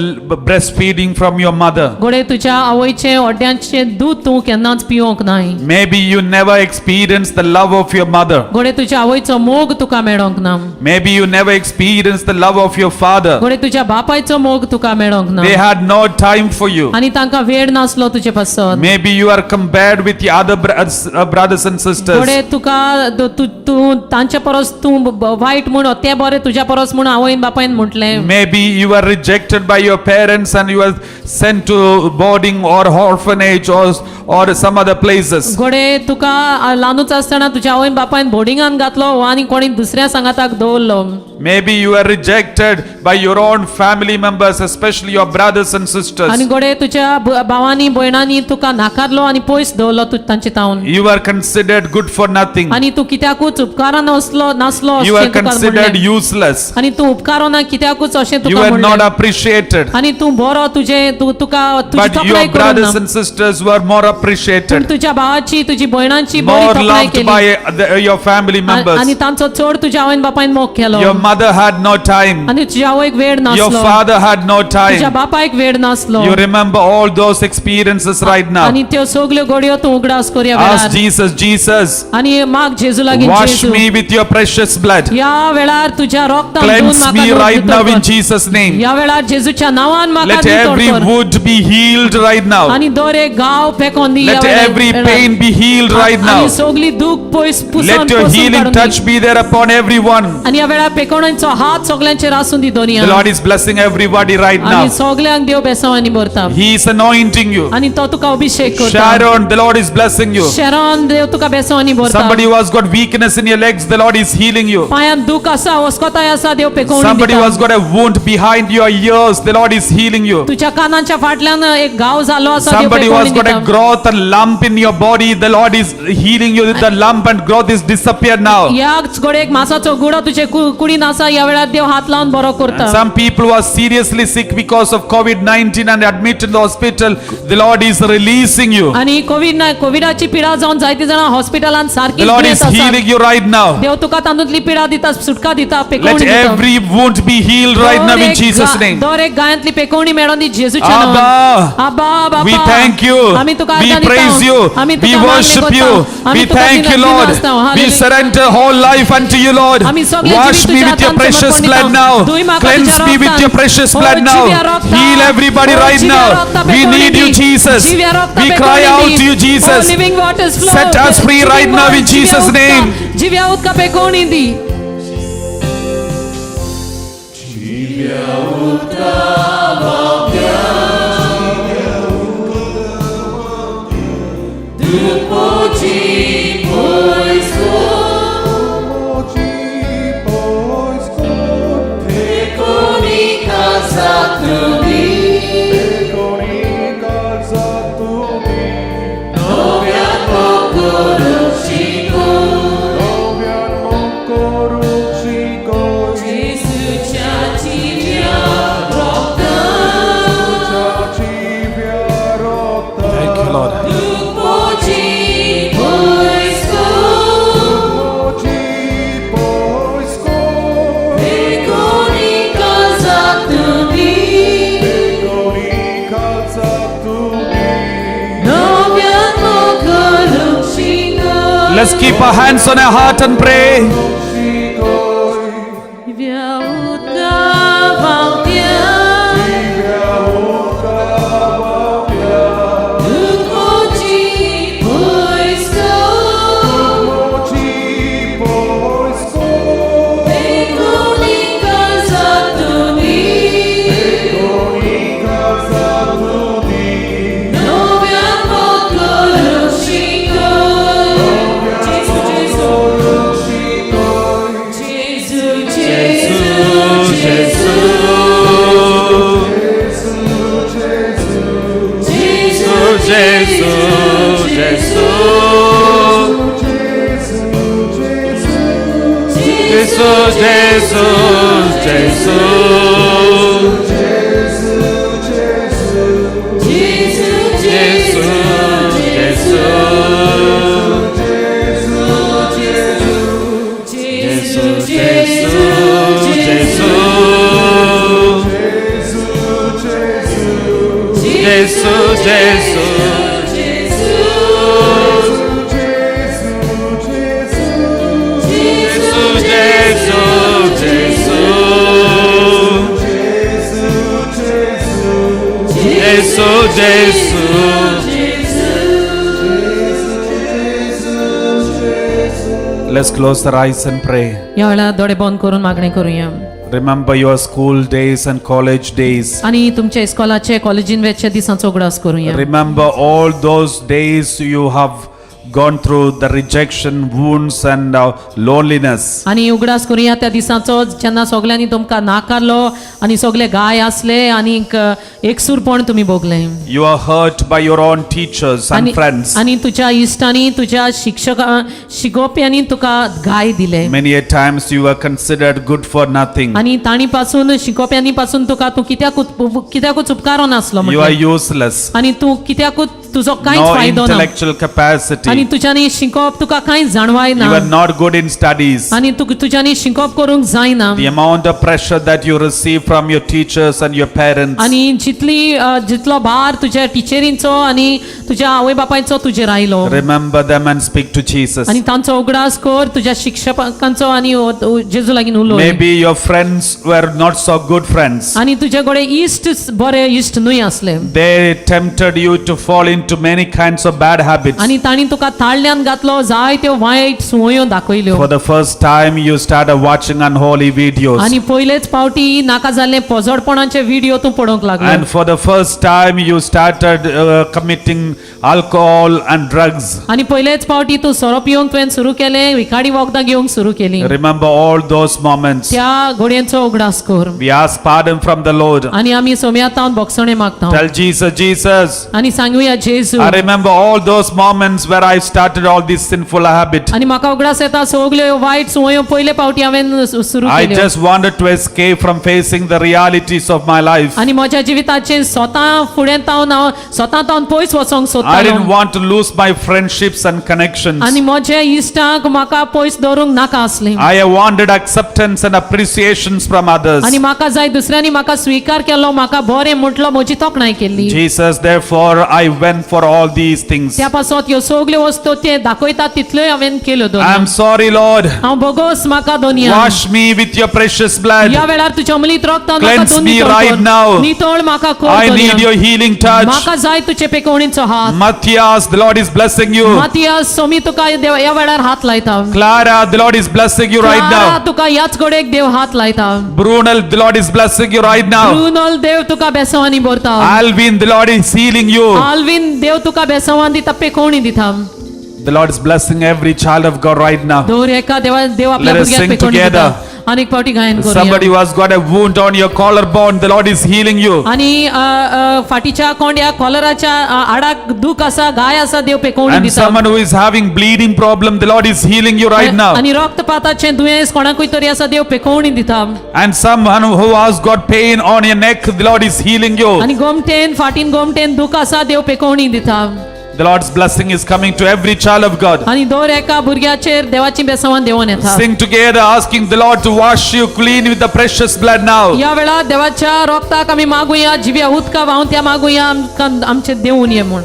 breastfeeding from your mother. घोडे तुज्या आवयचे ओड्यांचे दूध तूं केन्नाच पिवंक नाय. Maybe you never experienced the love of your mother. घोडे तुज्या आवयचो मोग तुका मेळोंक ना. Maybe you never experienced the love of your father. घोडे तुज्या बापायचो मोग तुका मेळोंक ना. They had no time for you. आनी तांकां वेळ नासलो तुजे पासत. Maybe you are compared with the other brothers and sisters. घोडे तुका तूं तांचे परस तूं वायट म्हूण ते बरे तुज्या परस म्हूण आवयन बापायन म्हटलें. Maybe you were rejected by your parents and you were sent to boarding or orphanage or some other places. घोडे तुका ल्हानूच आसतना तुज्या आवयन बापायन बोर्डिंगान घातलो आनी कोणी दुसऱ्या सांगाताक दवरलो. Maybe you were rejected by your own family members, especially your brothers and sisters. आनी घोडे तुज्या भावांनी भयणांनी तुका नाकारलो आनी पयस दवरलो तांचे तावन. You were considered good for nothing. आनी तूं कित्याकूच उपकारान नासलो You were अशें तुका considered म्हणलें. useless. आनी तूं उपकारो ना कित्याकूच अशें You तुका were not म्हणलें. appreciated. आनी तूं बरो तुका तुजी But तोखणाय your करूंक brothers ना. and sisters were more पूण appreciated, तुज्या भावाची तुजी भयणांची बरी more तोखणाय loved केली. by your family आनी members. तांचो चड तुज्या आवयन बापायन मोग केलो. Your mother had no time. आनी तुज्या आवयक वेळ Your नासलो. father had no तुज्या time. बापायक वेळ नासलो. You remember all those experiences right now. आनी त्यो सगल्यो घडयो तूं उगडास करया Ask वेळार. Jesus, Jesus, आनी माग जेजू लागीं wash Jeju me with your precious blood. या वेळार तुज्या रक्तान धुवन Cleanse म्हाका me दूध right now दितो in कर. Jesus' name. या वेळार जेजूच्या नांवान म्हाका Let नितळ every कर. wound be healed right now. आनी दर एक गाव फेकोन दी या Let वेळार. every pain be healed right now. आनी सगली दुख पयस पुसून Let your पुसून healing काडून दी. touch be there upon everyone. आनी या वेळार पेकोवण्याचो हात सगल्यांचेर आसून दी Doniya. The Lord is blessing everybody right आनी now. सगल्यांक देव बेसावांनी भरता. He is anointing you. आनी तो तुका अभिषेक करता. Sharon, the Lord is blessing you. शरण देव तुका बेसवानी भरता Somebody who has got weakness in your legs, the Lord is healing you. पायांत दुख आसा वस्कोताय आसा देव पेकोवणी Somebody who has दिता got a wound behind your ears, the Lord is healing you. तुझ्या कानांच्या फाटल्यान एक घाव जालो आसा देव Somebody who has पेकोवणी got a दिता growth and lump in your body, the Lord is healing you. The lump and growth is disappeared now. या घोडेक मासाचो गुडो तुजे कुडीन आसा या वेळार देव हात लावन बरो करता Some people who are seriously sick because of COVID-19 and admitted in the hospital, the Lord is releasing you. आणि कोविडाची पिडा जावन जायती जाणां हॉस्पिटलांत सारकी The Lord दुयेंत is आसात. healing you right now. देव तुका तांदूतली पिडा दिता सुटका दिता Let पेकोवणी दिता every wound be healed right now in Jesus' name. दर एक गायांतली पेकोवणी मेळोन दी जेजूच्या Abba, नांवान आबा बापा we thank you. आमी तुका We आदार praise दिता you. आमी We तुका worship मान्य you. करता. आमी We तुका thank you, दिनात Lord. दिनासता. We Hallelujah. surrender whole life unto you, Lord. आमी सगळे Wash जीवित me तुझ्या with your हातांत precious समर्पण blood दिता. now. धुय म्हाका Cleanse तुझ्या me with रक्तान. your precious हो, blood now. जिव्या रक्ता. Heal everybody हो, right जिव्या now. रक्ता We पेकोवणी need you, the. Jesus. जिव्या रक्ता We पेकोवणी cry out the. to you, Jesus. Oh, living waters flow. Set us free right now in जिव्या Jesus' उदका- name. जिव्या उदका पेकोवणी दी Thank you, Lord. Let's keep our hands on our heart and pray. Dziwia łódka wałpia, Duch moci wojsko, wykonika za tobie, nowia pokolusziko. Let's close the eyes and pray. या वेळा दोळे बंद करून मागणी करूया Remember your school days and college days. आणि तुमच्या इस्कॉलाचे कॉलेजीन वेचचे दिसांचो उगडास करूया Remember all those days you have gone through the rejection, wounds and loneliness. आणि उगडास करूया त्या दिसांचो जेन्ना सगल्यांनी तुमकां नाकारलो आणि सगळे गाय आसले आणि एकसूरपण तुम्ही Bhogle You are hurt by your own teachers and friends. आणि तुझ्या इश्टांनी तुझ्या शिकोवप्यांनी तुका गाय दिले Many a times you were considered good for nothing. आणि ताणी पासून शिकोवप्यांनी पासून तुका तू कित्याकूच उपकारो नासलो You म्हटले. are useless. आणि तू कित्याकूच तुझो कांयच No फायदो ना intellectual capacity. आणि तुझ्यानी शिकोवप तुका कांय जाणवाय ना You are not good in studies. आणि तुझ्यानी शिकोवप करूंक जायना The amount of pressure that you receive from your teachers and your parents. आणि जितलो भार तुझ्या टिचरींचो आणि तुझ्या आवय बापायचो तुजेर आयलो Remember them and speak to Jesus. आणि तांचो उगडास कर तुझ्या शिक्षकांचो आणि जेजू लागीं उलोय Maybe your friends were not so good friends. आणि तुझे गोडे इश्ट बरे इश्ट न्हय आसले They tempted you to fall into into many kinds of bad habits. आनी ताणी तुका ताळल्यान घातलो जायत्यो वायट सुवयो दाखयल्यो For the first time, you started watching unholy videos. आनी पयलेच पावटी नाका जाल्ले पोजडपणाचे व्हिडिओ तूं पळोवंक लागलो And for the first time, you started committing alcohol and drugs. आनी पयलेच पावटी तूं सोरो पिवंक तुवें सुरू केलें विखाडी वखदां घेवंक सुरू केली Remember all those moments. त्या घडयेचो उगडास कर We ask pardon from the Lord. आनी आमी सोम्यातावन बोगसणे मागता Tell Jesus, Jesus, आनी सांगुया जेजू I remember all those moments where I started all these sinful habits. आनी म्हाका उगडास येता सगल्यो वायट सुवयो पयले पावटी हांवें सुरू I केल्यो just wanted to escape from facing the realities of my life. आनी म्हज्या जिविताचें स्वता फुडें तावन हांव स्वता तावन पयस वचोंक I सोदतालो didn't want to lose my friendships and connections. आनी म्हजे इश्टांक म्हाका पयस दवरूंक नाका आसलें I wanted acceptance and appreciations from others. आनी म्हाका जाय दुसऱ्यांनी म्हाका स्वीकार केलो म्हाका बरें म्हटलो म्हजी तोखणाय केल्ली Jesus, therefore, I went for all these things. त्या पासत ह्यो सगल्यो वस्तू ते दाखयता तितल्योय हांवें केल्यो I'm दोन sorry, Lord. हांव बोगोस म्हाका दोनया Wash me with your precious blood. या वेळार तुज्या अमलीत रक्तान म्हाका Cleanse दोन me नितळ right कर. now. नितळ म्हाका कर I दोनया. need your healing touch. म्हाका जाय तुजे पेकोवणीचो हात Matthias, the Lord is blessing you. मातियास Somi तुका ह्या वेळार हात लायता Clara, the Lord is blessing you right Clara, now. तुका ह्याच घोडेक देव हात लायता Brunel, the Lord is blessing you right now. ब्रुनोल देव तुका बेसवानी बोरता Alvin, the Lord is healing you. Allwyn देव तुका बेसवान दिता पेकोवणी दिता The Lord is blessing every child of God right now. दोर एका देव आपल्या Let us भुरग्याक sing पेकोवणी together. दिता अनेक पावटी गायन Somebody करूया who has got a wound on your collarbone, the Lord is healing you. आणि फाटीच्या कोंड्या कॉलराच्या आडाक दुख आसा गाय आसा देव पेकोवणी And दिता someone who is having bleeding problem, the Lord is healing you right now. आणि रक्तपाताचे दुयेंस कोणाकूय तरी आसा देव पेकोवणी दिता And someone who has got pain on your neck, the Lord is healing you. आणि गोमटेन फाटीन गोमटेन दुख आसा देव पेकोवणी दिता The Lord's blessing is coming to every child of God. आणि दोर एका भुरग्याचेर देवाची बेसवान देवून येता Sing together, asking the Lord to wash you clean with the precious blood now. या वेळा देवाच्या रक्ताक आमी मागुया जिव्या उदका व्हांवन त्या मागुया आमचे देवून ये म्हूण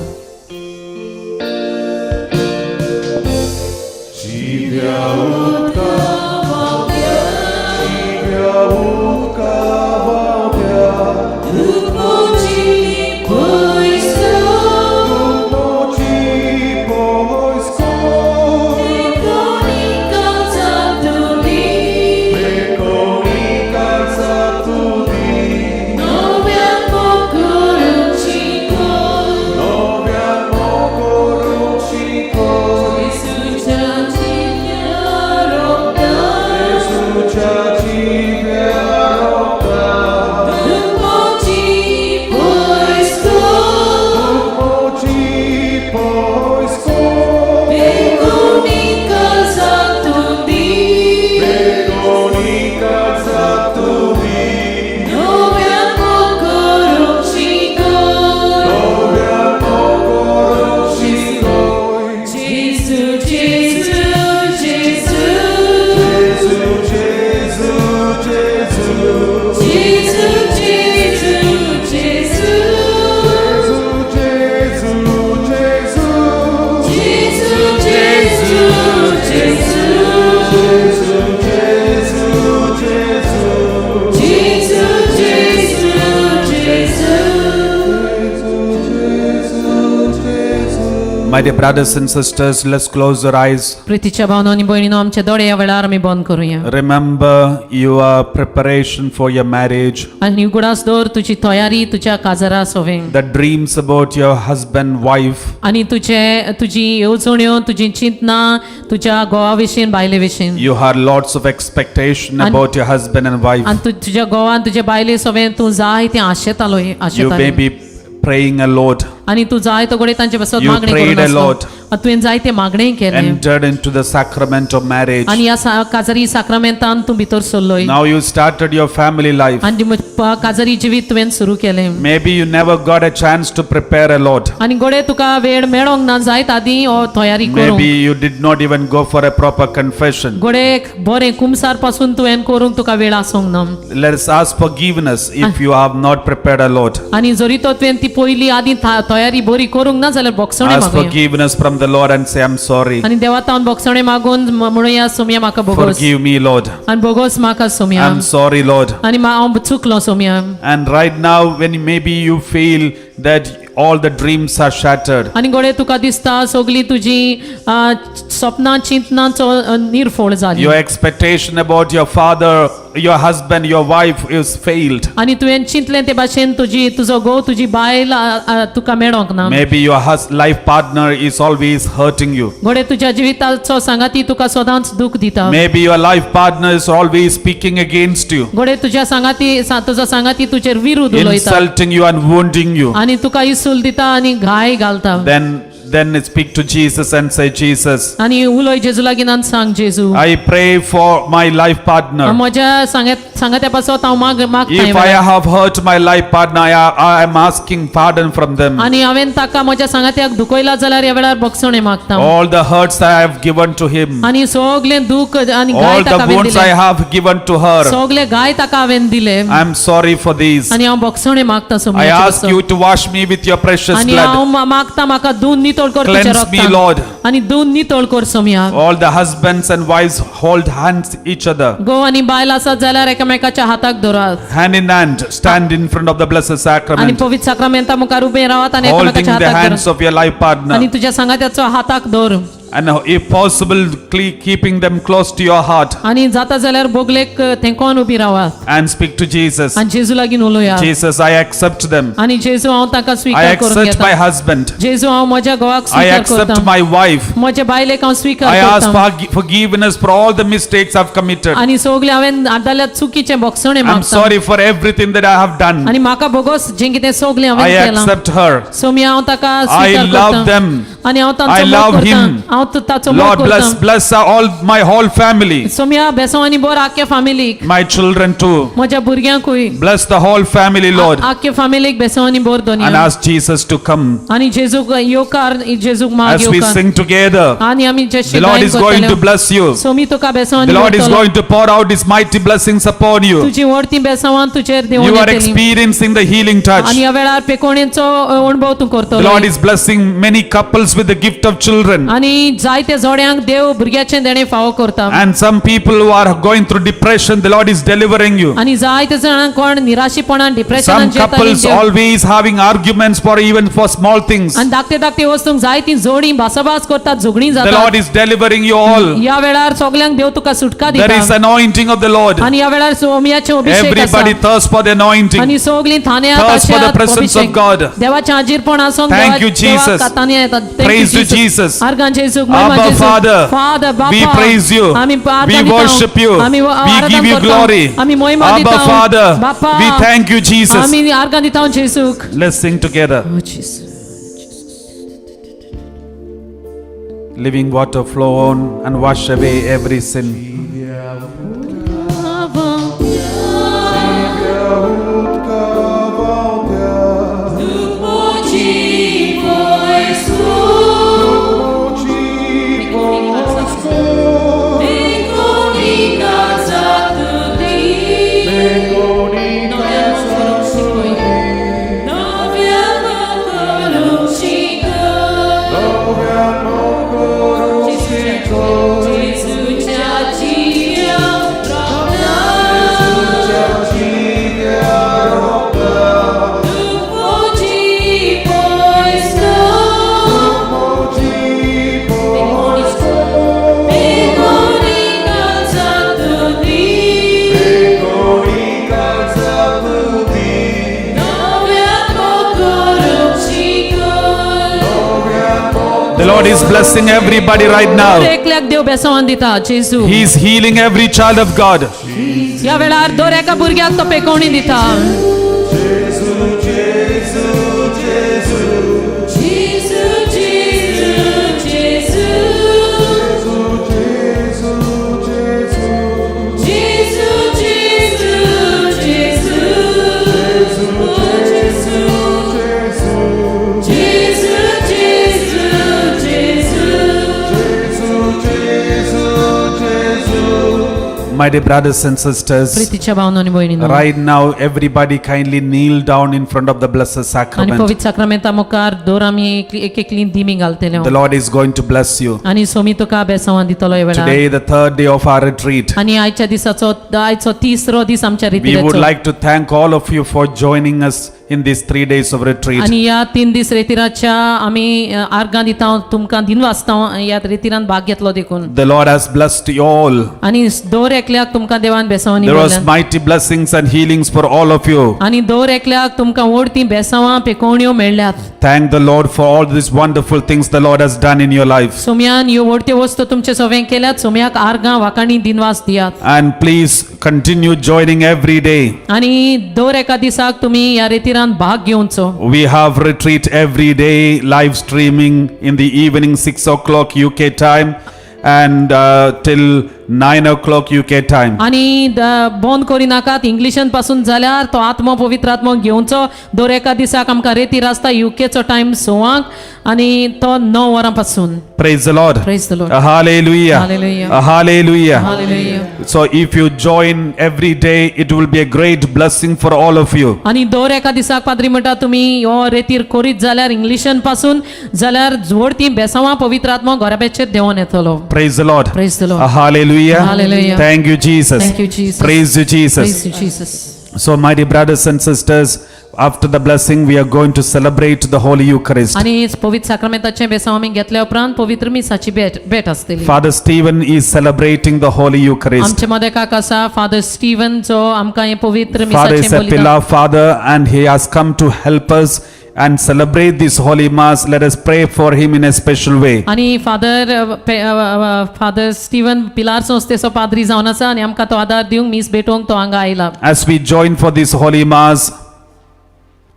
My dear brothers and sisters, let's close our eyes. प्रितीच्या भावनो आनी भयणीनो आमचे दोळे ह्या वेळार आमी बंद करूया Remember your preparation for your marriage, आनी उगडास दवर तुजी तयारी तुज्या काजरा सोवें the dreams about your husband, wife. आनी तुजी येवजण्यो तुजी चिंतना तुज्या घोवा विशीं बायले विशीं You had lots of expectation And- about your husband and wife. आनी तुज्या घोवान तुजे बायले सोवें तूं जाय तें आशेतालो You may आशेतालें be praying a lot, आनी तूं जाय तो घडये तांचे बसत You मागणी prayed करून a lot. आसलो तुवें जायते मागणेय केले entered into the sacrament of marriage. आनी ह्या काजरी साक्रामेंतान तूं भितर सरलोय Now you started your family life. आनी काजरी जिवीत तुवें सुरू केलें Maybe you never got a chance to prepare a lot. आनी घोडे तुका वेळ मेळोंक ना जायत आदी हो तयारी करूंक Maybe you did not even go for a proper confession. घोडे बरें कुमसार पासून तुवें करूंक तुका वेळ आसूंक ना Let us ask forgiveness if you have not prepared a lot. आनी जरी तो तुवें ती पयली आदी तयारी बरी करूंक ना जाल्यार बोगसणे Ask मागुया forgiveness from the Lord and say, I'm sorry. आनी देवा तावन बोगसणे मागून म्हणुया सोम्या म्हाका बोगोस Forgive me, Lord. आनी बोगोस म्हाका सोम्या I'm sorry, Lord. आनी हांव चुकलो Saumya And right now, when maybe you feel that all the dreams are shattered. आनी घोडे तुका दिसता सगळी तुजी सपनां चिंतनांचो निर्फोळ जाली Your expectation about your father, your husband, your wife is failed. आनी तुवें चिंतलें ते भाशेन तुजो घोव तुजी बायल तुका मेळोंक ना Maybe your life partner is always hurting you. घोडे तुज्या जिविताचो सांगाती तुका सदांच दूख दिता Maybe your life partner is always speaking against you, घोडे तुज्या तुजो सांगाती तुजेर विरुद्ध उलयता insulting you and wounding you. आनी तुका इसूल दिता आनी घाय घालता Then speak to Jesus and say, Jesus, आनी उलोय जेजू लागीं आनी सांग जेजू I pray for my life partner. म्हज्या सांगात्या पासत हांव मागता If I have hurt my life partner, I am asking pardon from them. आनी हांवें ताका म्हज्या सांगात्याक दुखयला जाल्यार ह्या वेळार बोगसणे मागता All the hurts that I have given to him, आनी सगळें दुख आनी गाय all ताका the हांवें wounds I दिले have given to her, सगळे गाय ताका हांवें दिले I am sorry for these. आनी हांव बोगसणे मागता I सोमयाचे ask बसोन. you to wash me with your precious आनी blood. हांव मागता म्हाका धुवन नितळ कर तुज्या Cleanse me, Lord. रक्तान आनी धुवन नितळ कर Somaiya All the husbands and wives hold hands each other. घोव आनी बायल आसत जाल्यार एकामेकाच्या हाताक धरात Hand in hand, stand in front of the blessed आनी sacrament, पवित्र साक्रामेंता मुखार उबे रावात आनी holding एकामेकाच्या the हाताक hands धर of your life आनी partner, तुज्या सांगात्याचो हाताक धर and if possible, keeping them close to your heart, आनी जाता जाल्यार बोगलेक तेंकोन उबी रावात and speak to Jesus. आनी जेजू लागीं उलोया Jesus, I accept them. आनी जेजू हांव ताका I स्वीकार करून accept my घेता husband. जेजू हांव म्हज्या घोवाक I स्वीकार accept करता my wife. म्हज्या बायलेक हांव I स्वीकार ask करता for forgiveness for all the mistakes I've committed. आनी सगळे हांवें आदाल्या चुकीचे बोगसणे I'm मागता sorry for everything that I have done. आनी म्हाका बोगोस जें कितें सगळें हांवें I केलां accept her. सोम्या हांव ताका I स्वीकार love करता them. आनी हांव I तांचो मोग love करता him. हांव ताचो मोग Lord, करता bless all my whole family, Saumya बेसो आनी बोर आख्या फॅमिलीक my children too. म्हज्या भुरग्यांकूय Bless the whole family, Lord, आख्या फॅमिलीक बेसो आनी bore and Doni ask Jesus to come आनी जेजूक येवकार जेजूक माग as we येवकार sing together. आनी आमी जे The Lord is going to bless you. Somi तुका बेसो The आनी Lord is बोरतलो. going to pour out His mighty blessings upon you. तुजी व्हडती बेसांवान तुजेर देवून You are येतली experiencing the healing touch. आनी ह्या वेळार पेकोणेचो अणभव तूं The करतलो Lord is blessing many couples with the gift of children. आनी जायते जोड्यांक देव भुरग्याचें देणे फावो करता And some people who are going through depression, the Lord is delivering you. आनी जायते जाणांक कोण निराशीपणान Some डिप्रेशनान couples always having arguments for even for small things. आनी धाकटे धाकटे वस्तूंक जायतीं जोडीं भासाभास करतात झगडीं The Lord जातात is delivering you all. ह्या वेळार सगल्यांक देव तुका सुटका There is दिता anointing of the Lord. आनी ह्या वेळार सोमयाचे अभिषेक Everybody आसा thirsts for the anointing. आनी सगलीं थाने Thirst for the presence of God. देवाचें हाजीरपण आसून Thank you, Jesus. कातांनी येतात Praise to Jesus. आर्गां जेजूक Abba, Father, फादर we बापा praise you. आमी We worship you. आमी We give you glory. आमी महिमा Abba, दिता Father, बापा we thank you, Jesus. आमी आर्गां दिता जेजूक Let's sing together. Oh, Jesus. Living water flow on and wash away every sin. The Lord is blessing everybody right now. एकल्याक देव बेसवान दिता जेजू He is healing every child of God. ह्या वेळार दर एका भुरग्याक तो पेकोवणी दिता My dear brothers and sisters, प्रीतीच्या भावनांनी भयणीनो right now everybody kindly kneel down in front of the blessed आनी sacrament. पवित्र साक्रामेंता मुखार दर आमी एक एकली दिमी घालतले The Lord is going to bless you. आनी सोमी तुका बेसवान दितलो ह्या वेळार Today, the third day of our retreat. आनी आयच्या दिसाचो आयचो तिसरो दीस आमच्या We would रितीचो like to thank all of you for joining us in these 3 days of retreat. आणि या 3 दीस रेतिराच्या आमी आर्गां दिता तुमकां दिन वाचता ह्या रेतिरान भाग घेतलो देखून The Lord has blessed you all. आणि दर एकल्याक तुमकां देवान बेसांवांनी There was मेळ्ळ्यान. mighty blessings and healings for all of you. आणि दर एकल्याक तुमकां ओडती बेसांवां पेकोवण्यो मेळ्ळ्यात. Thank the Lord for all these wonderful things the Lord has done in your life. सोम्यान ह्यो ओडत्यो वस्तू तुमचे सवें केल्यात. सोम्याक आर्गां वाकाणी दिनवास दियात. And please continue joining every day. आणि दर एका दिसाक तुमी ह्या रेतिरान भाग घेवचो. We have retreat every day, live streaming in the evening 6 o'clock UK time and till 9 o'clock UK time. आणि बंद करी नाकात इंग्लिशान पासून जाल्यार तो आत्मो पवित्र आत्मो घेवचो. दर एका दिसाक आमकां रेतीर आसता युकेचो टायम 6 आणि तो 9 वरां पासून. Praise the Lord. Praise the Lord. Hallelujah. Hallelujah. Hallelujah. Hallelujah. So if you join every day, it will be a great blessing for all of you. आणि दर एका दिसाक पाद्री म्हणटा तुमी हो रेतीर करीत जाल्यार इंग्लिशान पासून जाल्यार जोडती बेसांवां पवित्र आत्मो घराब्याचेर देंवन येतलो. Praise the Lord. Praise the Lord. Hallelujah. Hallelujah. Thank you, Jesus. Thank you, Jesus. Praise you, Jesus. Praise you, Jesus. So, my dear brothers and sisters, after the blessing, we are going to celebrate the Holy Eucharist. आणि पवित्र साक्रामेंताचे बेसांव आमी घेतल्या उपरांत पवित्र मिसाची भेट आसतली. Father Stephen is celebrating the Holy Eucharist. आमचे मध्ये काका आसा फादर स्टीवन जो आमकां हे पवित्र Father मिसाचे is a बलिदान. beloved Father and he has come to help us and celebrate this Holy Mass. Let us pray for him in a special way. आणि father Steven पिलार संस्थेचो पाद्री जावन आसा आणि आमकां तो आदार दिवंक मीस भेटोवंक तो हांगा आयला. As we join for this Holy Mass,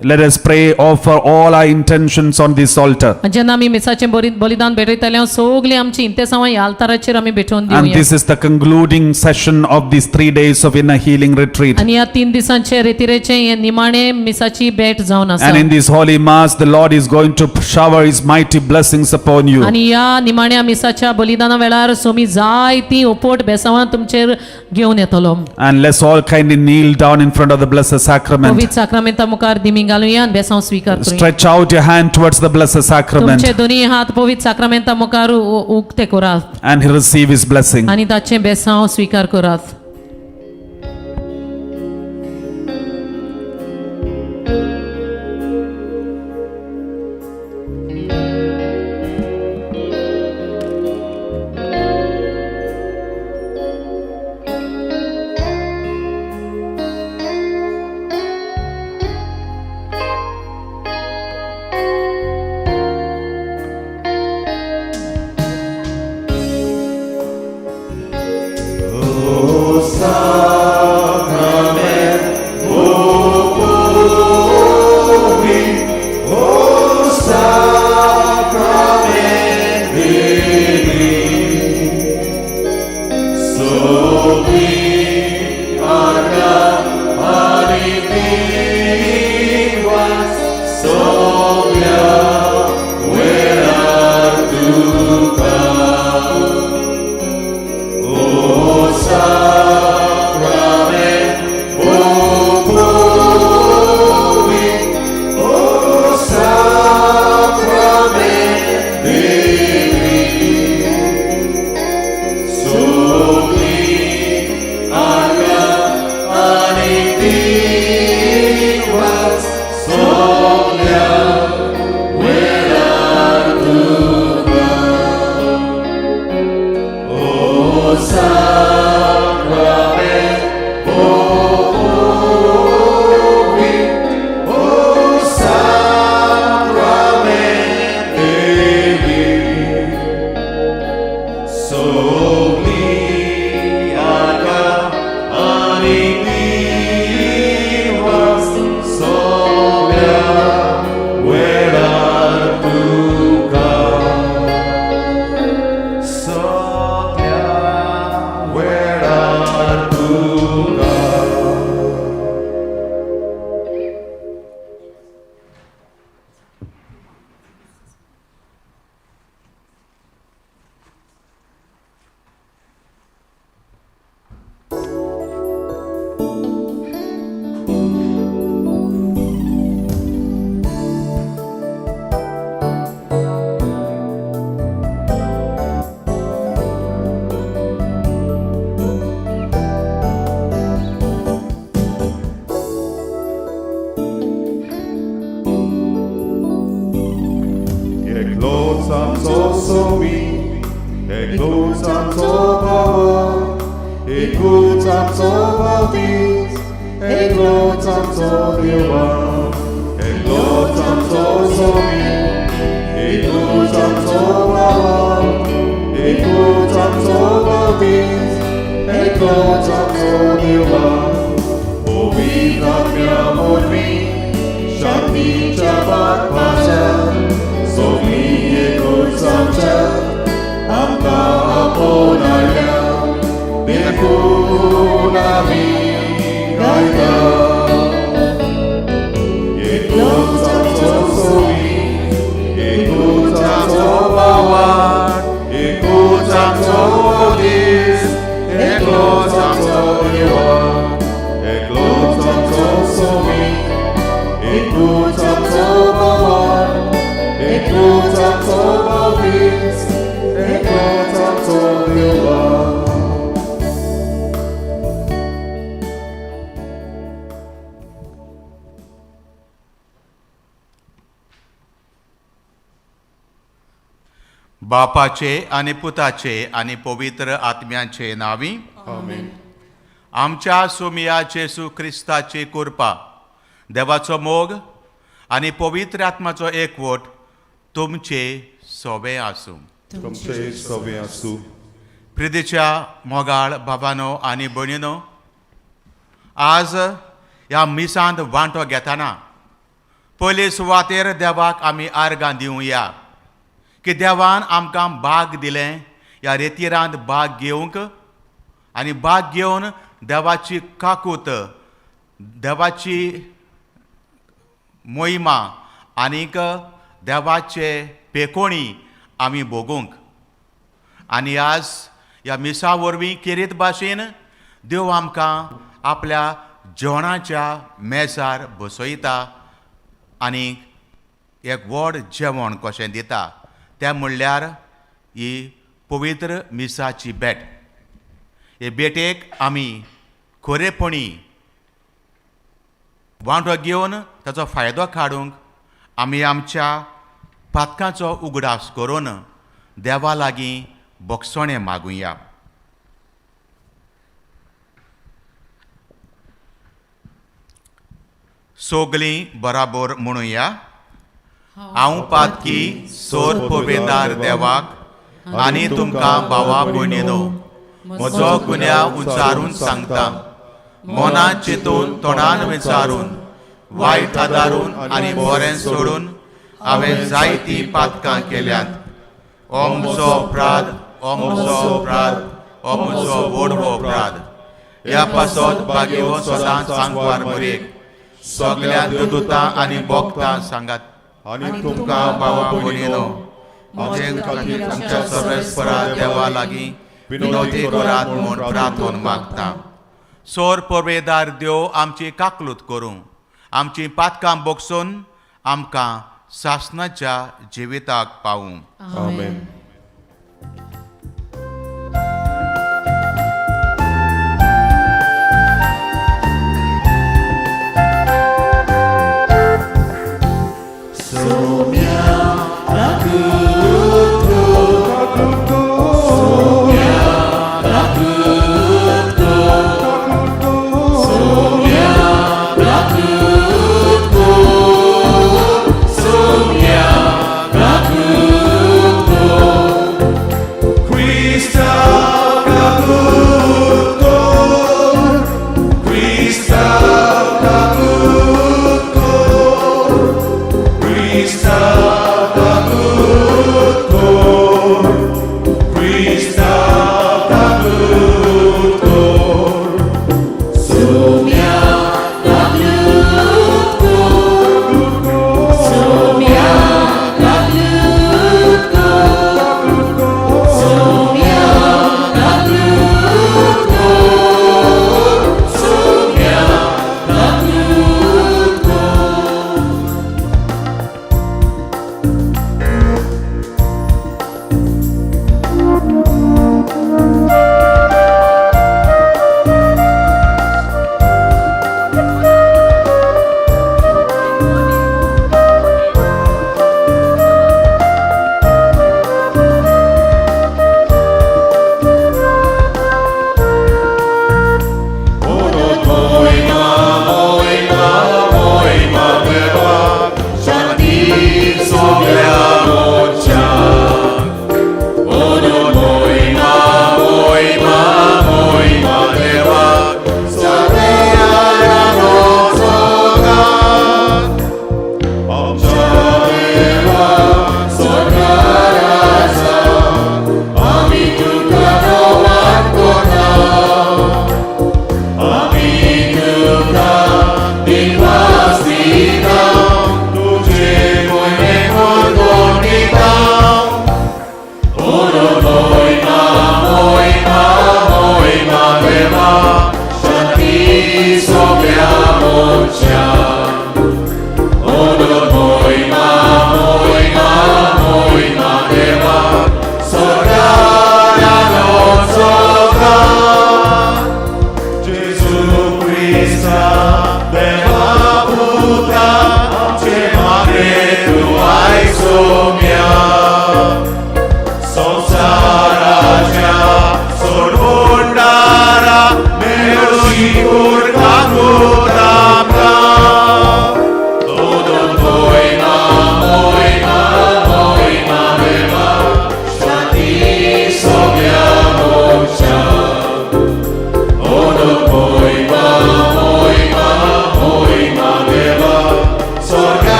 let us pray, offer all our intentions on this altar. जेन्ना आमी मिसाचें बलिदान भेटयतले सगळीं आमची इंतेसांवां ह्या आल्ताराचेर आमी भेटोवन And Divya. this is the concluding session of these 3 days of inner healing retreat. आणि ह्या 3 दिसांचे रेतिरेचे हे निमाणे मिसाची भेट जावन आसा. And in this Holy Mass, the Lord is going to shower His mighty blessings upon you. आणि ह्या निमाण्या मिसाच्या बलिदाना वेळार सोमी जायती ओपोट बेसांवां तुमचेर घेवन येतलो. And let's all kindly kneel down in front of the Blessed Sacrament. पवित्र साक्रामेंता मुखार दिमी घालुया आनी बेसांव स्वीकार करूया. Stretch out your hand towards the Blessed Sacrament तुमचे दोन्ही हात पवित्र साक्रामेंता मुखार उक्ते करात and receive His blessing. आणि ताचे बेसांव स्वीकार करात. somi, ekut amco bawah, ekut amco baptis, ekut amco dewa, ekut amco somi, ekut amco bawah, ekut amco baptis, ekut amco dewa, powitawia mormi, szatnicza barbarza, somi ekut amca, amka aponalia, Bekunami gaida, ekut amco somi, ekut amco bawah, ekut amco baptis, ekut amco dewa, ekut amco somi, ekut amco bawah, ekut amco baptis, ekut amco dewa. बापाचे आणि पुताचे आणि पवित्र आत्म्याचे नावी आमेन. आमच्या सोमिया जेसू ख्रिस्ताची कृपा, देवाचो मोग आणि पवित्र आत्माचो एकवट तुमचे सोबे आसूं. तुमचे सवे आसूं. प्रिदेच्या मोगाळ बाबानो आणि भयणीनो, आज ह्या मिसांत वांटो घेतना पयले सुवातेर देवाक आमी आर्गां दिवया की देवान आमकां भाग दिलें ह्या रेतीरांत भाग घेवंक आनी भाग घेवन देवाची काकूत, देवाची मोहिमा आनीक देवाचे पेकोणी आमी भोगूंक. आनी आज ह्या मिसा वरवीं खेरीत भाशेन देव आमकां आपल्या जेवणाच्या मेजार बसयता आनीक एक व्हड जेवण कशें दिता. तें म्हणल्यार ही पवित्र मिसाची भेट. हे भेटेक आमी खरेपणी वांटो घेवन ताचो फायदो काडूंक आमी आमच्या पातकांचो उगडास करून देवा लागीं बोगसोणें मागुया. सोगलीं बराबर म्हणुया. हांव पातकी सोर पोवेदार देवाक आनी तुमकां भावा भयणीनो, म्हजो गुन्या उच्चारून सांगता. मनांत चिंतून तोंडान विचारून, वायट आदारून आनी बरें सोडून हांवें जायतीं पातकां केल्यांत. हो म्हजो अपराध, हो म्हजो अपराध, हो म्हजो व्हडवो अपराध. ह्या पासत बागेवो सदांच सांगवार मरेक सगल्या दुतां आनी भोगतां सांगात. आनी तुमकां भावा भयणीनो, म्हजे खातीर आमच्या सर्वेस्परा देवा लागीं विनोदी करात म्हूण प्रार्थना मागता. सोर परवेदार देव आमची काकलूत करूं, आमची पातकां बोगसून आमकां सासणाच्या जिविताक पावूं. आमेन.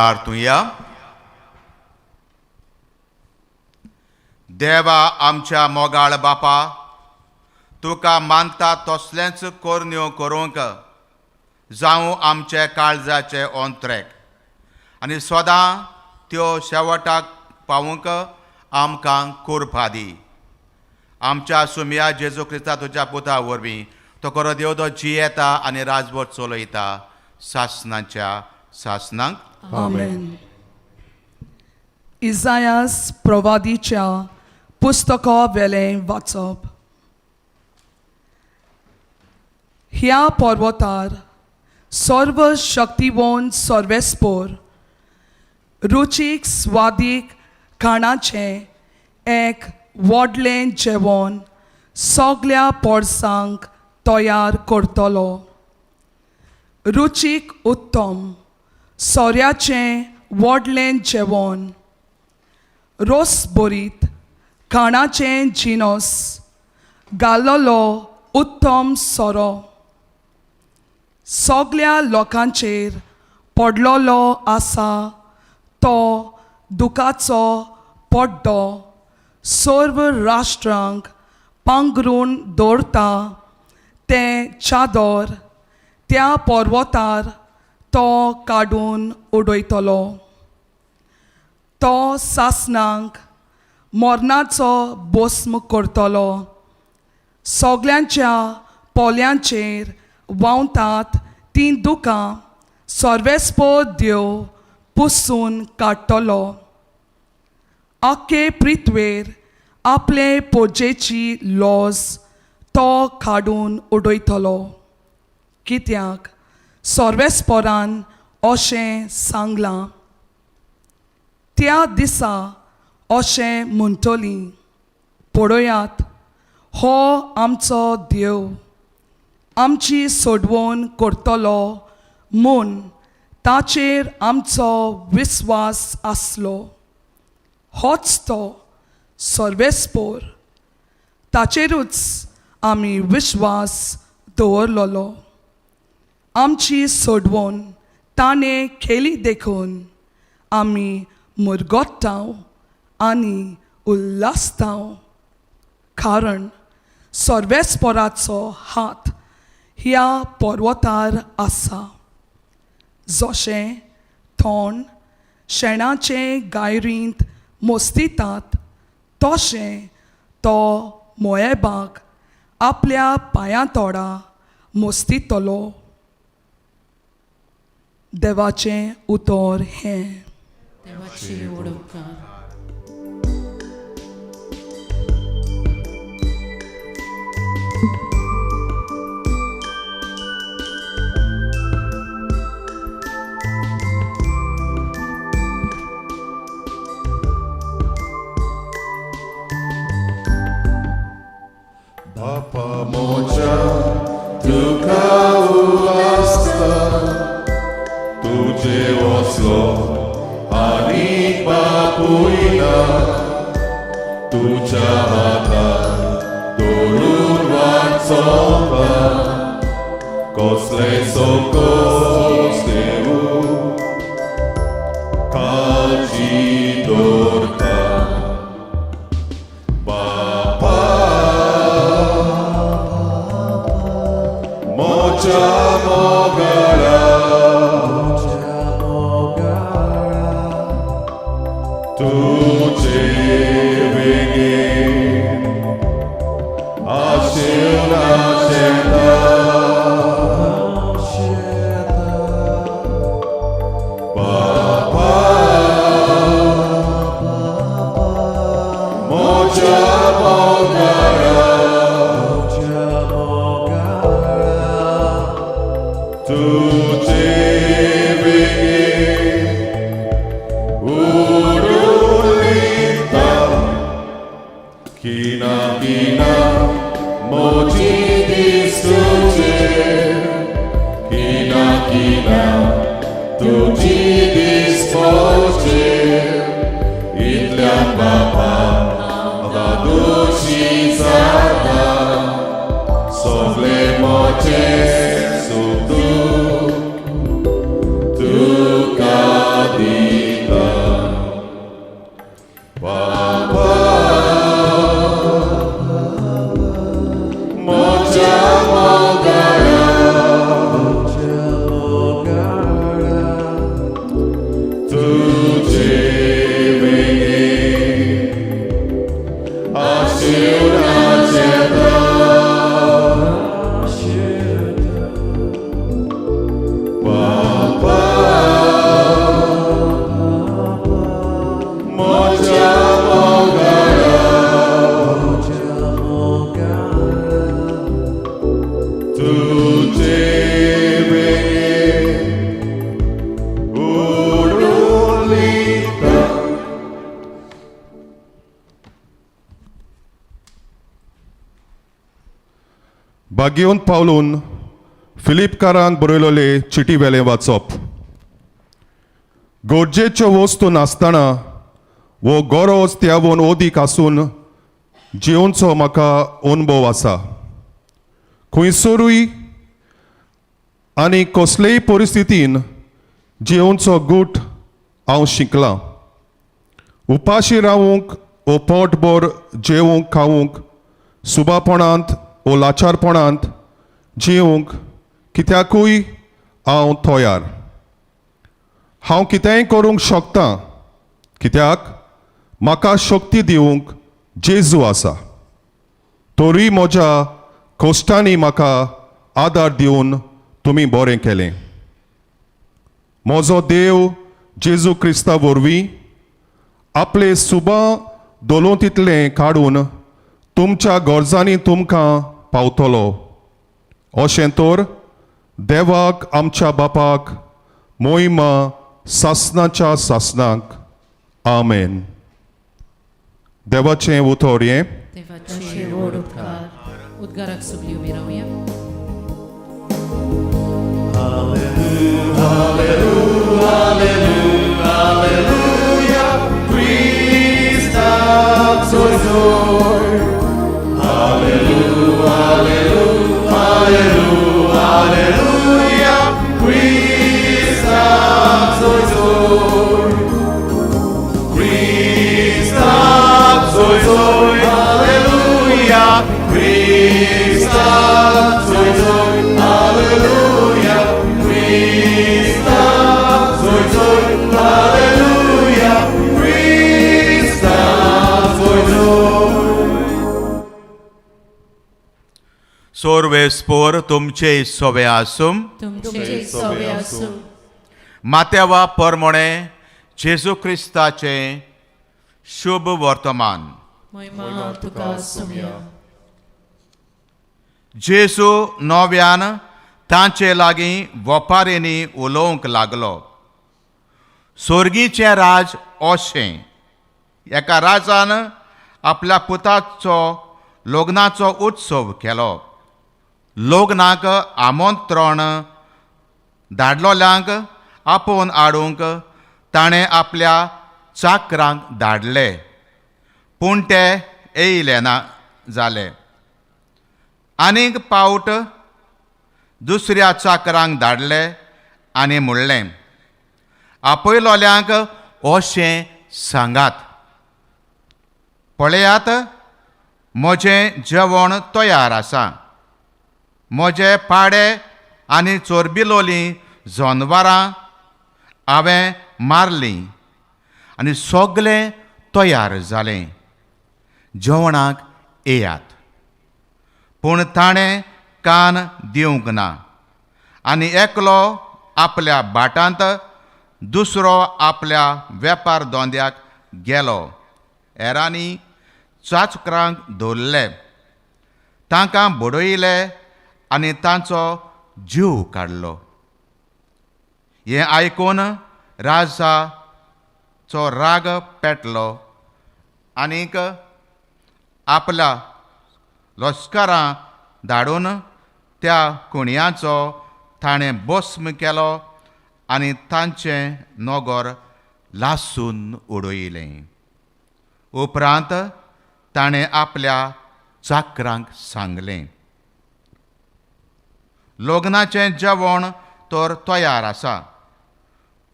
प्रार्थुया. देवा आमच्या मोगाळ बापा, तुका मानता तसलेंच कोरण्यो करूंक जावं आमचे काळजाचे अंतरेक आनी सदां त्यो शेवटाक पावूंक आमकां कृपा दी. आमच्या सुमया जेजू क्रिस्ता तुज्या पुता वरवीं तो खरो देव तो जियेता आनी राजभर चलयता सासनाच्या सासनांक. Amen. इसायास प्रवादीच्या पुस्तका वेलें वाचप. ह्या पर्वतार सर्व शक्तिवन सर्वेस्पोर रुचीक स्वादीक खाणाचें एक व्हडलें जेवण सगळ्या पोरसांक तयार करतलो. रुचीक उत्तम सोऱ्याचें व्हडलें जेवण, रोसबरीत खाणाचें जिनस घाल्लोलो उत्तम सोरो सगळ्या लोकांचेर पडलोलो आसा तो दुखाचो पड्डो सर्व राष्ट्रांक पांगरून दवरता तें चादर त्या पर्वतार तो काडून उडयतलो. तो सासनांक मरणाचो भस्म करतलो. सगळ्यांच्या पोल्यांचेर व्हांवतात तीं दुखां सर्वेस्पोर देव पुसून काडटलो. आख्खे पृथ्वेर आपले पोजेची लॉज तो काडून उडयतलो. कित्याक सर्वेस्पोरान अशें सांगलां. त्या दिसा अशें म्हणटलीं, पळयात हो आमचो देव आमची सोडवण करतलो म्हूण ताचेर आमचो विस्वास आसलो. होच तो सर्वेस्पोर, ताचेरूच आमी विश्वास दवरलोलो. आमची सोडवण ताणें केली देखून आमी मुरगोट्टांव आनी उल्हासतांव. कारण सर्वेस्पोराचो हात ह्या पर्वतार आसा. जशें थोंड शेणाचे गायरींत मोस्तितात तशें तो मोएबाक आपल्या पांयां तोडा मोस्तितलो. देवाचें उतर हें. देवाची ओडकार. Papa moja tuka uwasta, tuje oslo ani papuina, tuja hata dolur watsoba, kosle sokos devu, kalci dorta. Moja mogala, tuje vegin, ashilna sheta, Papa, moja mogala. Tuje vegin urulita, kina kina moji disuje, kina kina tuji dispoje, itlia papa da duši zada, sovle moje tu kadi बागेवन पावलून फिलिपकारांक बरयलोले चिटी वेलें वाचप. गरजेच्यो वस्तू नासतना वो गरज त्यावन ओदीक आसून जिवनचो म्हाका अनुभव आसा. खंयसरूय आनी कसलेय परिस्थितीन जिवनचो गूट हांव शिकलां. उपाशी रावूंक ओ पोटभर जेवूंक खावूंक, सुबापणांत ओ लाचारपणांत जिवूंक कित्याकूय हांव तयार. हांव कितेंय करूंक शकतां कित्याक म्हाका शक्ती दिवंक जेजू आसा. तोरी म्हज्या कश्टांनी म्हाका आदार दिवन तुमी बरें केलें. म्हजो देव जेजू क्रिस्ता वरवीं आपले सुबां दोलोतींतलें काडून तुमच्या गरजांनी तुमकां पावतलो. अशें तर देवाक आमच्या बापाक मोहिमा सासनाच्या सासनाक. आमेन. देवाचें उतर हें. देवाचे व्हड उद्गार. उद्गाराक सगळीं उबी रावया. सोर्वेस्पोर तुमचे सोबे आसूं. तुमचे सोबे आसूं. मातेवा परमणे जेजू क्रिस्ताचे शुभ वर्तमान. महिमा तुका आसूं. जेजू नव्यान तांचे लागीं वपारेनी उलोवंक लागलो. स्वर्गीचें राज अशें. एका राजान आपल्या पुताचो लग्नाचो उत्सव केलो. लग्नाक आमंत्रण धाडलोल्यांक आपोवन हाडूंक ताणें आपल्या चाकरांक धाडले, पूण ते येयले ना जाले. आनीक पावट दुसऱ्या चाकरांक धाडले आनी म्हणलें, आपयलोल्यांक अशें सांगात, पळयात म्हजें जेवण तयार आसा. म्हजे पाडे आनी चोरबिलोलीं जनावरां हांवें मारलीं आनी सगळें तयार जालें. जेवणाक येयात. पूण ताणें कान दिवंक ना आनी एकलो आपल्या भाटांत, दुसरो आपल्या वेपार धंद्याक गेलो. हेरांनी चाचकरांक धरले, तांकां बडयले आनी तांचो जीव काडलो. हें आयकून राजाचो राग पेटलो आनीक आपल्या लश्करां धाडून त्या कुणयांचो ताणें भस्म केलो आनी तांचें नगर लासून उडयलें. उपरांत ताणें आपल्या चाकरांक सांगलें, लग्नाचें जेवण तर तयार आसा,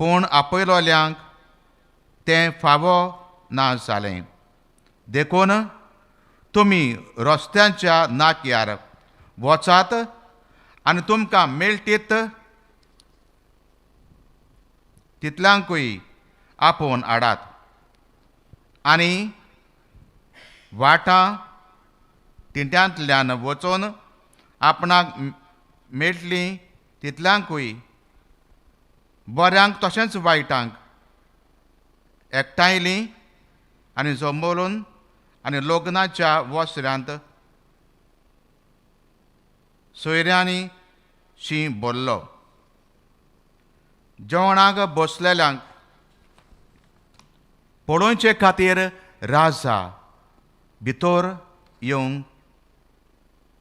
पूण आपयलोल्यांक तें फावो ना जालें. देखून तुमी रस्त्यांच्या नाक्यार वचात आनी तुमकां मेळटीत तितल्यांकूय आपोवन हाडात आनी वाटां तिंट्यांतल्यान वचून आपणाक मेळटली तितल्यांकूय बऱ्यांक तशेंच वायटांक एकठांयलीं आनी जमोरून आनी लग्नाच्या वस्त्र्यांत सोयऱ्यांनी शीं भरलो. जेवणाक बसलेल्यांक पळोवचे खातीर राजा भितर येवंक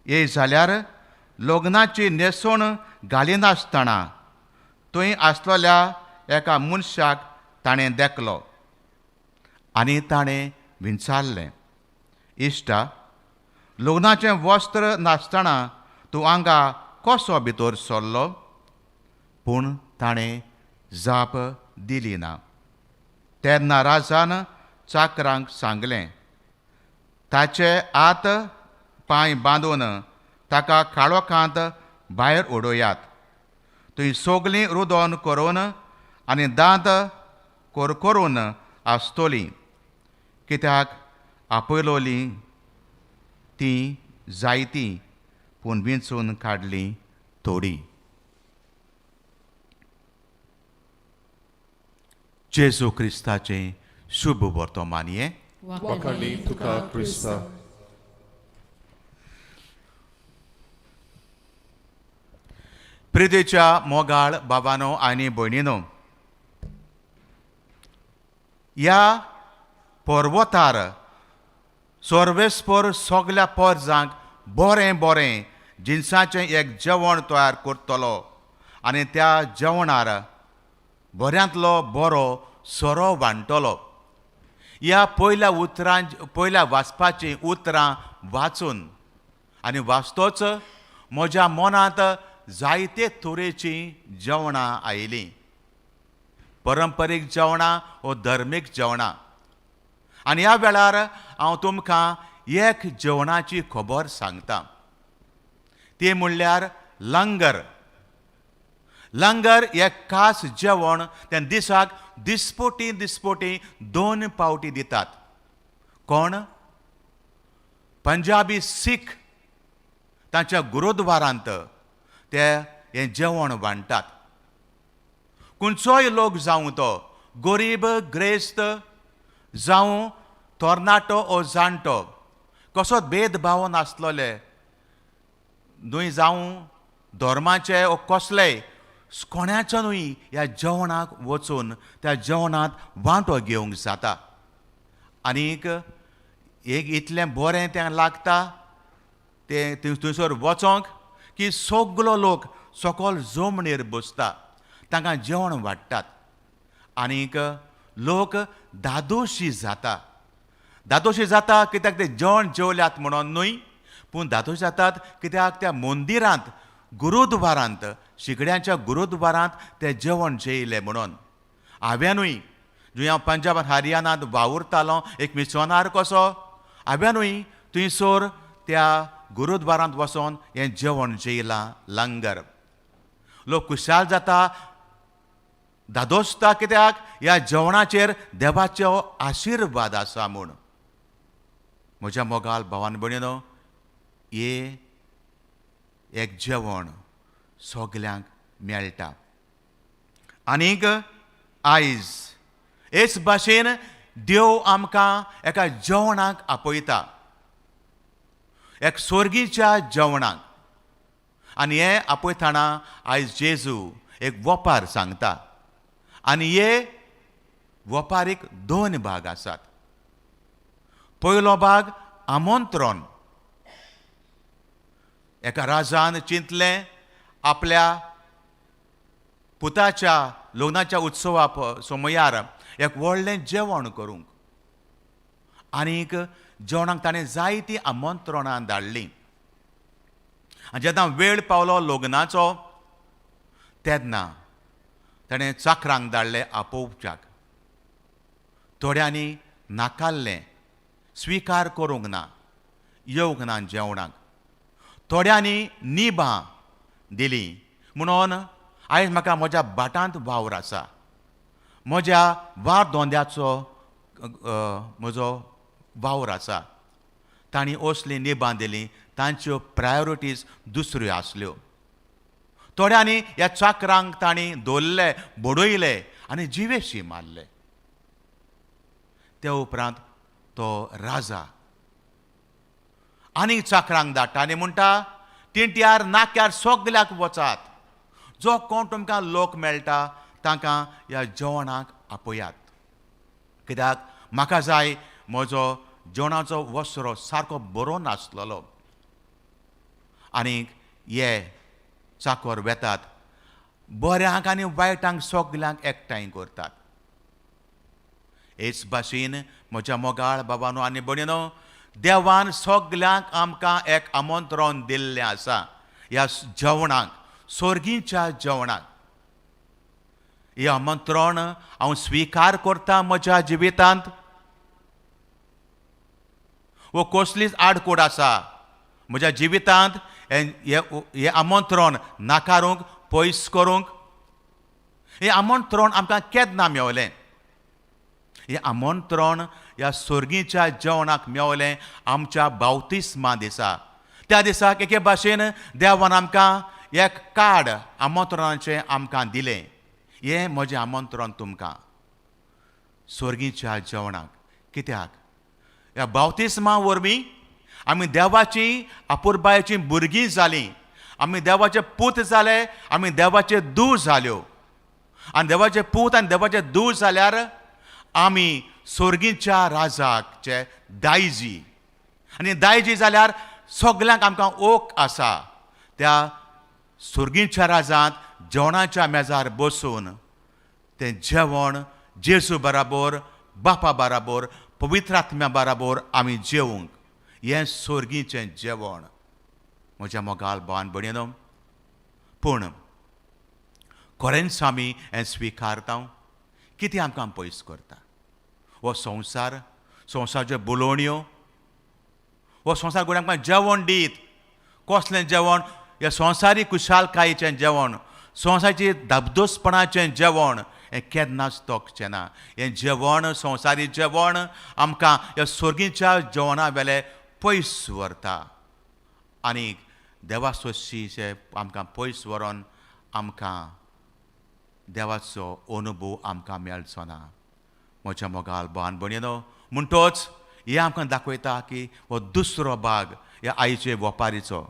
ये जाल्यार लग्नाची न्हेसोण घालिनासतना थंय आसलेल्या एका मनशाक ताणें देखलो आनी ताणें विचारलें, इश्टा, लग्नाचें वस्त्र नासतना तूं हांगा कसो भितर सरलो? पूण ताणें जाप दिली ना. तेन्ना राजान चाकरांक सांगलें, ताचे हात पांय बांदून ताका काळोखांत भायर उडोवयात. थंय सगळीं रुदोन करून आनी दांत करकरून आसतलीं, कित्याक आपयलोलीं तीं जायतीं पूण विंचून काडलीं थोडीं. जेजू क्रिस्ताचें शुभ वर्तमान हें. वखाणी तुका क्रिस्ता. प्रितेच्या मोगाळ बाबानो आनी भयणीनो, ह्या पर्वतार सर्वेस्पर सगल्या पर्जांक बरें बरें जिन्साचें एक जेवण तयार करतलो आनी त्या जेवणार बऱ्यांतलो बरो सोरो वांटतलो. ह्या पयल्या वाचपाचीं उतरां वाचून आनी वाचतोच म्हज्या मनांत जायते तरेचीं जेवणां आयलीं. परंपरीक जेवणां वो धर्मीक जेवणां. आनी ह्या वेळार हांव तुमकां एक जेवणाची खबर सांगतां. ती म्हणल्यार लंगर. लंगर एक खास जेवण तें दिसाक दिसपोटी 2 पावटी दितात. कोण? पंजाबी सीख तांच्या गुरुद्वारांत ते हें जेवण वांटतात. खंयचोय लोक जावं तो गरीब ग्रेस्त जावं तरणाटो ओ जाणटो, कसोच भेदभाव नासलोले, न्हय जावं धर्माचे ओ कसलेय, कोण्याच्यानूय ह्या जेवणाक वचून त्या जेवणांत वांटो घेवंक जाता. आनीक एक इतलें बरें तें लागता तें थंयसर वचोंक की सगलो लोक सकयल जमणेर बसता, तांकां जेवण वाडटात. आनीक लोक दादोशी जाता. दादोशी जाता कित्याक ते जेवण जेवल्यात म्हणून न्हय, पूण दादोशी जातात कित्याक त्या मंदिरांत गुरुद्वारांत शिगड्यांच्या गुरुद्वारांत ते जेवण जेयलें म्हणून. हांवेनूय जंय हांव पंजाबांत हरियाणांत वावुरतालो एक मिसोनार कसो, हांवेनूय थंयसर त्या गुरुद्वारांत वचोन हें जेवण जेयलां लंगर. लोक खुशाल जाता, दादोसता कित्याक ह्या जेवणाचेर देवाचो आशिर्वाद आसा म्हूण. म्हज्या मोगाल भावान भयणीनो, हे एक जेवण सगल्यांक मेळटा. आनीक आयज हेच भाशेन देव आमकां एका जेवणाक आपयता, एक स्वर्गीच्या जेवणाक. आनी हें आपयतना आयज जेजू एक वपार सांगता. आनी हे वपारीक 2 भाग आसात. पयलो भाग आमंत्रण. एका राजान चिंतलें आपल्या पुताच्या लग्नाच्या उत्सवा समयार एक व्हडलें जेवण करूंक. आनीक जेवणाक ताणें जायतीं आमंत्रणां धाडलीं. आनी जेन्ना वेळ पावलो लग्नाचो तेन्ना ताणें चाकरांक धाडलें आपोवच्याक. थोड्यांनी नाकारलें स्विकार करूंक ना, येवंक ना जेवणाक. थोड्यांनी निबां दिली म्हणून आयज म्हाका म्हज्या भाटांत वावर आसा. म्हज्या वार दोंद्याचो म्हजो वावर आसा. तांणी असली निबां दिली, तांच्यो प्रायोरिटीज दुसऱ्यो आसल्यो. थोड्यांनी ह्या चाकरांक तांणी दवरले, बडयले आनी जिवेशी मारले. ते उपरांत तो राजा आनी चाकरांक धाडटा आनी म्हणटा, तिंट्यार नाक्यार सगल्याक वचात, जो कोण तुमकां लोक मेळटा तांकां ह्या जेवणाक आपयात. कित्याक म्हाका जाय म्हजो जेवणाचो वसरो सारको बरो नासलेलो. आनीक हे चाकर वेतात, बऱ्यांक आनी वायटांक सगल्यांक एकठांय करतात. हेच भाशेन म्हज्या मोगाळ बाबांनो आनी भयणीनो, देवान सगल्यांक आमकां एक आमंत्रण दिल्लें आसा ह्या जेवणाक, सर्गीच्या जेवणाक. हें आमंत्रण हांव स्विकार करतां म्हज्या जिवितांत. वो कसलीच आडकोड आसा म्हज्या जिवितांत हें आमंत्रण नाकारूंक, पयस करूंक? हें आमंत्रण आमकां केन्ना मेवलें? हें आमंत्रण ह्या सर्गीच्या जेवणाक मेवलें आमच्या बावतिस्मा दिसा. त्या दिसाक एके भाशेन देवान आमकां एक कार्ड आमंत्रणाचें आमकां दिलें. हें म्हजें आमंत्रण तुमकां सर्गीच्या जेवणाक. कित्याक ह्या बावतिस्मा वरवीं आमी देवाची आपुरबायेची भुरगीं जालीं, आमी देवाचे पूत जाले, आमी देवाचे धूव जाल्यो. आनी देवाचे पूत आनी देवाचे धूव जाल्यार आमी सर्गीच्या राजाचे दायजी. आनी दायजी जाल्यार सगल्यांक आमकां ओक आसा त्या सर्गीच्या राजांत जेवणाच्या मेजार बसून तें जेवण जेजू बराबर, बापा बराबर, पवित्र आत्म्या बराबर आमी जेवंक. हें सर्गीचें जेवण म्हज्या मोगाल भावान भयणीनो. पूण खरेंच आमी हें स्विकारता? कितें आमकां पयस करता? हो संवसाराच्यो बुलोवण्यो, हो संवसार गोड आमकां जेवण दीत. कसलें जेवण? हें संवसारी कुशालकायेचें जेवण, संवसाराची धादोसपणाचें जेवण हें केन्नाच तोखचें ना. हें जेवण, संवसारी जेवण आमकां ह्या सर्गीच्या जेवणा वेले पयस व्हरता. आनीक देवा सोशीचे आमकां पयस व्हरोन आमकां देवाचो अनुभव आमकां मेळचो ना. म्हज्या मोगाल भावान भयणीनो, म्हणटोच हें आमकां दाखयता की हो दुसरो भाग ह्या आईचे वपारीचो.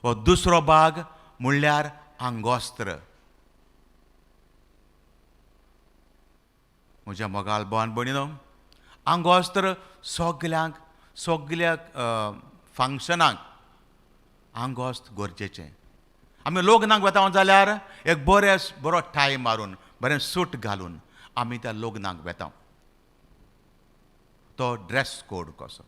हो दुसरो भाग म्हणल्यार आंगोस्त्र. म्हज्या मोगाल भावान भयणीनो, आंगोस्त्र सगल्या फंक्शनाक आंगोस्त गरजेचें. आमी लग्नाक वता जाल्यार एक बरो टाय मारून, बरें सूट घालून आमी त्या लग्नाक वेता. तो ड्रेस कोड कसो.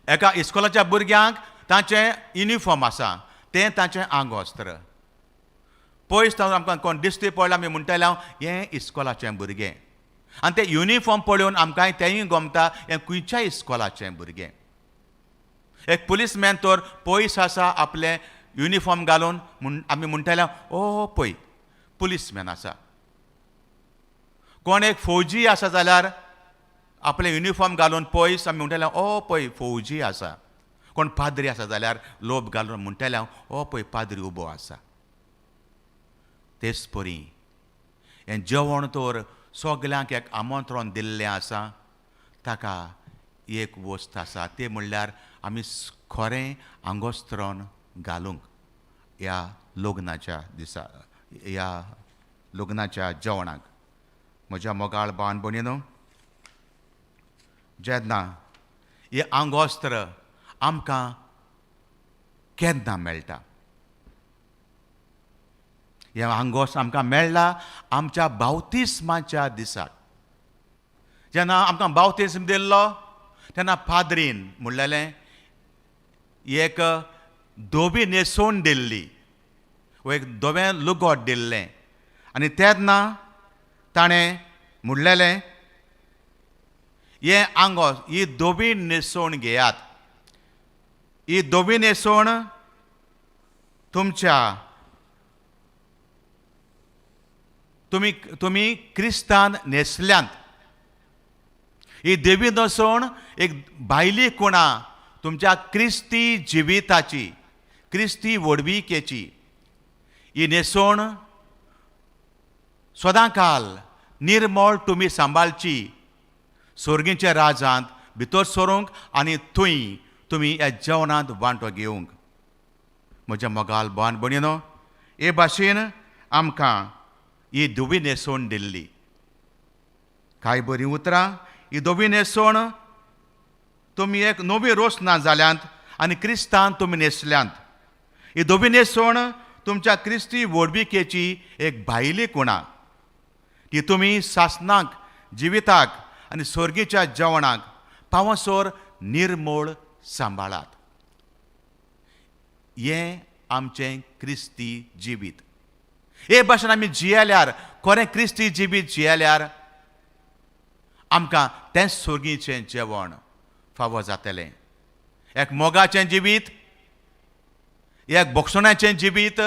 एका इस्कोलाच्या भुरग्यांक तांचें युनिफॉर्म आसा, तें तांचें आंगोस्त्र. पयस तावन आमकां कोण दिश्टी पडला आमी म्हणटले हें इस्कोलाचें भुरगें. आनी तें युनिफॉर्म पळोवन आमकां तेंय गमता हें खंयच्या इस्कोलाचें भुरगें. एक पुलीसमॅन तर पयस आसा आपलें युनिफॉर्म घालून, आमी म्हणटले ओ पळय पुलीसमॅन आसा. कोण एक फौजी आसा जाल्यार आपलें युनिफॉर्म घालून पयस आमी म्हणटले ओ पळय फौजी आसा. कोण पाद्री आसा जाल्यार लोब घालून म्हणटले ओ पळय पाद्री उबो आसा. तेच परी हें जेवण तर सगल्यांक एक आमंत्रण दिल्लें आसा. ताका एक वस्त आसा, तें म्हणल्यार आमी खरें आंगोस्त्रण घालूंक ह्या लग्नाच्या दिसा, ह्या लग्नाच्या जेवणाक. म्हज्या मोगाळ भावान भयणीनो, जेन्ना हें आंगोस्त्र आमकां केन्ना मेळटा? हें आंगोस्त्र आमकां मेळ्ळा आमच्या बावतिस्माच्या दिसाक. जेन्ना आमकां बावतिस्म दिल्लो तेन्ना पाद्रीन म्हणलेलें एक धोबी न्हेसोवन दिल्ली, वो एक धोवें लुगोट दिल्लें. आनी तेन्ना ताणें म्हणलेलें हे आंगोस ही दोबी न्हेसोवन घेयात. ही दोबी न्हेसोवन तुम्ही क्रिस्तान न्हेसल्यांत. ही देवी न्हेसोवन एक भायली कुणा तुमच्या क्रिस्ती जिविताची, क्रिस्ती वडविकेची ही न्हेसोवन सदां काल निर्मळ तुमी सांबाळची, सोर्गीच्या राजांत भितर सरूंक आनी थंय तुमी ह्या जेवणांत वांटो घेवंक. म्हज्या मोगाल भावन भयणीनो, हे भाशेन आमकां ही धुवी न्हेसोवन दिल्ली. कांय बरीं उतरां. ही धुवी न्हेसोवन तुमी एक नवी रोस ना जाल्यांत आनी क्रिस्तान तुमी न्हेसल्यांत. ही धुवी न्हेसोवन तुमच्या क्रिस्ती वडविकेची एक भायली कुणा ती तुमी सासणाक, जिविताक आनी सोर्गीच्या जेवणाक पावसोर निर्मळ सांबाळात. हें आमचें क्रिस्ती जिवीत. हे भाशेन आमी जियेल्यार, खरें क्रिस्ती जिवीत जियेल्यार आमकां तें सोर्गीचें जेवण फावो जातलें. एक मोगाचें जिवीत, एक बोगसणाचें जिवीत,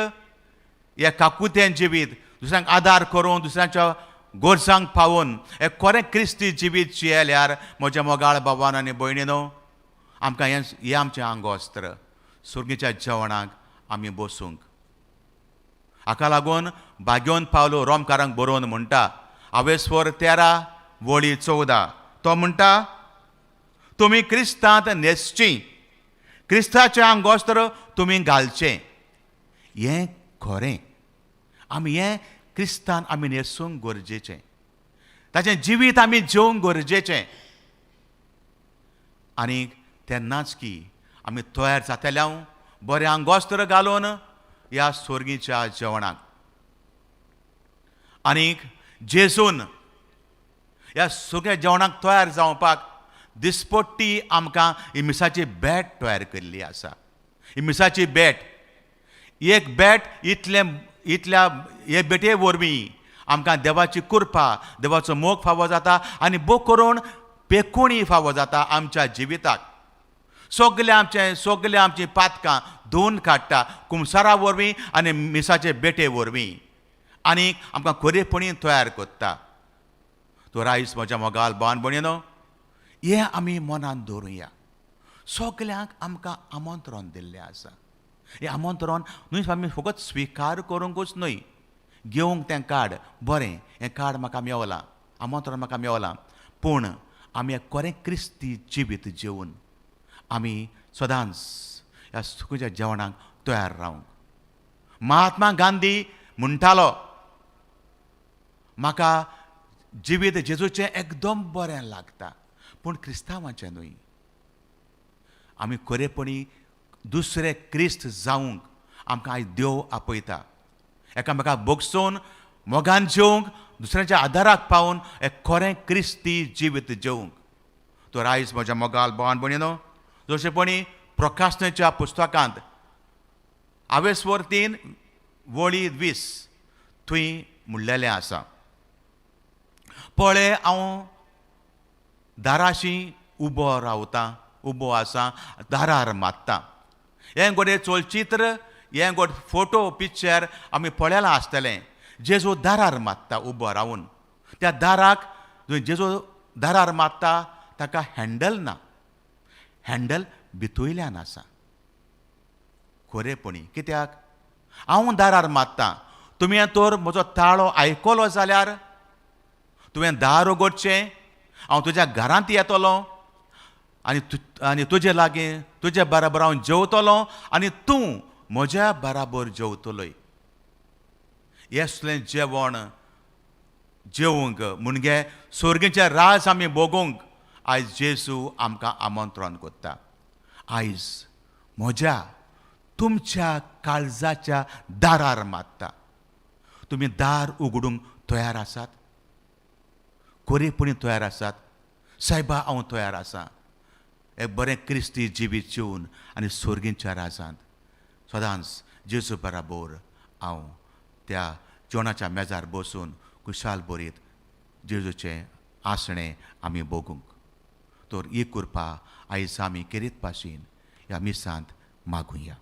एक काकुतें जिवीत, दुसऱ्यांक आदार करून, दुसऱ्यांच्या गोरजांक पावोवन एक खरें क्रिस्ती जिवीत जियेल्यार म्हज्या मोगाळ भावान आनी भयणीनो, आमकां हें आमचें आंगोस्त्र सुर्गीच्या जेवणाक आमी बसूंक. हाका लागून भाग्योन पावलो रोमकारांक बरोवन म्हणटा, आवेस्वर 13 वळी 14, तो म्हणटा, तुमी क्रिस्तांत न्हेसचीं, क्रिस्ताचें आंगोस्त्र तुमी घालचें. हें खरें. आमी हें क्रिस्तान आमी न्हेसूंक गरजेचें. ताचें जिवीत आमी जेवंक गरजेचें. आनी तेन्नाच की आमी तयार जातल्या बरें आंगोस्त्र घालून ह्या सोर्गीच्या जेवणाक. आनीक जेजून ह्या सगळ्या जेवणाक तयार जावपाक दिसपट्टी आमकां ही मिसाची बॅट तयार केल्ली आसा. ही मिसाची बॅट, एक बॅट इतल्या हे बेटे वरवीं आमकां देवाची कृपा, देवाचो मोग फावो जाता आनी बो करून पेखूणय फावो जाता आमच्या जिविताक. सगळे आमची पातकां धुवन काडटा कुमसारा वरवीं आनी मिसाचे बेटे वरवीं, आनीक आमकां खरेपणी तयार करता. तो रायस म्हज्या मोगाल भावन भयणीनो, हें आमी मनान दवरुया. सगल्यांक आमकां आमंत्रण दिल्लें आसा. हें आमंत्रण न्हय आमी फकत स्विकार करूंकूच न्हय, घेवंक तें कार्ड, बरें हें कार्ड म्हाका मेवलां, आमंत्रण म्हाका मेवलां, पूण आमी एक खरें क्रिस्ती जिवीत जेवन आमी सदांच ह्या सुखीच्या जेवणाक तयार रावंक. महात्मा गांधी म्हणटालो, म्हाका जिवीत जेजूचें एकदम बरें लागता, पूण क्रिस्तांवाचें न्हय. आमी खरेपणी दुसरे क्रिस्त जावंक आमकां आयज देव आपयता. एकामेकाक बोगसून मोगान जेवंक, दुसऱ्याच्या आदाराक पावून एक खरें क्रिस्ती जिवीत जेवंक. तो आयज म्हज्या मोगाल भावन भयणीनो, जशेपणी प्रकाशनाच्या पुस्तकांत आवेस्वर 3 वळी 20 थंय म्हणलेलें आसा, पळय हांव दाराशी उबो रावतां, उबो आसा, दारार मात्तां. हें गोडे चलचित्र, हें गोड फोटो पिक्चर आमी पळयलां आसतलें. जेजू दारार मात्ता उबो रावून. त्या दाराक जेजू दारार मात्ता ताका हँडल ना, हँडल भितूयल्यान आसा. खरेपणी कित्याक हांव दारार मात्तां, तुमी तर म्हजो ताळो आयकलो जाल्यार तुवें दार उगडचें, हांव तुज्या घरांत येतलों आनी तुजे लागीं तुजे बराबर हांव जेवतलों आनी तूं म्हज्या बराबर जेवतलोय. हें जेवण जेवंक म्हणजे सोर्गीचें राज आमी भोगूंक आयज जेजू आमकां आमंत्रण करता. आयज म्हज्या तुमच्या काळजाच्या दारार मात्ता. तुमी दार उगडूंक तयार आसात? खरेपणी तयार आसात? सायबा हांव तयार आसां. एक बरें क्रिस्ती जिवीत जेवन आनी सोर्गीच्या राजांत सदांच जेजू बराबर हांव त्या जेवणाच्या मेजार बसून कुशाल बरीत जेजूचें आसणें आमी भोगूंक. तर ही कृपा आयज आमी करीत पाशीन ह्या मिसांत मागुया.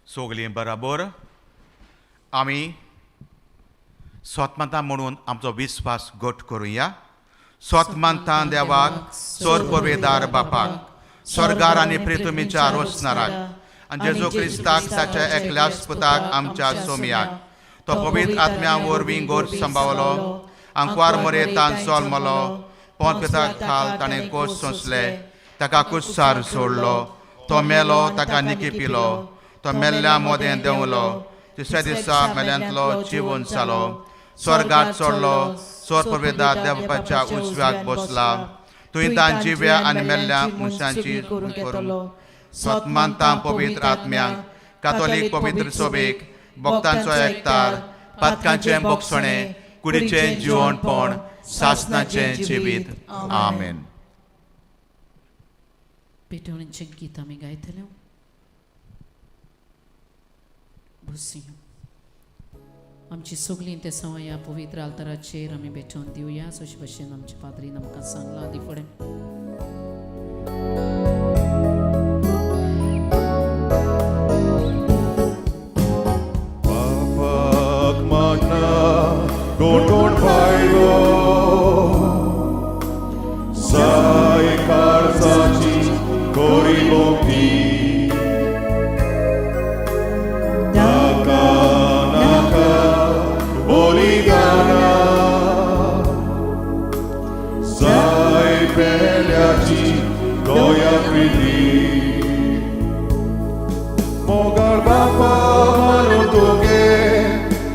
सोगलीं बराबर आमी स्वतमंतां म्हणून आमचो विस्वास घट करुया. स्वतमंतां देवाक, सोर परवेदार बापाक, स्वर्गार आनी पृथ्वीच्या रोसणाराक आनी जेजू क्रिस्ताक ताच्या एकल्याच पुताक आमच्या सोमयाक तो पवित्र आत्म्या वरवीं गोड सांबाळलो, आंकवार मरेतान सोलमलो, पोंत पिताक खाल ताणें कोस सोंसले, ताका कुस्सार सोडलो, तो मेलो, ताका निकी पिलो, तो मेल्ल्या मोदें देंवलो, तिसऱ्या दिसा मेल्यांतलो जिवन जालो, स्वर्गात चडलो, सोर परवेदार देवाच्या उजव्याक बसला, थंय तां जिव्या आनी मेल्ल्या मनशांची करून स्वतमंतां पवित्र आत्म्यांक, कातोलीक पवित्र सभेक, भक्तांचो एकतार, पातकांचें भोगसणें, कुडीचें जिवणपण, सासणाचें जिवीत. आमेन. पेटवणेचें गीत आमी गायतल्यो. बसुया. आमची सगळीं ते सवाय ह्या पवित्र आल्ताराचेर आमी भेटोवन दिवया. अशे भशेन आमचे पाद्रीन आमकां सांगलां आदी फुडें. बापाक मागना गोठोण भायलो साय काळजाची कोरी भोवती नाका नाका बलिदाना साय पेल्याची गोया पिली मोगाळ बापा मानो तुगे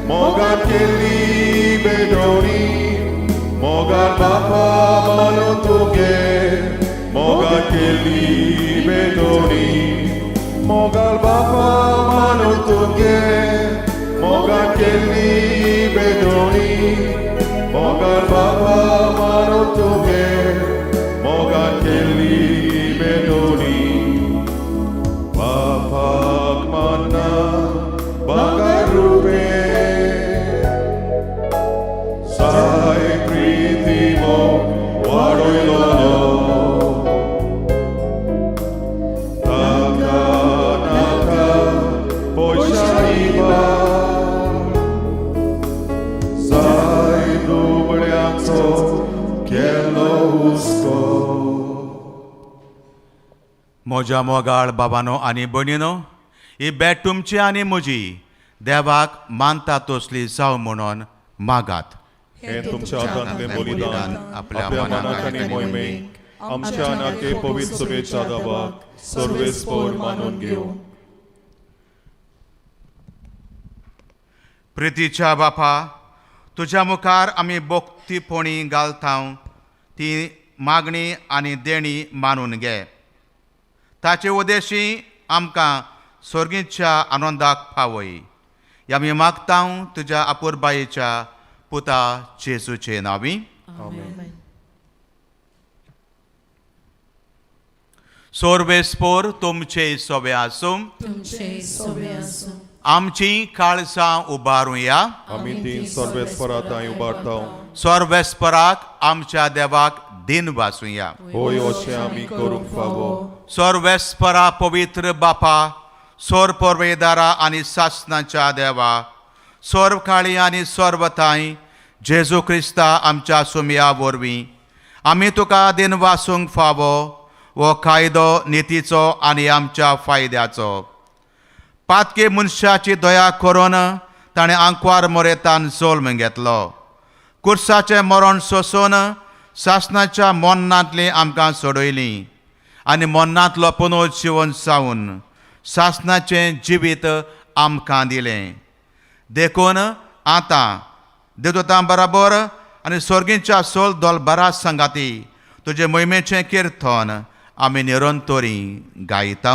मोगाळ केली बेडोणी मोगाळ बापा मानो तुगे मोगाळ केली बेडोणी मोगाळ बापा मानो तुगे मोगाळ केली बेडोणी मोगाळ बापा मानो तुगे मोगाळ केली बेडोणी बापाक मानना बागार रूपे साय प्रीती मोग वाडयलो ताका नाका पयशांनी साय दुबळ्याचो केलो हुस्को. म्हज्या मोगाळ बाबानो आनी भयणीनो, ही भेट तुमची आनी म्हजी देवाक मानता तसली जावं म्हणून मागात. हे तुमच्या हातांतलें बलिदान आपल्या मनाक आनी मोहिमेक आमच्या नाके पवित्र सभेच्या दाबाक सर्वेस्पर मानून घेवं. प्रितीच्या बापा, तुज्या मुखार आमी भोक्तीपणी घालता ती मागणी आनी देणी मानून घे. ताचे उद्देशी आमकां स्वर्गीच्या आनंदाक फावय. आमी मागता तुज्या आपुरबायेच्या पुता जेजूचे नांवी. सोर्वेस्पोर तुमचे सोबे आसूं. आमची काळजां उबारुया. आमी तीन सर्वेस्परां थंय उबारता. सर्वेस्पराक आमच्या देवाक दिन वाचुया. होय अशें आमी करूंक फावो. सर्वेस्परा पवित्र बापा, सोर परवेदारा आनी सासणाच्या देवा, सर्व काळी आनी सर्वताय जेजू क्रिस्ता आमच्या सुमया वरवीं आमी तुका दिन वाचूंक फावो हो कायदो नितीचो आनी आमच्या फायद्याचो. पातके मनशाची दया करून ताणें आंकवार मोरेतान जल्म घेतलो. कुर्साचें मरण सोंसून सासणाच्या मोन्नांतलीं आमकां सोडयलीं आनी मोन्नांतलो पुनर्जीवन जावन सासणाचें जिवीत आमकां दिलें. देखून आतां देवदूतां बराबर आनी स्वर्गीच्या सोल दोलबारा संगाती तुजे मोहिमेचें किर्तन आमी निरंतरी गायता.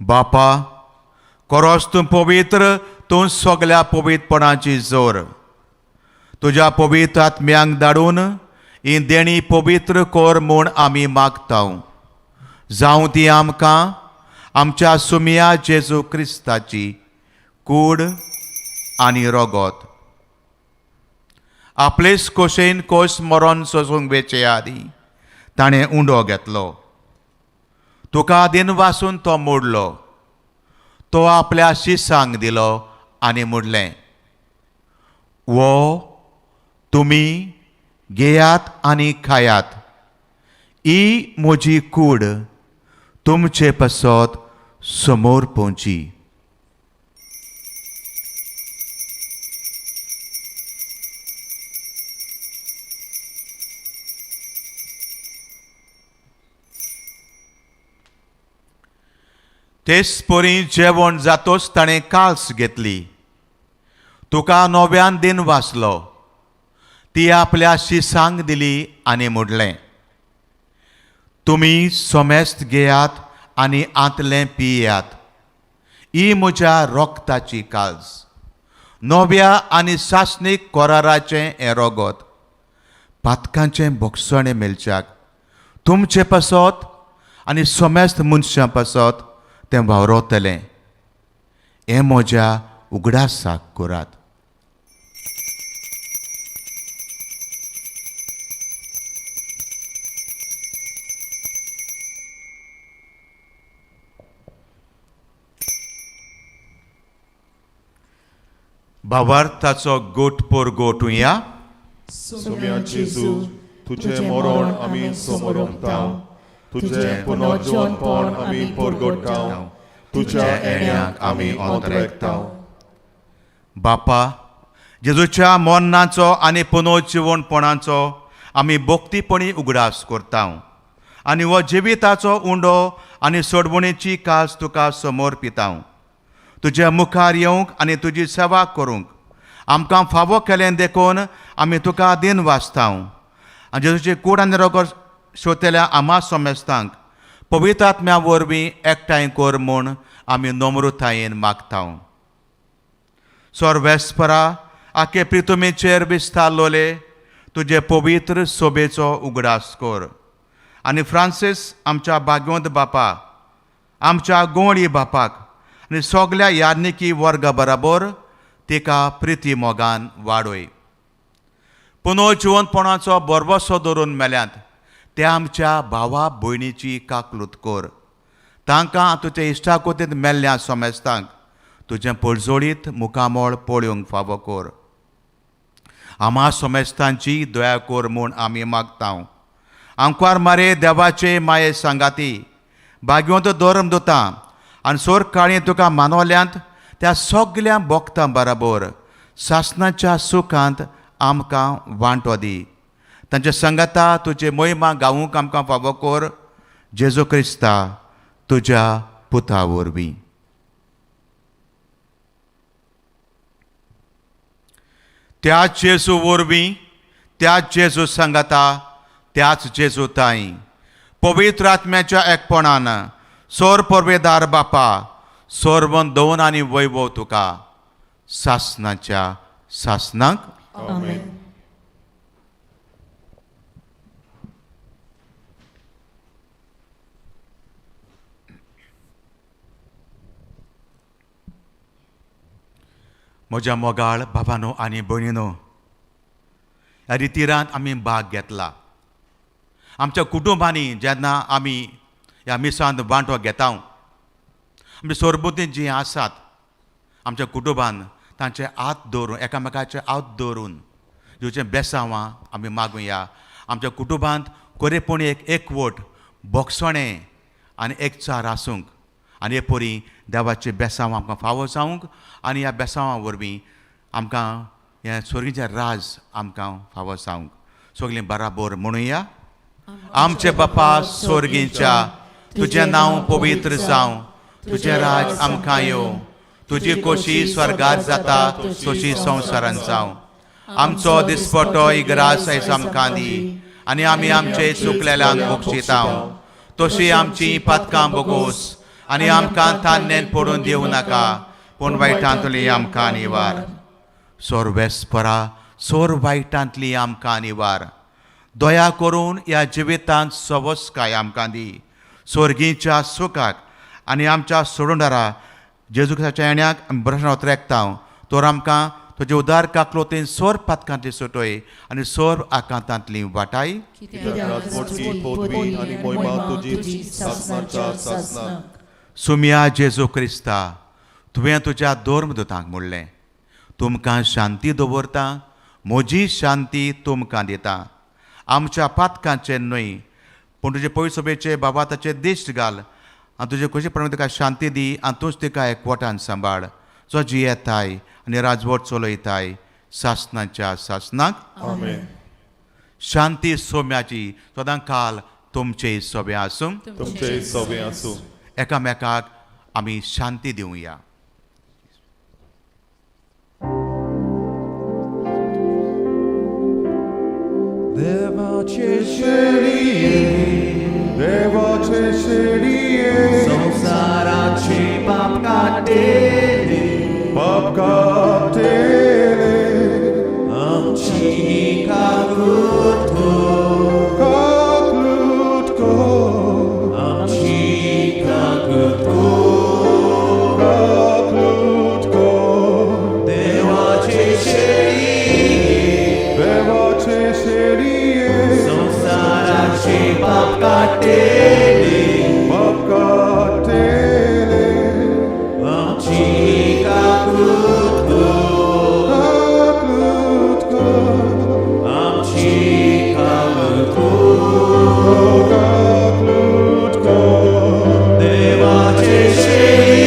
बापा, खरोच तूं पवित्र, तूं सगळ्या पवित्रपणाची जोर. तुज्या पवित्र आत्म्यांक धाडून ही देणी पवित्र कर म्हूण आमी मागतां. जावं ती आमकां आमच्या सुमिया जेजू क्रिस्ताची कूड आनी रगत. आपलेच खोशेन खोस मरण सोसूंक वेचे आदी ताणें उंडो घेतलो. तुका दिनवासून तो मोडलो. तो आपल्या शिसांक दिलो आनी म्हणलें, वो तुमी घेयात आनी खायात. ही म्हजी कूड तुमचे पासत समोर पोवची. तेच परी जेवण जातोच ताणें काल्स घेतली. तुका नव्यान दिन वाचलो. ती आपल्या शिसांक दिली आनी म्हणलें, तुमी सोमेस्त घेयात आनी आंतलें पियात. ही म्हज्या रोगताची काल्स, नव्या आनी सासणीक कोराराचें हें रगत, पातकांचें भोगसणें मेलच्याक तुमचे पासत आनी सोमेस्त मनशां पासत तें वावरतलें. हें म्हज्या उगडासाक करात. भावार्थाचो गोट पोर गोटुया. सुम्या जेजू, तुझे मरण आमी समोरतां. तुझे पुनर्जीवनपण आमी परगटाव. तुझ्या येण्याक आमी अंतरेकताव. बापा, जेजूच्या मरणाचो आनी पुनर्जीवनपणाचो आमी भक्तीपणी उगडास करतां. आनी हो जिविताचो उंडो आनी सोडवणेची कास तुका समोर पितां. तुज्या मुखार येवंक आनी तुजी सेवा करूंक आमकां फावो केलें देखून आमी तुका दिन वाचतां. आनी जेजूची कूड आनी रगत श्रोतेल्या आमा सोमेस्तांक पवित्र आत्म्या वरवीं एकठांय कर म्हूण आमी नम्रतायेन मागतां. सर्वेस्परा आखे प्रितुमेचेर विस्तारलोले तुजे पवित्र सोबेचो उगडास कर. आनी फ्रांसीस आमच्या भाग्यवंत बापा, आमच्या गोंडी बापाक आनी सगल्या याज्ञिकी वर्गा बराबर तिका प्रिती मोगान वाडय. पुनर्जीवनपणाचो बरवसो धरून मेल्यांत त्या आमच्या भावा भयणीची काकलूत कर. तांकां तुजे इश्टाकोतींत मेल्ल्या सोमेस्तांक तुजें पळजोडीत मुखामोळ पळोवंक फावो कर. आमा सोमेस्तांची दया कर म्हूण आमी मागतां. आमकां मारे देवाचे माये सांगाती भाग्यवंत दोरम दोता आनी सोर काळी तुका मानवल्यांत त्या सगळ्या भक्तां बरोबर सासणाच्या सुखांत आमकां वांटो दी. तांच्या संगता तुजे मोहिमा गावूंक आमकां फावो कर. जेजू क्रिस्ता तुज्या पुता वरवीं. त्याच जेजू वरवीं, त्याच जेजू संगता, त्याच जेजू ताई पवित्र आत्म्याच्या एकपणान सोर परवेदार बापा सोरवन दोन आनी वैभव तुका सासणाच्या सासणाक. आमेन. म्हज्या मोगाळ बाबांनो आनी भयणीनो, ह्या रितीरांत आमी भाग घेतला. आमच्या कुटुंबांनी जेन्ना आमी ह्या मिसांत वांटो घेता, आमची सोरबुती जीं आसात आमच्या कुटुंबान तांचे हात दवरून एकामेकाचे हात दवरून जेवचें बेसांवां आमी मागुया. आमच्या कुटुंबांत कोरेपणी एकवट बोगसणें आनी एकचार आसूंक आनी हे परी देवाचे बेसांवां आमकां फावो जावंक आनी ह्या बेसांवां वरवीं आमकां हें स्वर्गीचें राज आमकां फावो जावंक. सगळीं बराबर म्हणुया. आमचे बापा स्वर्गीच्या, तुजें नांव पवित्र जावं, तुजें राज आमकां येवं, तुजी खोशी स्वर्गांत जाता तशी संवसारांत जावं. आमचो दिसपटो इग्रास आयज आमकां दी आनी आमी आमचे चुकलेल्यांक बक्षिता तशी आमची पातकां बोगोस आनी आमकां तान्नेन पडून दिवं नाका पूण वायटांतली आमकां निवार. सोर वेस्परा सोर वायटांतली आमकां निवार. दया करून ह्या जिवितांत सवस्काय आमकां दी. स्वर्गीच्या सुखाक आनी आमच्या सोडूनदारा जेजू क्रिस्ताच्या येण्याक बरें उतरेकता तर आमकां तुजे उदार काकलोतीन सोर पातकांतली सुटोय आनी सोर आकांतांतली वाटाय. मोठी पदवी आनी मोहिमा तुजी सासणाच्या सासणाक. सुम्या जेजू क्रिस्ता, तुवें तुज्या दोर्मदूतांक म्हणलें, तुमकां शांती दवरता, म्हजी शांती तुमकां दिता. आमच्या पातकांचे न्हय पूण तुजे पवित्र सभेचे बाबा ताचे दिश्ट घाल आनी तुजे खोशी प्रमाणे तुका शांती दी आनी तूंच तिका एकवटान सांबाळ. जो जियेताय आनी राजवट चलयताय सासणाच्या सासणाक. आमेन. शांती सोम्याची सदां काल तुमचे सोबे आसूं. तुमचे सवे आसूं. एकामेकाक आमी शांती दिवया. देवाचे शेळिये, देवाचे शेळिये, संसाराचे पाप काटेले, पाप काटेले, आमची काकूट काकलूट कर, आमची काकूट काकलूट कर. देवाचे शेळी, देवाचे शेळिये, संसाराचे पाप काटेले, पाप काटेले, आमची काकूट काकलूट कर, आमची काकूट काकलूट कर. देवाचे शेळी,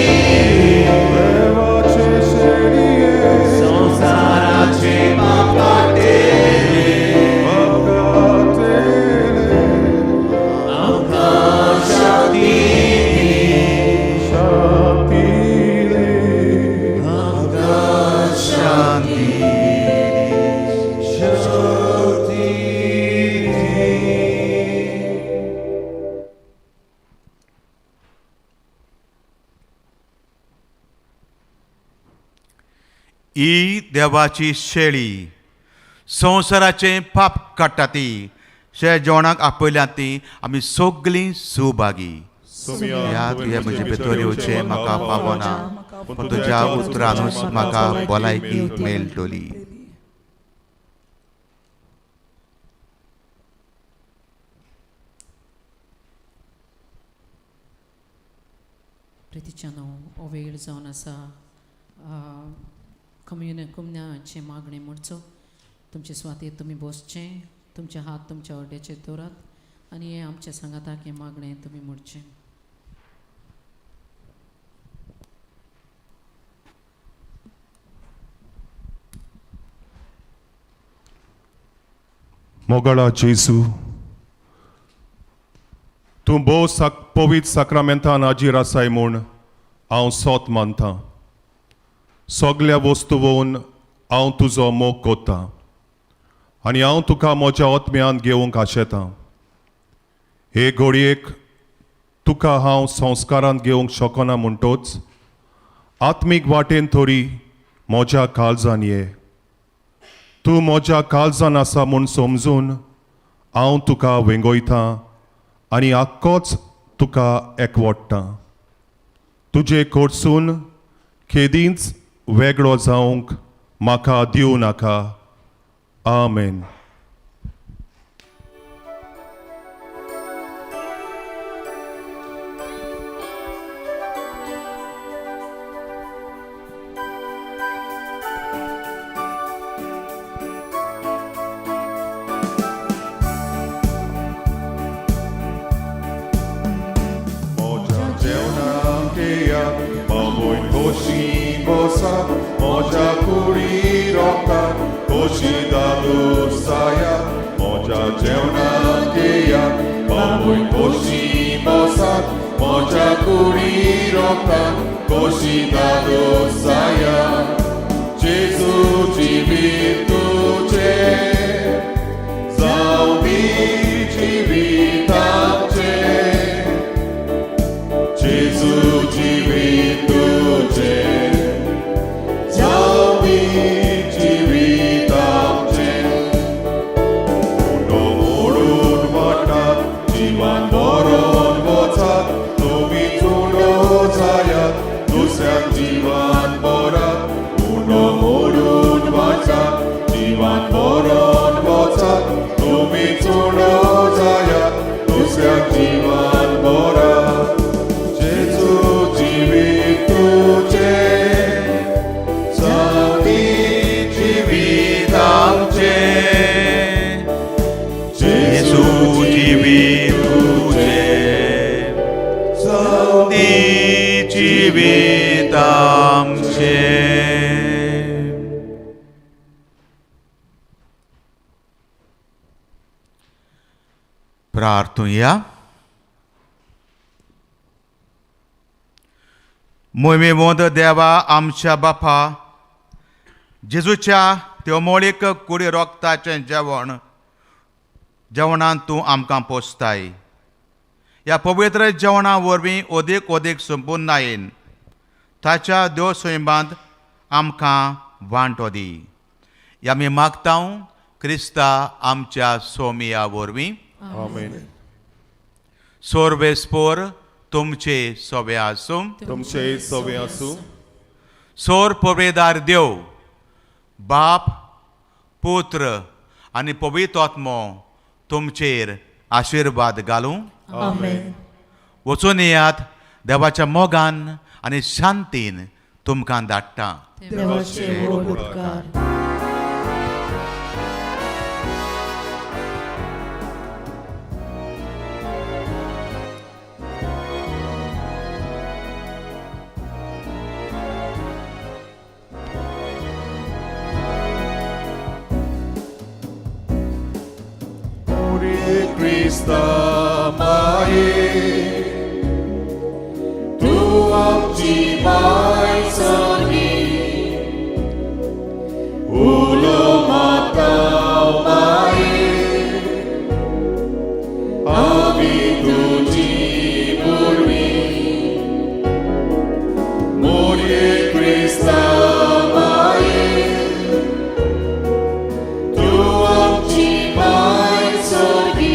देवाचे शेळिये, संसाराचे पाप काटेले, पाप काटेले, आमकां शांती शांती दे. आमकां शांती शांती ही देवाची शेळी संवसाराचे पाप काडटा ती शे जेवणाक आपयल्या ती आमी सगळीं सुभागी. ह्या तुवें म्हजे भितर येवचें म्हाका पावना पूण तुज्या उतरानूच म्हाका भलायकी मेळटली. प्रितीच्यानो हो वेळ जावन आसा कम्युनाचे मागणें म्हणचो. तुमचे सुवातेर तुमी बसचें, तुमचे हात तुमच्या ओड्याचेर दवरात. आनी हे आमच्या सांगाताक हे मागणें तुमी म्हणचें. मोगळा जेजू, तूं भोव पवित्र साक्रामेंतान हाजीर आसाय म्हूण हांव सोत मानतां. सगल्या वस्तूवन हांव तुजो मोग कोत्तां आनी हांव तुका म्हज्या आत्म्यान घेवंक आशेतां. हे घडयेक तुका हांव संस्कारांत घेवंक शकना म्हणटोच आत्मीक वाटेन तरी म्हज्या काळजान ये. तूं म्हज्या काळजान आसा म्हूण समजून हांव तुका वेंगयतां आनी आख्खोच तुका एकवडटां. तुजे कडसून केदींच वेगळो जावंक म्हाका दिवं नाका. आमेन. Moja kuri roka, koshi dadu saya. Moja jeuna keya, babuin koshi bosa. Moja kuri roka, koshi dadu saya. Jesu jivit tuce, zaudi jivit amce. Jesu jivit tuce. प्रार्थूया. मोहिमेमोद देवा आमच्या बापा, जेजूच्या त्यो मोळीक कुडी रोगताचें जेवणान तूं आमकां पोसताय. ह्या पवित्र जेवणा वरवीं ओदीक संपूर्णायेन ताच्या देव सैमांत आमकां वांटो दी. ह्या आमी मागतां क्रिस्ता आमच्या सोमिया वरवीं. आमेन. सोर्वेस्पोर तुमचे सोबे आसूं. तुमचे सवे आसूं. सोर पवेदार देव बाप, पुत्र आनी पवित्र आत्मो तुमचेर आशिर्वाद घालूं. आमेन. वचून येयात देवाच्या मोगान आनी शांतीन तुमकां धाडटा. देवाचे उपकार. Krista Maye, tu amci mai sani, ulo matau Maye, ami tuji burmi, morie Krista Maye, tu amci mai sani.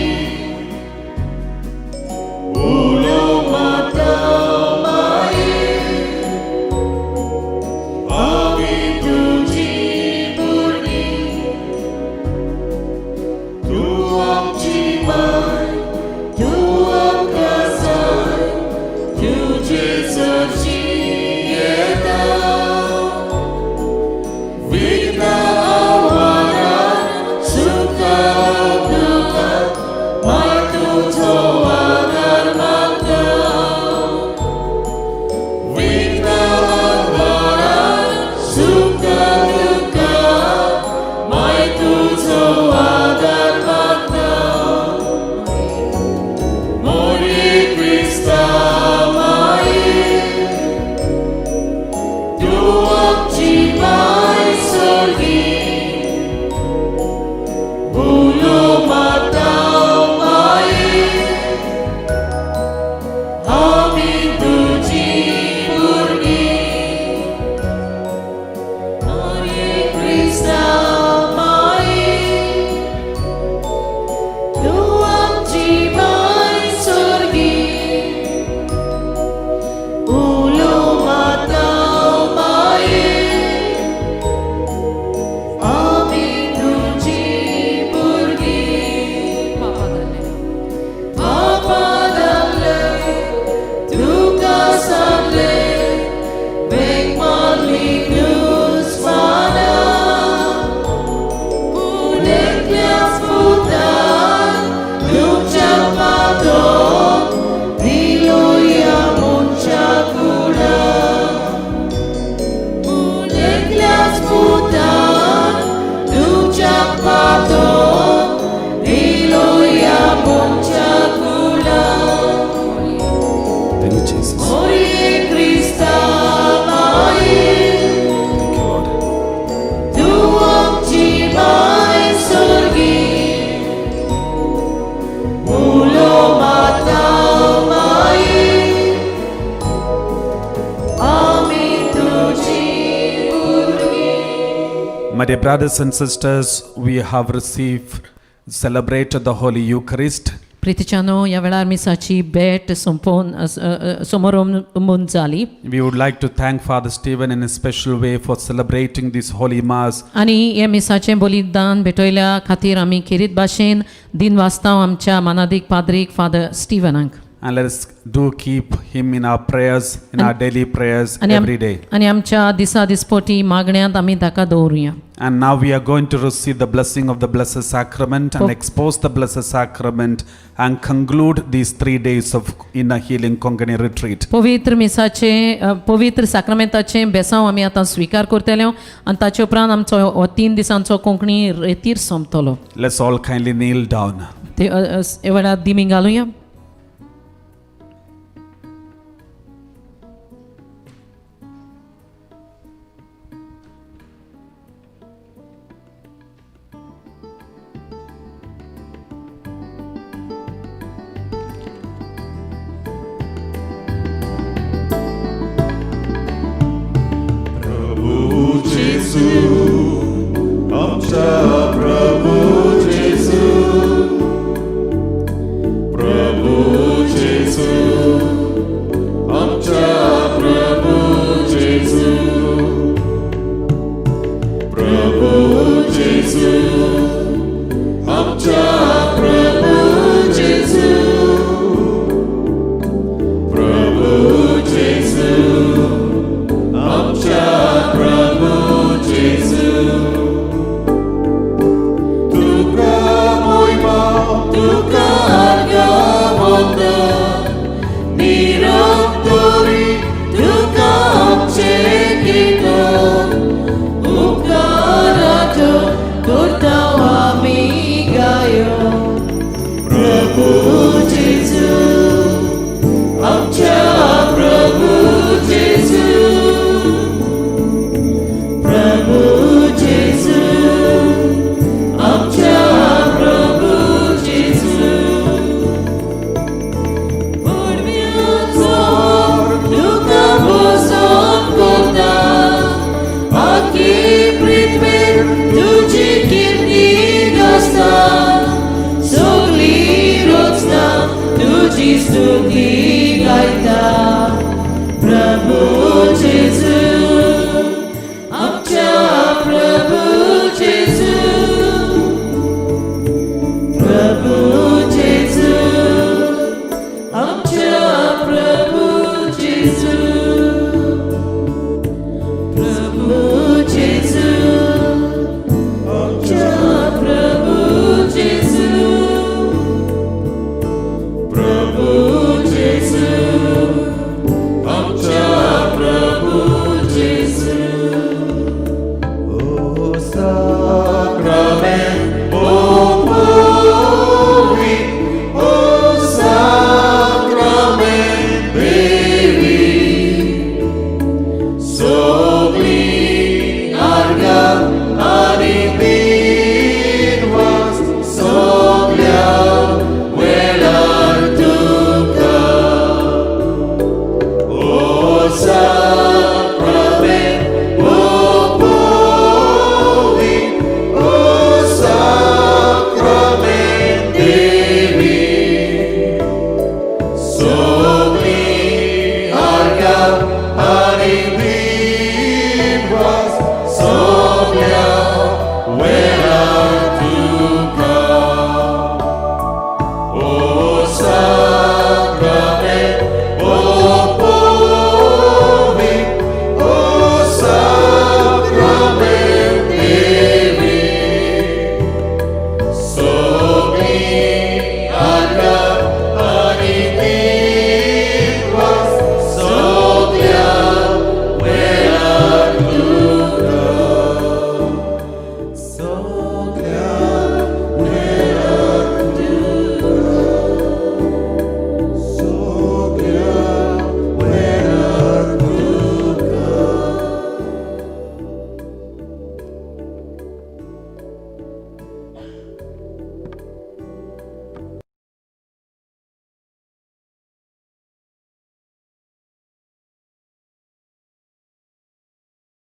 dear brothers and sisters, we have celebrated the Holy Eucharist. प्रितीच्यानो ह्या वेळार मिसाची भेट संपोवन समारंभ जाली We would like to thank Father Stephen in a special way for celebrating this Holy Mass. आनी हे मिसाचें बलिदान भेटयल्या खातीर आमी खेरीत भाशेन दिन वाचता आमच्या मानादीक पाद्रीक father स्टीवनाक And let us do keep him in our prayers, in our daily prayers every day. आनी आमच्या दिसा दिसपोटी मागण्यांत आमी ताका दवरुया. And now we are going to receive the blessing of the Blessed Sacrament and expose the Blessed Sacrament and conclude these 3 days of inner healing Konkani retreat. पवित्र मिसाचे पवित्र साक्रामेंताचे बेसांव आमी आतां स्वीकार करतल्यो आनी ताचे उपरांत आमचो हो 3 दिसांचो Konkani रेतीर सोंपतलो. Let's all kindly kneel down. ते हे वेळार दिमी घालुया. आमचा प्रभू जेसू आमचा प्रभू जेसू आमचा प्रभू जेसू आमचा प्रभू जेसू तुका महिमा तुका अर्घ्य निरंतरी तुका आमचे कीर्तन उपकाराचो करता आमी गायो प्रभू जेसू आमच्या प्रभू जेसू प्रभू जेसू आमच्या प्रभू जेसू पुरव्याचो तुका बसोन करता आखी पृथ्वीर तुजी कीर्ती गाजता सगळी रचना तुजी स्तुती गायता प्रभू जेसू आमच्या प्रभू जेसू प्रभू जेसू आमच्या प्रभू जेसू प्रभू जेसू आमच्या प्रभू जेसू प्रभू जेसू आमच्या प्रभू जेसू O sacrament, O glory, O sacrament, baby. Sogli arga ani binwas, soglia velar tuka. O sacrament, O glory, O sacrament, baby. Sogli arga ani binwas, soglia velar tuka. O sacrament, O glory, O sacrament, baby. Sogli arga ani binwas, soglia velar tuka. Sogli